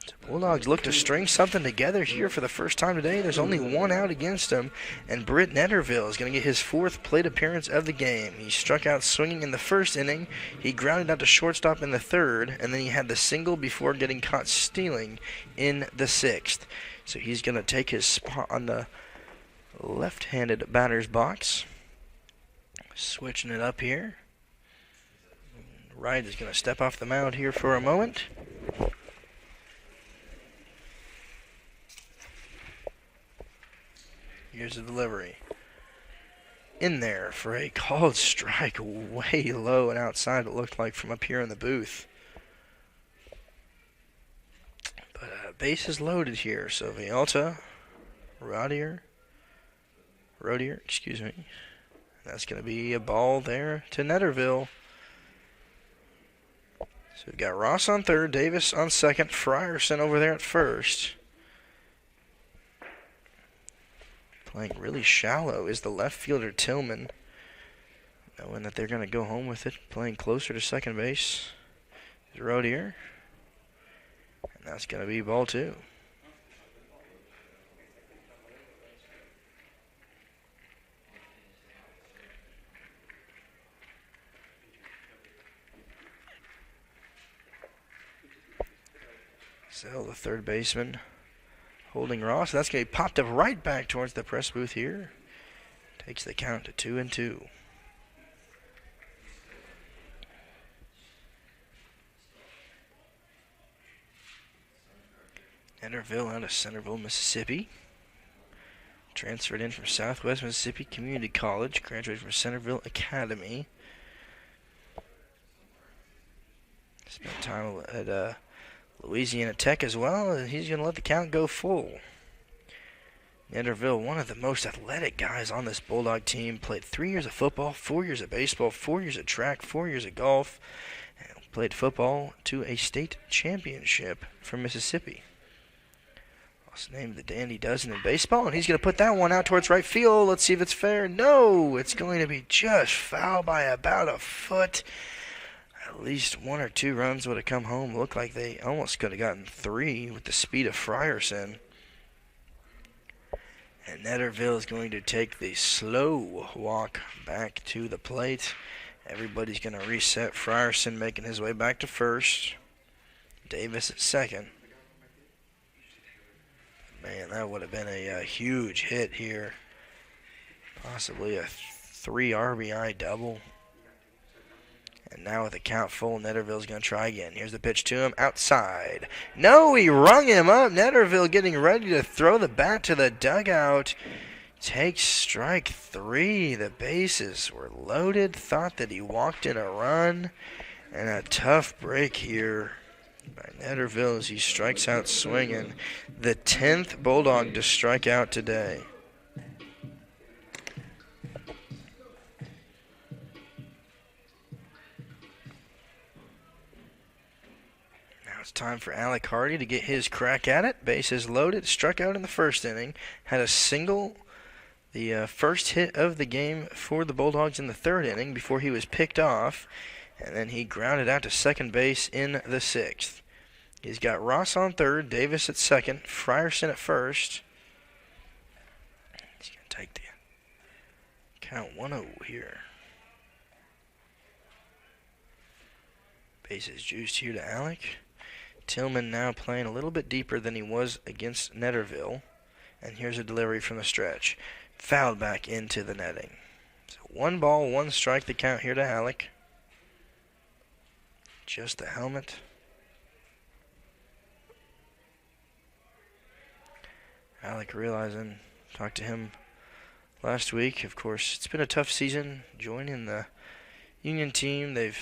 [SPEAKER 1] The Bulldogs look to string something together here for the first time today. There's only 1 out against them, and Britt Netterville is going to get his 4th plate appearance of the game. He struck out swinging in the 1st inning. He grounded out to shortstop in the 3rd, and then he had the single before getting caught stealing in the 6th. So he's going to take his spot on the left-handed batter's box. Switching it up here. Wright is going to step off the mound here for a moment. Here's the delivery. In there for a called strike, way low and outside, it looked like from up here in the booth. But base is loaded here, so Vialta, Rodier, excuse me. That's going to be a ball there to Netterville. So we've got Ross on 3rd, Davis on 2nd, Frierson over there at 1st. Playing really shallow is the left fielder Tillman, knowing that they're going to go home with it. Playing closer to second base is Rodier, and that's going to be ball 2. Zell, the third baseman, holding Ross. That's going to be popped up right back towards the press booth here. Takes the count to 2-2. Netterville out of Centerville, Mississippi. Transferred in from Southwest Mississippi Community College. Graduated from Centerville Academy. Spent time at Louisiana Tech as well, and he's going to let the count go full. Netterville, one of the most athletic guys on this Bulldog team, played 3 years of football, 4 years of baseball, 4 years of track, 4 years of golf, and played football to a state championship from Mississippi. Also named the Dandy Dozen in baseball, and he's going to put that one out towards right field. Let's see if it's fair. No, it's going to be just foul by about a foot. At least 1 or 2 runs would have come home. Looked like they almost could have gotten 3 with the speed of Frierson. And Netterville is going to take the slow walk back to the plate. Everybody's going to reset. Frierson making his way back to first. Davis at second. Man, that would have been a huge hit here. Possibly a 3 RBI double. And now with the count full, Netterville's going to try again. Here's the pitch to him, outside. No, he rung him up. Netterville getting ready to throw the bat to the dugout. Takes strike 3. The bases were loaded. Thought that he walked in a run. And a tough break here by Netterville as he strikes out swinging. The 10th Bulldog to strike out today. Now it's time for Alec Hardy to get his crack at it. Bases loaded, struck out in the first inning, had a single, the first hit of the game for the Bulldogs in the third inning before he was picked off. And then he grounded out to second base in the 6th. He's got Ross on third, Davis at second, Frierson at first. He's going to take the count 1-0 here. Bases juiced here to Alec. Tillman now playing a little bit deeper than he was against Netterville. And here's a delivery from the stretch. Fouled back into the netting. So 1 ball, 1 strike, the count here to Alec. Just the helmet. Alec realizing, talked to him last week. Of course, it's been a tough season joining the Union team. They've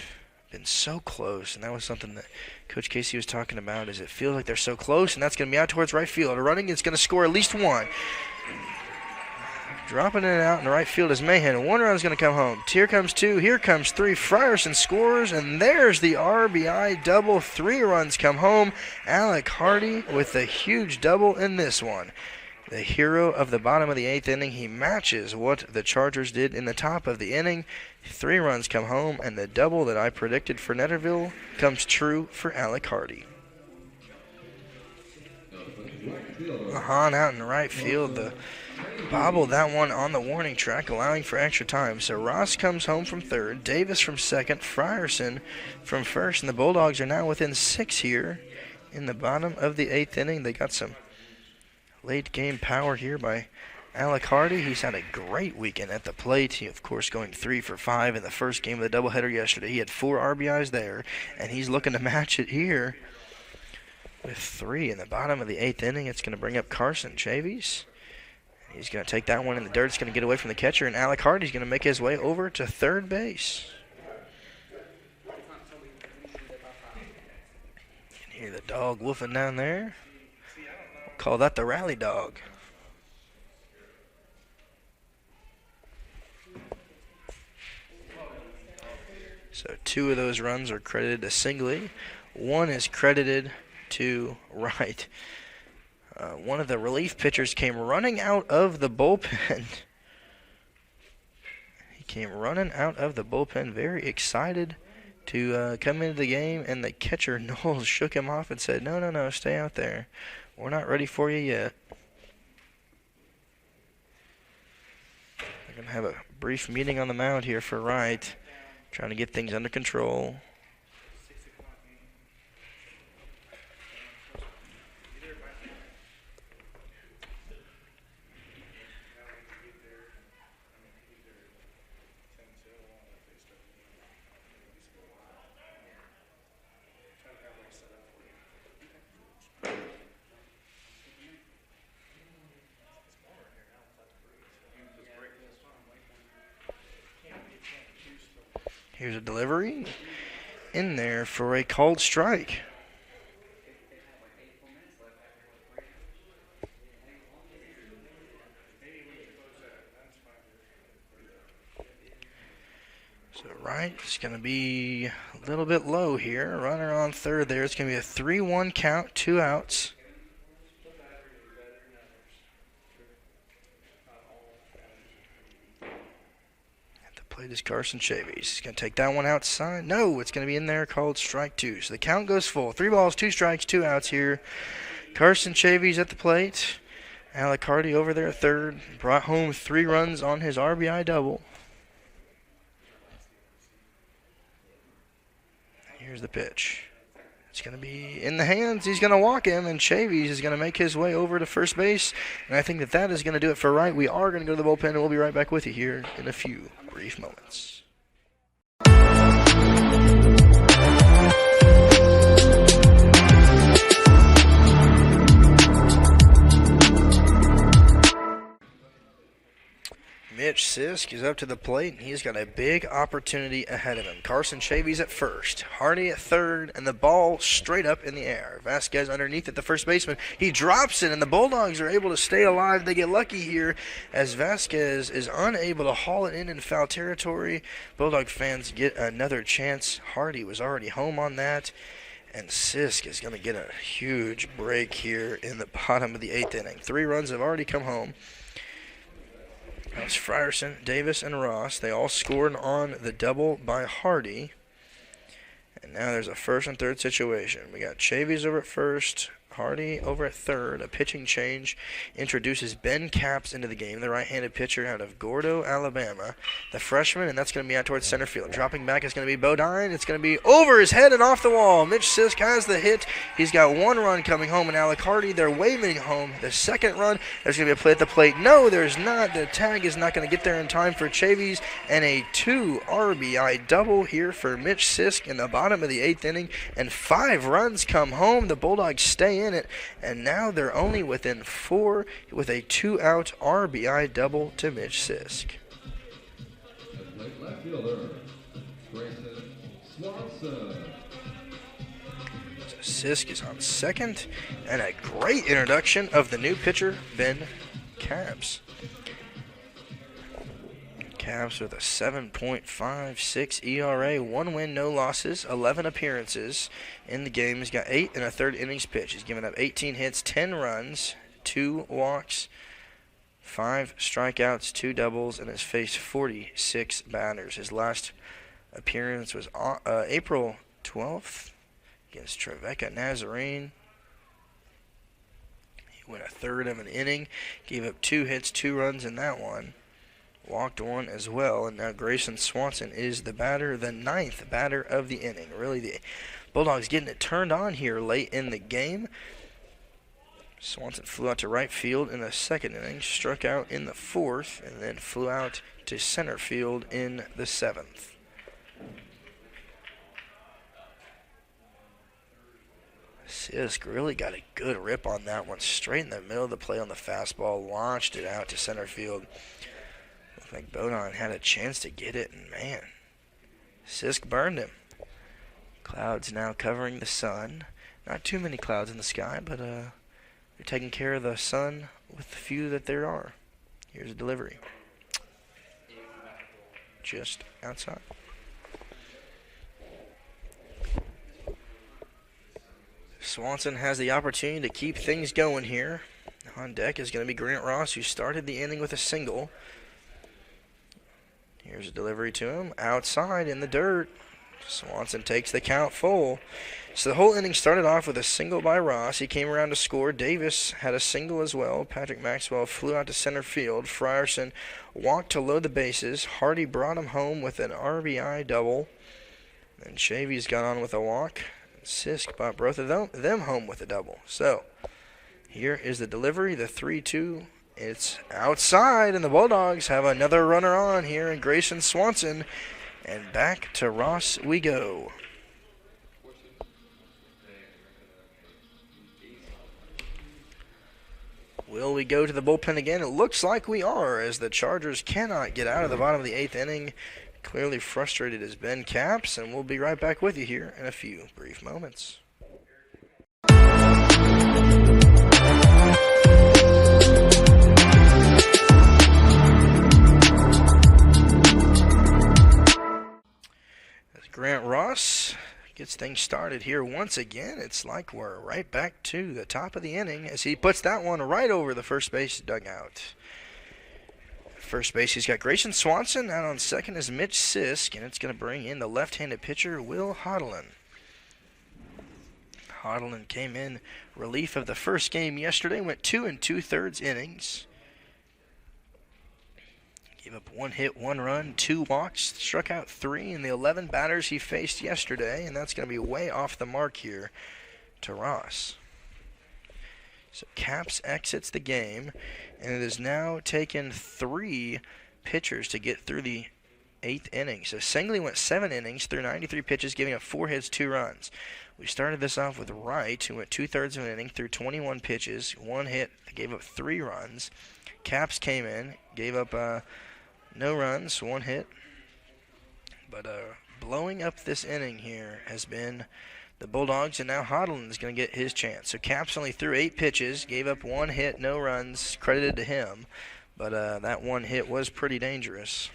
[SPEAKER 1] been so close, and that was something that Coach Casey was talking about, is it feels like they're so close, and that's going to be out towards right field. Running, it's going to score at least 1. Dropping it out in the right field is Mahan. 1 run is going to come home. Here comes 2. Here comes 3. Frierson scores, and there's the RBI double. 3 runs come home. Alec Hardy with a huge double in this one. The hero of the bottom of the 8th inning. He matches what the Chargers did in the top of the inning. 3 runs come home, and the double that I predicted for Netterville comes true for Alec Hardy. Mahan out in the right field. The bobbled that one on the warning track, allowing for extra time. So Ross comes home from third, Davis from second, Frierson from first, and the Bulldogs are now within 6 here in the bottom of the 8th inning. They got some late game power here by Alec Hardy. He's had a great weekend at the plate. He, of course, going 3 for 5 in the first game of the doubleheader yesterday. He had 4 RBIs there, and he's looking to match it here with 3 in the bottom of the 8th inning. It's going to bring up Carson Chavies. He's going to take that one in the dirt. It's going to get away from the catcher, and Alec Hardy's going to make his way over to third base. You can hear the dog woofing down there. We'll call that the rally dog. So 2 of those runs are credited to Singley. 1 is credited to Wright. One of the relief pitchers came running out of the bullpen. He came running out of the bullpen very excited to come into the game, and the catcher, Knowles, shook him off and said, no, stay out there. We're not ready for you yet. They're going to have a brief meeting on the mound here for Wright, trying to get things under control. Here's a delivery in there for a called strike. So right, it's going to be a little bit low here. Runner on third there. It's going to be a 3-1 count, 2 outs. At the plate is Carson Chavis. He's going to take that one outside. No, it's going to be in there, called strike 2. So the count goes full. 3 balls, 2 strikes, 2 outs here. Carson Chavis at the plate. Alec Hardy over there at third. Brought home 3 runs on his RBI double. Here's the pitch. It's going to be in the hands. He's going to walk him, and Chavis is going to make his way over to first base. And I think that is going to do it for Wright. We are going to go to the bullpen, and we'll be right back with you here in a few brief moments. Mitch Sisk is up to the plate, and he's got a big opportunity ahead of him. Carson Chavis at first, Hardy at third, and the ball straight up in the air. Vasquez underneath at the first baseman. He drops it, and the Bulldogs are able to stay alive. They get lucky here as Vasquez is unable to haul it in foul territory. Bulldog fans get another chance. Hardy was already home on that. And Sisk is going to get a huge break here in the bottom of the 8th inning. 3 runs have already come home. That's Frierson, Davis, and Ross. They all scored on the double by Hardy. And now there's a first and third situation. We got Chavis over at first, Hardy over at third. A pitching change introduces Ben Capps into the game, the right-handed pitcher out of Gordo, Alabama. The freshman, and that's going to be out towards center field. Dropping back is going to be Bodine. It's going to be over his head and off the wall. Mitch Sisk has the hit. He's got 1 run coming home, and Alec Hardy, they're waving home the second run. There's going to be a play at the plate. No, there's not. The tag is not going to get there in time for Chavis, and a 2 RBI double here for Mitch Sisk in the bottom of the 8th inning, and 5 runs come home. The Bulldogs stay in it, and now they're only within 4 with a 2-out RBI double to Mitch Sisk.
[SPEAKER 3] Left fielder, Grayson Swanson.
[SPEAKER 1] Sisk is on second, and a great introduction of the new pitcher, Ben Capps. Capps with a 7.56 ERA, 1 win, no losses, 11 appearances in the game. He's got 8 1/3 innings pitched. He's given up 18 hits, 10 runs, 2 walks, 5 strikeouts, 2 doubles, and has faced 46 batters. His last appearance was April 12th against Trevecca Nazarene. He went 1/3 of an inning, gave up 2 hits, 2 runs in that one. Walked 1 as well, and now Grayson Swanson is the batter, the 9th batter of the inning. Really, the Bulldogs getting it turned on here late in the game. Swanson flew out to right field in the 2nd inning, struck out in the 4th, and then flew out to center field in the 7th. Sisk really got a good rip on that one, straight in the middle of the play on the fastball, launched it out to center field. Looked like Bodine had a chance to get it, and man, Sisk burned him. Clouds now covering the sun. Not too many clouds in the sky, but they're taking care of the sun with the few that there are. Here's a delivery. Just outside. Swanson has the opportunity to keep things going here. On deck is going to be Grant Ross, who started the inning with a single. Here's a delivery to him. Outside in the dirt. Swanson takes the count full. So the whole inning started off with a single by Ross. He came around to score. Davis had a single as well. Patrick Maxwell flew out to center field. Frierson walked to load the bases. Hardy brought him home with an RBI double. And Chavis got on with a walk. Sisk brought both of them home with a double. So here is the delivery, the 3-2. It's outside, and the Bulldogs have another runner on here in Grayson Swanson. And back to Ross we go. Will we go to the bullpen again? It looks like we are, as the Chargers cannot get out of the bottom of the 8th inning. Clearly frustrated as Ben Capps, and we'll be right back with you here in a few brief moments. As Grant Ross gets things started here once again, it's like we're right back to the top of the inning as he puts that one right over the first base dugout. First base, he's got Grayson Swanson. Out on second is Mitch Sisk, and it's going to bring in the left-handed pitcher, Will Hodlin. Hodlin came in relief of the first game yesterday, went 2 2/3 innings. Gave up 1 hit, 1 run, 2 walks, struck out 3 in the 11 batters he faced yesterday, and that's going to be way off the mark here to Ross. So Capps exits the game, and it has now taken 3 pitchers to get through the 8th inning. So Sengley went 7 innings through 93 pitches, giving up 4 hits, 2 runs. We started this off with Wright, who went 2/3 of an inning through 21 pitches, 1 hit, gave up 3 runs. Capps came in, gave up no runs, 1 hit. But blowing up this inning here has been the Bulldogs, and now Hodlin is going to get his chance. So Capps only threw 8 pitches, gave up 1 hit, no runs, credited to him. But that 1 hit was pretty dangerous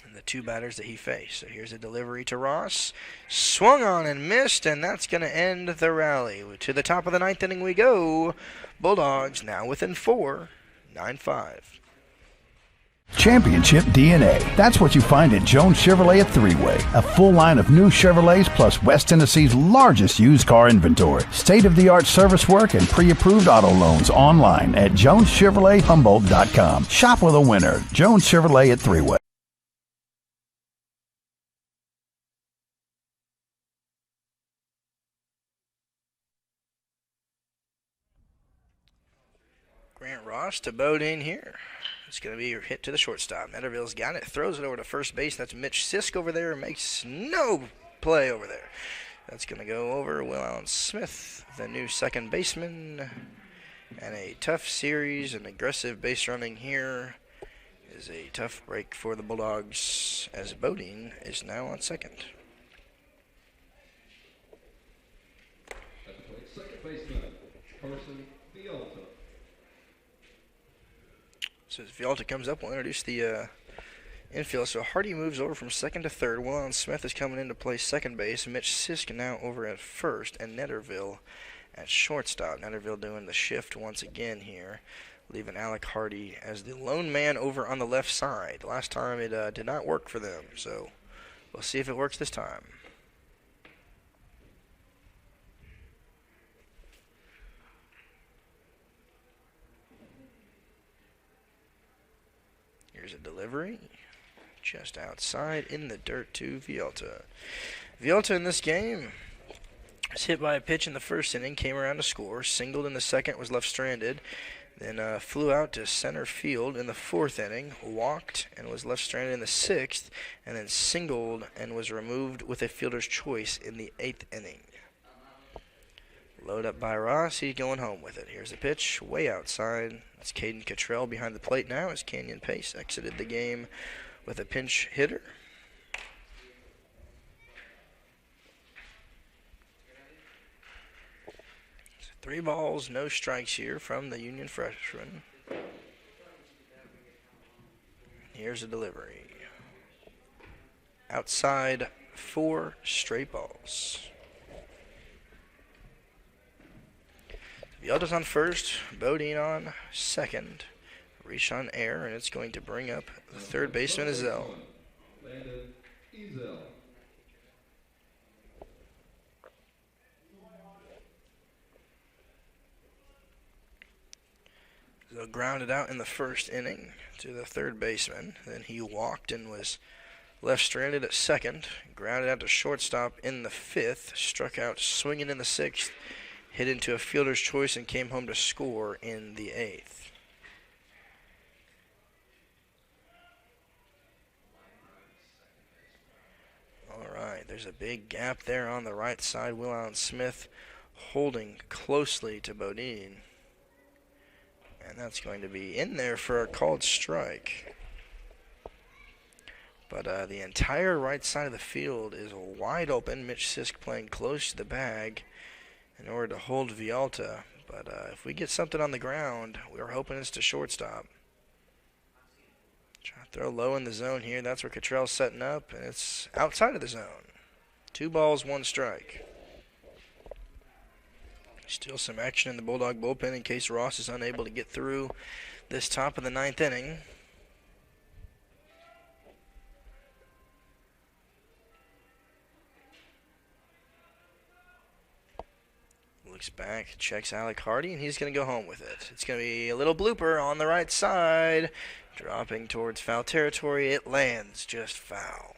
[SPEAKER 1] in the 2 batters that he faced. So here's a delivery to Ross. Swung on and missed, and that's going to end the rally. To the top of the 9th inning we go. Bulldogs now within 4, 9-5.
[SPEAKER 5] Championship DNA. That's what you find at Jones Chevrolet at Three-Way. A full line of new Chevrolets plus West Tennessee's largest used car inventory. State-of-the-art service work and pre-approved auto loans online at JonesChevroletHumboldt.com. Shop with a winner. Jones Chevrolet at Three-Way.
[SPEAKER 1] Grant Ross to Bodine here. It's going to be hit to the shortstop. Netterville's got it, throws it over to first base. That's Mitch Sisk over there, makes no play over there. That's going to go over Will Allen Smith, the new second baseman. And a tough series, an aggressive base running here is a tough break for the Bulldogs as Bodine is now on second.
[SPEAKER 3] At the plate, second baseman, Carson Vialta.
[SPEAKER 1] So as Vialta comes up, we'll introduce the infield. So Hardy moves over from second to third. Will Allen Smith is coming in to play second base. Mitch Sisk now over at first, and Netterville at shortstop. Netterville doing the shift once again here, leaving Alec Hardy as the lone man over on the left side. Last time it did not work for them, so we'll see if it works this time. Here's a delivery, just outside in the dirt to Vialta. Vialta in this game was hit by a pitch in the first inning, came around to score, singled in the second, was left stranded, then flew out to center field in the 4th inning, walked and was left stranded in the 6th, and then singled and was removed with a fielder's choice in the 8th inning. Load up by Ross, he's going home with it. Here's the pitch, way outside. It's Caden Cottrell behind the plate now as Canyon Pace exited the game with a pinch hitter. 3 balls, no strikes here from the Union freshman. Here's a delivery. Outside, 4 straight balls. Vialta's on first, Bodine on second. Reach on air, and it's going to bring up the third baseman, Ezell.
[SPEAKER 3] Landon Ezell.
[SPEAKER 1] So grounded out in the first inning to the third baseman. Then he walked and was left stranded at second. Grounded out to shortstop in the 5th. Struck out swinging in the 6th. Hit into a fielder's choice and came home to score in the 8th. All right, there's a big gap there on the right side. Will Allen Smith holding closely to Bodine. And that's going to be in there for a called strike. But the entire right side of the field is wide open. Mitch Sisk playing close to the bag in order to hold Vialta. But if we get something on the ground, we're hoping it's to shortstop. Try to throw low in the zone here. That's where Cottrell's setting up, and it's outside of the zone. 2 balls, 1 strike. Still some action in the Bulldog bullpen in case Ross is unable to get through this top of the 9th inning. Looks back, checks Alec Hardy, and he's going to go home with it. It's going to be a little blooper on the right side. Dropping towards foul territory. It lands just foul.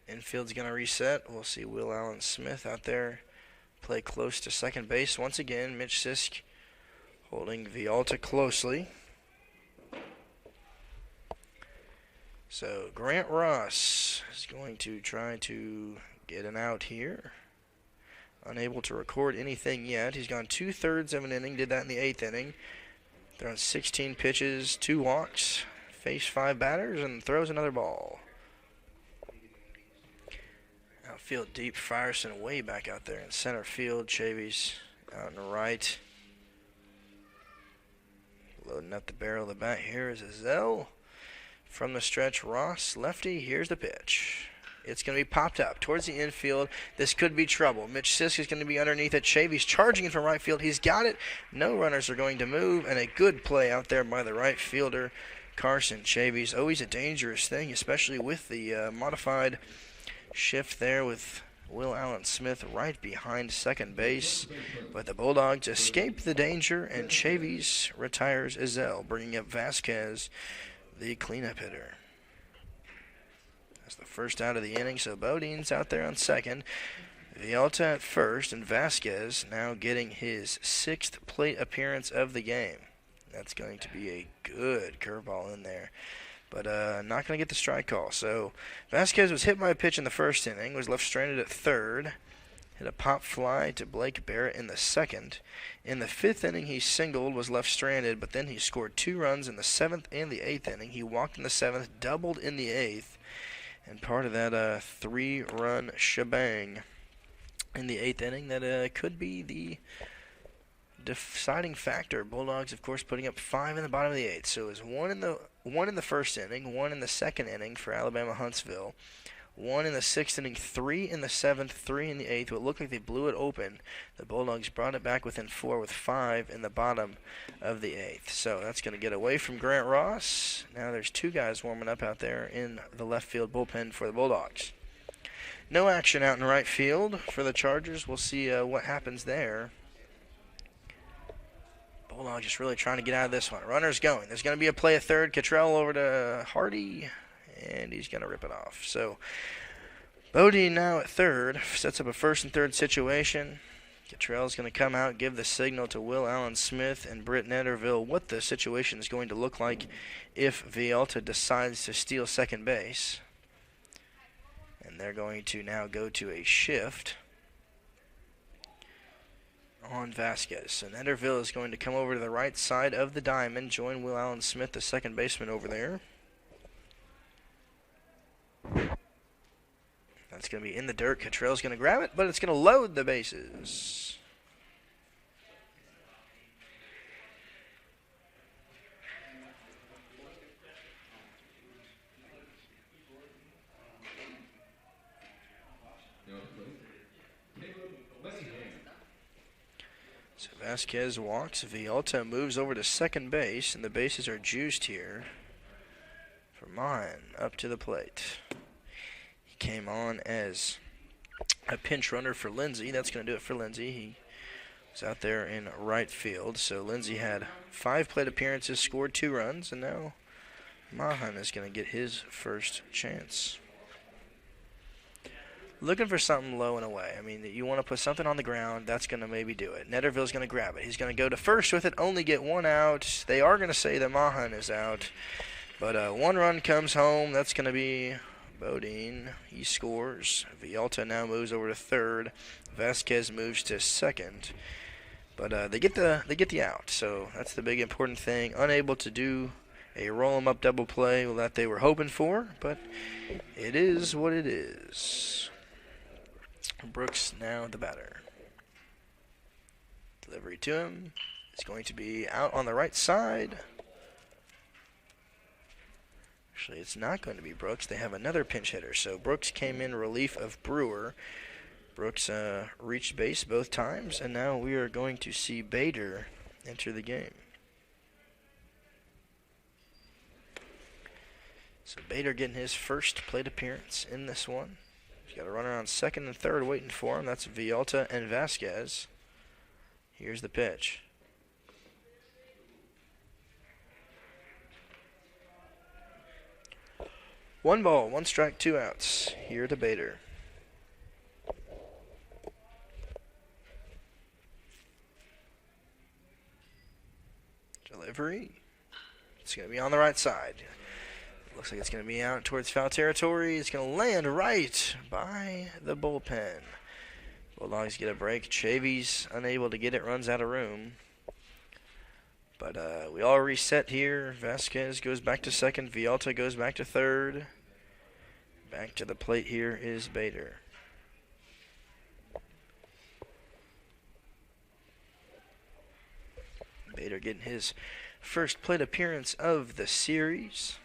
[SPEAKER 1] Infield's going to reset. We'll see Will Allen Smith out there play close to second base once again. Mitch Sisk holding Vialta closely. So Grant Ross is going to try to get an out here. Unable to record anything yet. He's gone 2/3 of an inning. Did that in the 8th inning. Thrown 16 pitches, 2 walks, faced 5 batters, and throws another ball. Outfield deep, Frierson way back out there in center field. Chavy's out in the right. Loading up the barrel of the bat here is Azell. From the stretch, Ross, lefty, here's the pitch. It's going to be popped up towards the infield. This could be trouble. Mitch Sisk is going to be underneath it. Chavy's charging it from right field. He's got it. No runners are going to move, and a good play out there by the right fielder, Carson Chavy's. Always a dangerous thing, especially with the modified shift there with Will Allen Smith right behind second base. But the Bulldogs escape the danger, and Chavy's retires Azell, bringing up Vasquez, the cleanup hitter. That's the first out of the inning, so Bodine's out there on second. Vialta at first, and Vasquez now getting his 6th plate appearance of the game. That's going to be a good curveball in there, but not going to get the strike call. So Vasquez was hit by a pitch in the first inning, was left stranded at third. Hit a pop fly to Blake Barrett in the 2nd. In the 5th inning, he singled, was left stranded, but then he scored 2 runs in the 7th and the 8th inning. He walked in the 7th, doubled in the 8th, and part of that 3-run shebang in the 8th inning that could be the deciding factor. Bulldogs, of course, putting up 5 in the bottom of the 8th. So it was 1 in the 1st inning, 1 in the 2nd inning for Alabama Huntsville. 1 in the 6th inning, 3 in the 7th, 3 in the 8th. It looked like they blew it open. The Bulldogs brought it back within 4 with 5 in the bottom of the 8th. So that's going to get away from Grant Ross. Now there's 2 guys warming up out there in the left field bullpen for the Bulldogs. No action out in right field for the Chargers. We'll see what happens there. Bulldogs just really trying to get out of this one. Runner's going. There's going to be a play at third. Cottrell over to Hardy, and he's going to rip it off. So Bodine now at third, sets up a 1st and 3rd situation. Cottrell's going to come out, give the signal to Will Allen Smith and Britt Netterville what the situation is going to look like if Vialta decides to steal second base. And they're going to now go to a shift on Vasquez. So Netterville is going to come over to the right side of the diamond, join Will Allen Smith, the second baseman over there. That's going to be in the dirt. Cottrell's going to grab it, but it's going to load the bases. So Vasquez walks. Vialta moves over to second base, and the bases are juiced here for Mahan up to the plate. He came on as a pinch runner for Lindsay. That's going to do it for Lindsay. He was out there in right field. So Lindsay had 5 plate appearances, scored 2 runs, and now Mahan is going to get his first chance. Looking for something low and away. I mean, you want to put something on the ground, that's going to maybe do it. Netterville's going to grab it. He's going to go to first with it, only get 1 out. They are going to say that Mahan is out. But 1 run comes home. That's going to be Bodine, he scores. Vialta now moves over to third. Vasquez moves to second. But they get the out, so that's the big important thing. Unable to do a roll-em-up double play that they were hoping for, but it is what it is. Brooks now the batter. Delivery to him. It's going to be out on the right side. Actually, it's not going to be Brooks. They have another pinch hitter. So Brooks came in relief of Brewer. Brooks reached base both times, and now we are going to see Bader enter the game. So Bader getting his first plate appearance in this one. He's got a runner on second and third waiting for him. That's Vialta and Vasquez. Here's the pitch. One ball, one strike, two outs. Here to Bader. Delivery. It's going to be on the right side. Looks like it's going to be out towards foul territory. It's going to land right by the bullpen. Bulldogs get a break. Chavy's unable to get it, runs out of room. But we all reset here. Vasquez goes back to second. Vialta goes back to third. Back to the plate here is Bader. Bader getting his first plate appearance of the series.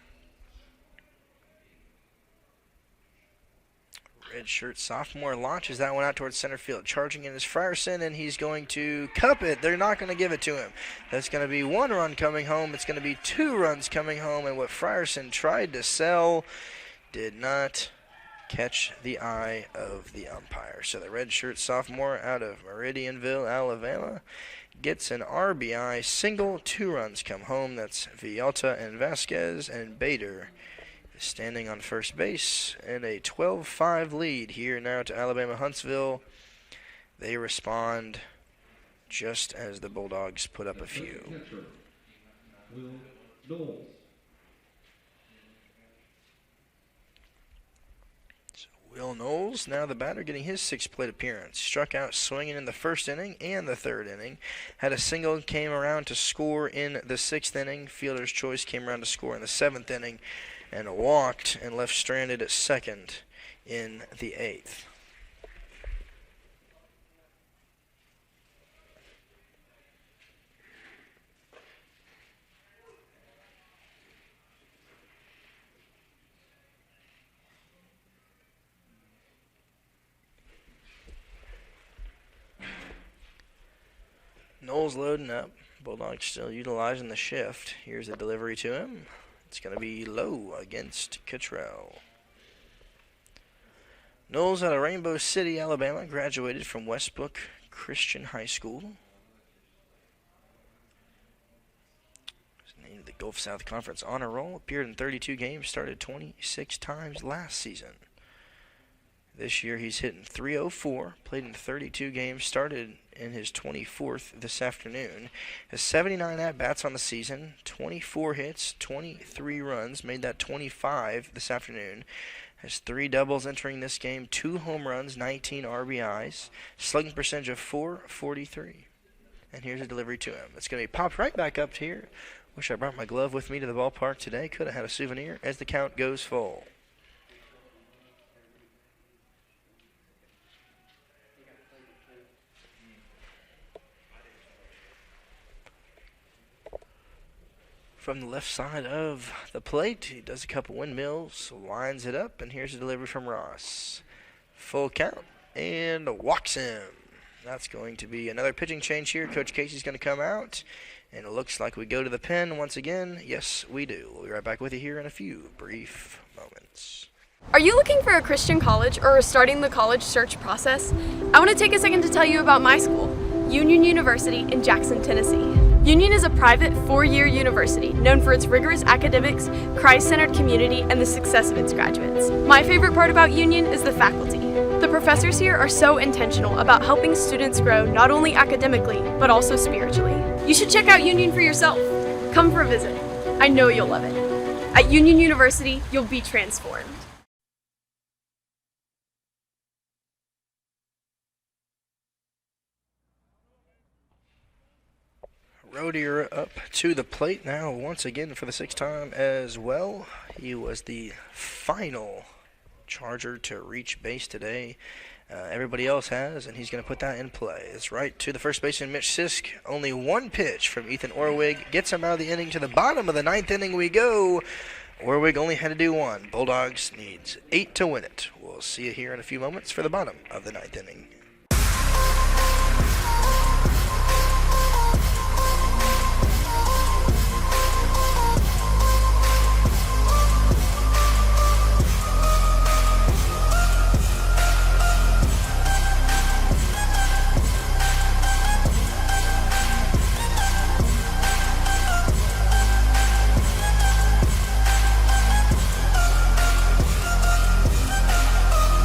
[SPEAKER 1] Redshirt sophomore launches that one out towards center field. Charging in is Frierson, and he's going to cup it. They're not going to give it to him. That's going to be one run coming home. It's going to be 2 runs coming home, and what Frierson tried to sell did not catch the eye of the umpire. So the redshirt sophomore out of Meridianville, Alabama, gets an RBI single. 2 runs come home. That's Vialta and Vasquez, and Bader standing on first base, and a 12-5 lead here now to Alabama Huntsville. They respond just as the Bulldogs put up a few.
[SPEAKER 3] Will Knowles.
[SPEAKER 1] So Will Knowles, now the batter, getting his 6th plate appearance. Struck out swinging in the first inning and the third inning. Had a single, came around to score in the 6th inning. Fielder's choice came around to score in the 7th inning. And walked and left stranded at second in the 8th. Knowles loading up. Bulldogs still utilizing the shift. Here's the delivery to him. It's going to be low against Cottrell. Knowles out of Rainbow City, Alabama, graduated from Westbrook Christian High School. Was named the Gulf South Conference Honor Roll. Appeared in 32 games, started 26 times last season. This year he's hitting .304, played in 32 games, started in his 24th this afternoon. Has 79 at-bats on the season, 24 hits, 23 runs, made that 25 this afternoon. Has 3 doubles entering this game, 2 home runs, 19 RBIs, slugging percentage of .443. And here's a delivery to him. It's going to be popped right back up here. Wish I brought my glove with me to the ballpark today. Could have had a souvenir as the count goes full. From the left side of the plate, he does a couple windmills, lines it up, and here's a delivery from Ross. Full count, and walks him. That's going to be another pitching change here. Coach Casey's going to come out, and it looks like we go to the pen once again. Yes, we do. We'll be right back with you here in a few brief moments.
[SPEAKER 6] Are you looking for a Christian college or starting the college search process? I want to take a second to tell you about my school, Union University in Jackson, Tennessee. Union is a private 4-year university known for its rigorous academics, Christ-centered community, and the success of its graduates. My favorite part about Union is the faculty. The professors here are so intentional about helping students grow not only academically, but also spiritually. You should check out Union for yourself. Come for a visit. I know you'll love it. At Union University, you'll be transformed.
[SPEAKER 1] Rodier up to the plate now once again for the 6th time as well. He was the final Charger to reach base today. Everybody else has, and he's going to put that in play. It's right to the first baseman, Mitch Sisk. Only one pitch from Ethan Orwig gets him out of the inning. To the bottom of the 9th inning we go. Orwig only had to do one. Bulldogs needs 8 to win it. We'll see you here in a few moments for the bottom of the 9th inning.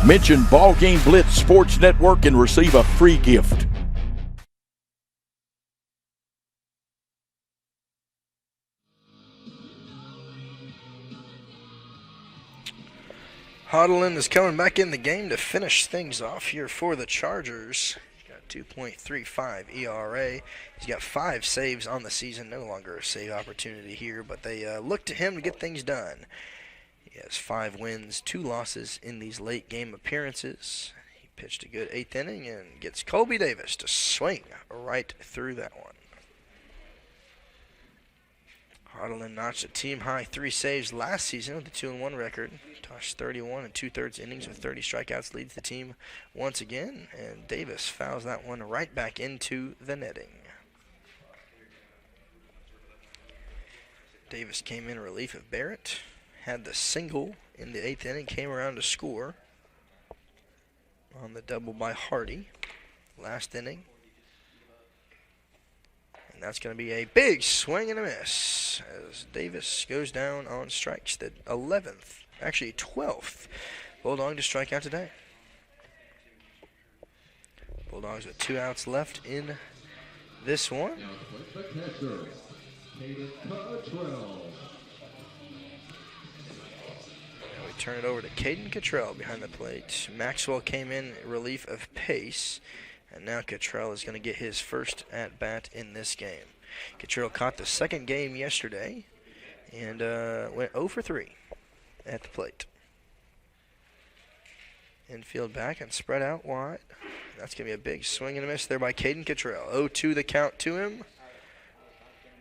[SPEAKER 2] Mention Ball Game Blitz Sports Network and receive a free gift.
[SPEAKER 1] Hodlin is coming back in the game to finish things off here for the Chargers. He's got 2.35 ERA. He's got 5 saves on the season. No longer a save opportunity here, but they look to him to get things done. He has 5 wins, 2 losses in these late game appearances. He pitched a good 8th inning and gets Colby Davis to swing right through that one. Hodlin notched a team-high 3 saves last season with a 2-1 record. Tossed 31 and 2/3 innings with 30 strikeouts, leads the team once again, and Davis fouls that one right back into the netting. Davis came in relief of Barrett. Had the single in the 8th inning, came around to score on the double by Hardy last inning. And that's going to be a big swing and a miss as Davis goes down on strikes. The 11th, actually 12th Bulldog to strike out today. Bulldogs with 2 outs left in this one.
[SPEAKER 3] Now the catcher, Caden Cottrell.
[SPEAKER 1] We turn it over to Caden Cottrell behind the plate. Maxwell came in relief of Pace, and now Cottrell is going to get his first at-bat in this game. Cottrell caught the second game yesterday and went 0 for 3 at the plate. Infield back and spread out wide. That's going to be a big swing and a miss there by Caden Cottrell. 0-2 the count to him,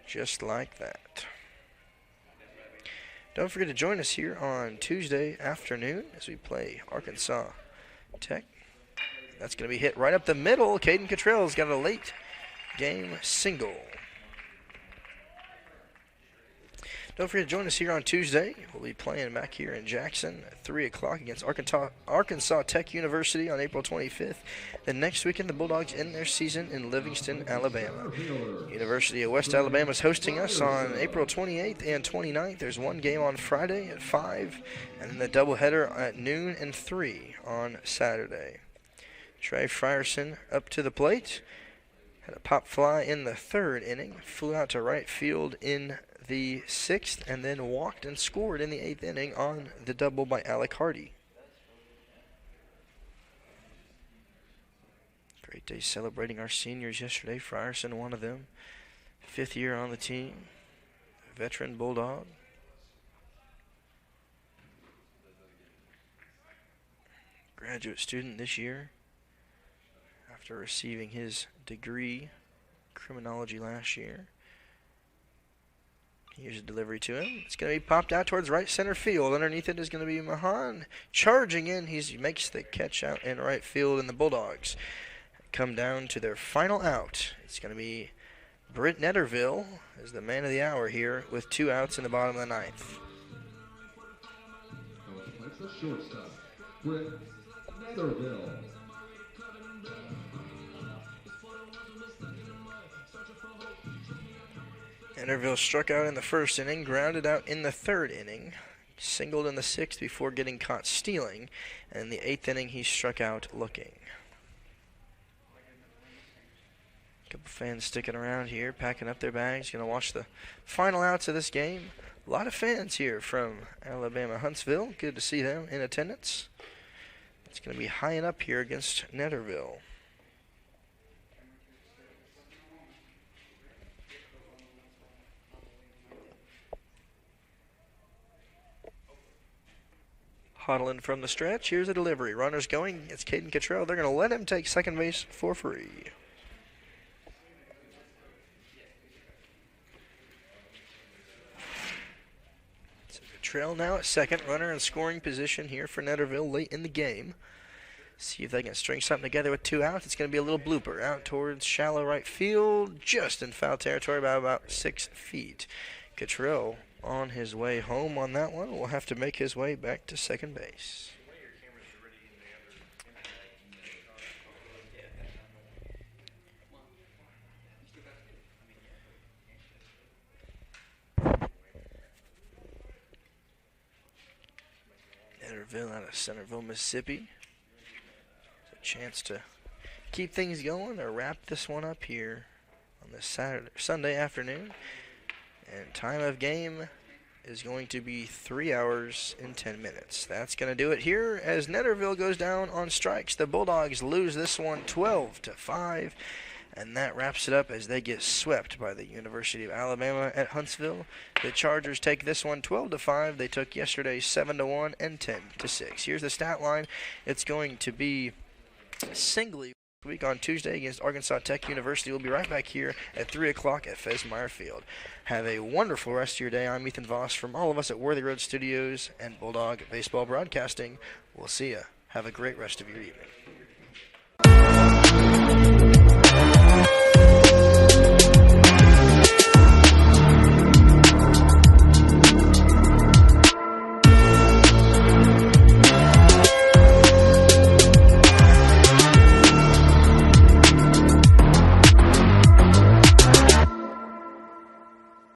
[SPEAKER 1] just like that. Don't forget to join us here on Tuesday afternoon as we play Arkansas Tech. That's going to be hit right up the middle. Caden Cottrell's got a late game single. Don't forget to join us here on Tuesday. We'll be playing back here in Jackson at 3 o'clock against Arkansas Tech University on April 25th. Then next weekend, the Bulldogs end their season in Livingston, Alabama. University of West Alabama is hosting us on April 28th and 29th. There's one game on Friday at 5, and then the doubleheader at noon and 3 on Saturday. Trey Frierson up to the plate. Had a pop fly in the 3rd inning. Flew out to right field in the 6th, and then walked and scored in the 8th inning on the double by Alec Hardy. Great day celebrating our seniors yesterday. Frierson, one of them. 5th year on the team. Veteran Bulldog. Graduate student this year after receiving his degree criminology last year. Here's a delivery to him. It's going to be popped out towards right center field. Underneath it is going to be Mahan charging in. He makes the catch out in right field, and the Bulldogs come down to their final out. It's going to be Britt Netterville as the man of the hour here with 2 outs in the bottom of the 9th.
[SPEAKER 3] That's the shortstop, Britt Netherville.
[SPEAKER 1] Netterville struck out in the 1st inning, grounded out in the 3rd inning, singled in the 6th before getting caught stealing, and in the 8th inning he struck out looking. A couple fans sticking around here, packing up their bags, going to watch the final outs of this game. A lot of fans here from Alabama Huntsville. Good to see them in attendance. It's going to be high and up here against Netterville. Huddling from the stretch. Here's a delivery. Runners going. It's Caden Cottrell. They're going to let him take second base for free. So Cottrell now at second. Runner in scoring position here for Netterville late in the game. See if they can string something together with 2 outs. It's going to be a little blooper out towards shallow right field, just in foul territory by about 6 feet. Cottrell on his way home on that one will have to make his way back to second base. Netterville out of Centerville, Mississippi. Chance to keep things going or wrap this one up here on this Sunday afternoon. And time of game is going to be 3 hours and 10 minutes. That's going to do it here as Netterville goes down on strikes. The Bulldogs lose this one 12-5, and that wraps it up as they get swept by the University of Alabama at Huntsville. The Chargers take this one 12-5. They took yesterday 7-1 and 10-6. Here's the stat line. It's going to be singly week on Tuesday against Arkansas Tech University. We'll be right back here at 3 o'clock at Fesmeyer Field. Have a wonderful rest of your day. I'm Ethan Voss from all of us at Worthy Road Studios and Bulldog Baseball Broadcasting. We'll see ya. Have a great rest of your evening.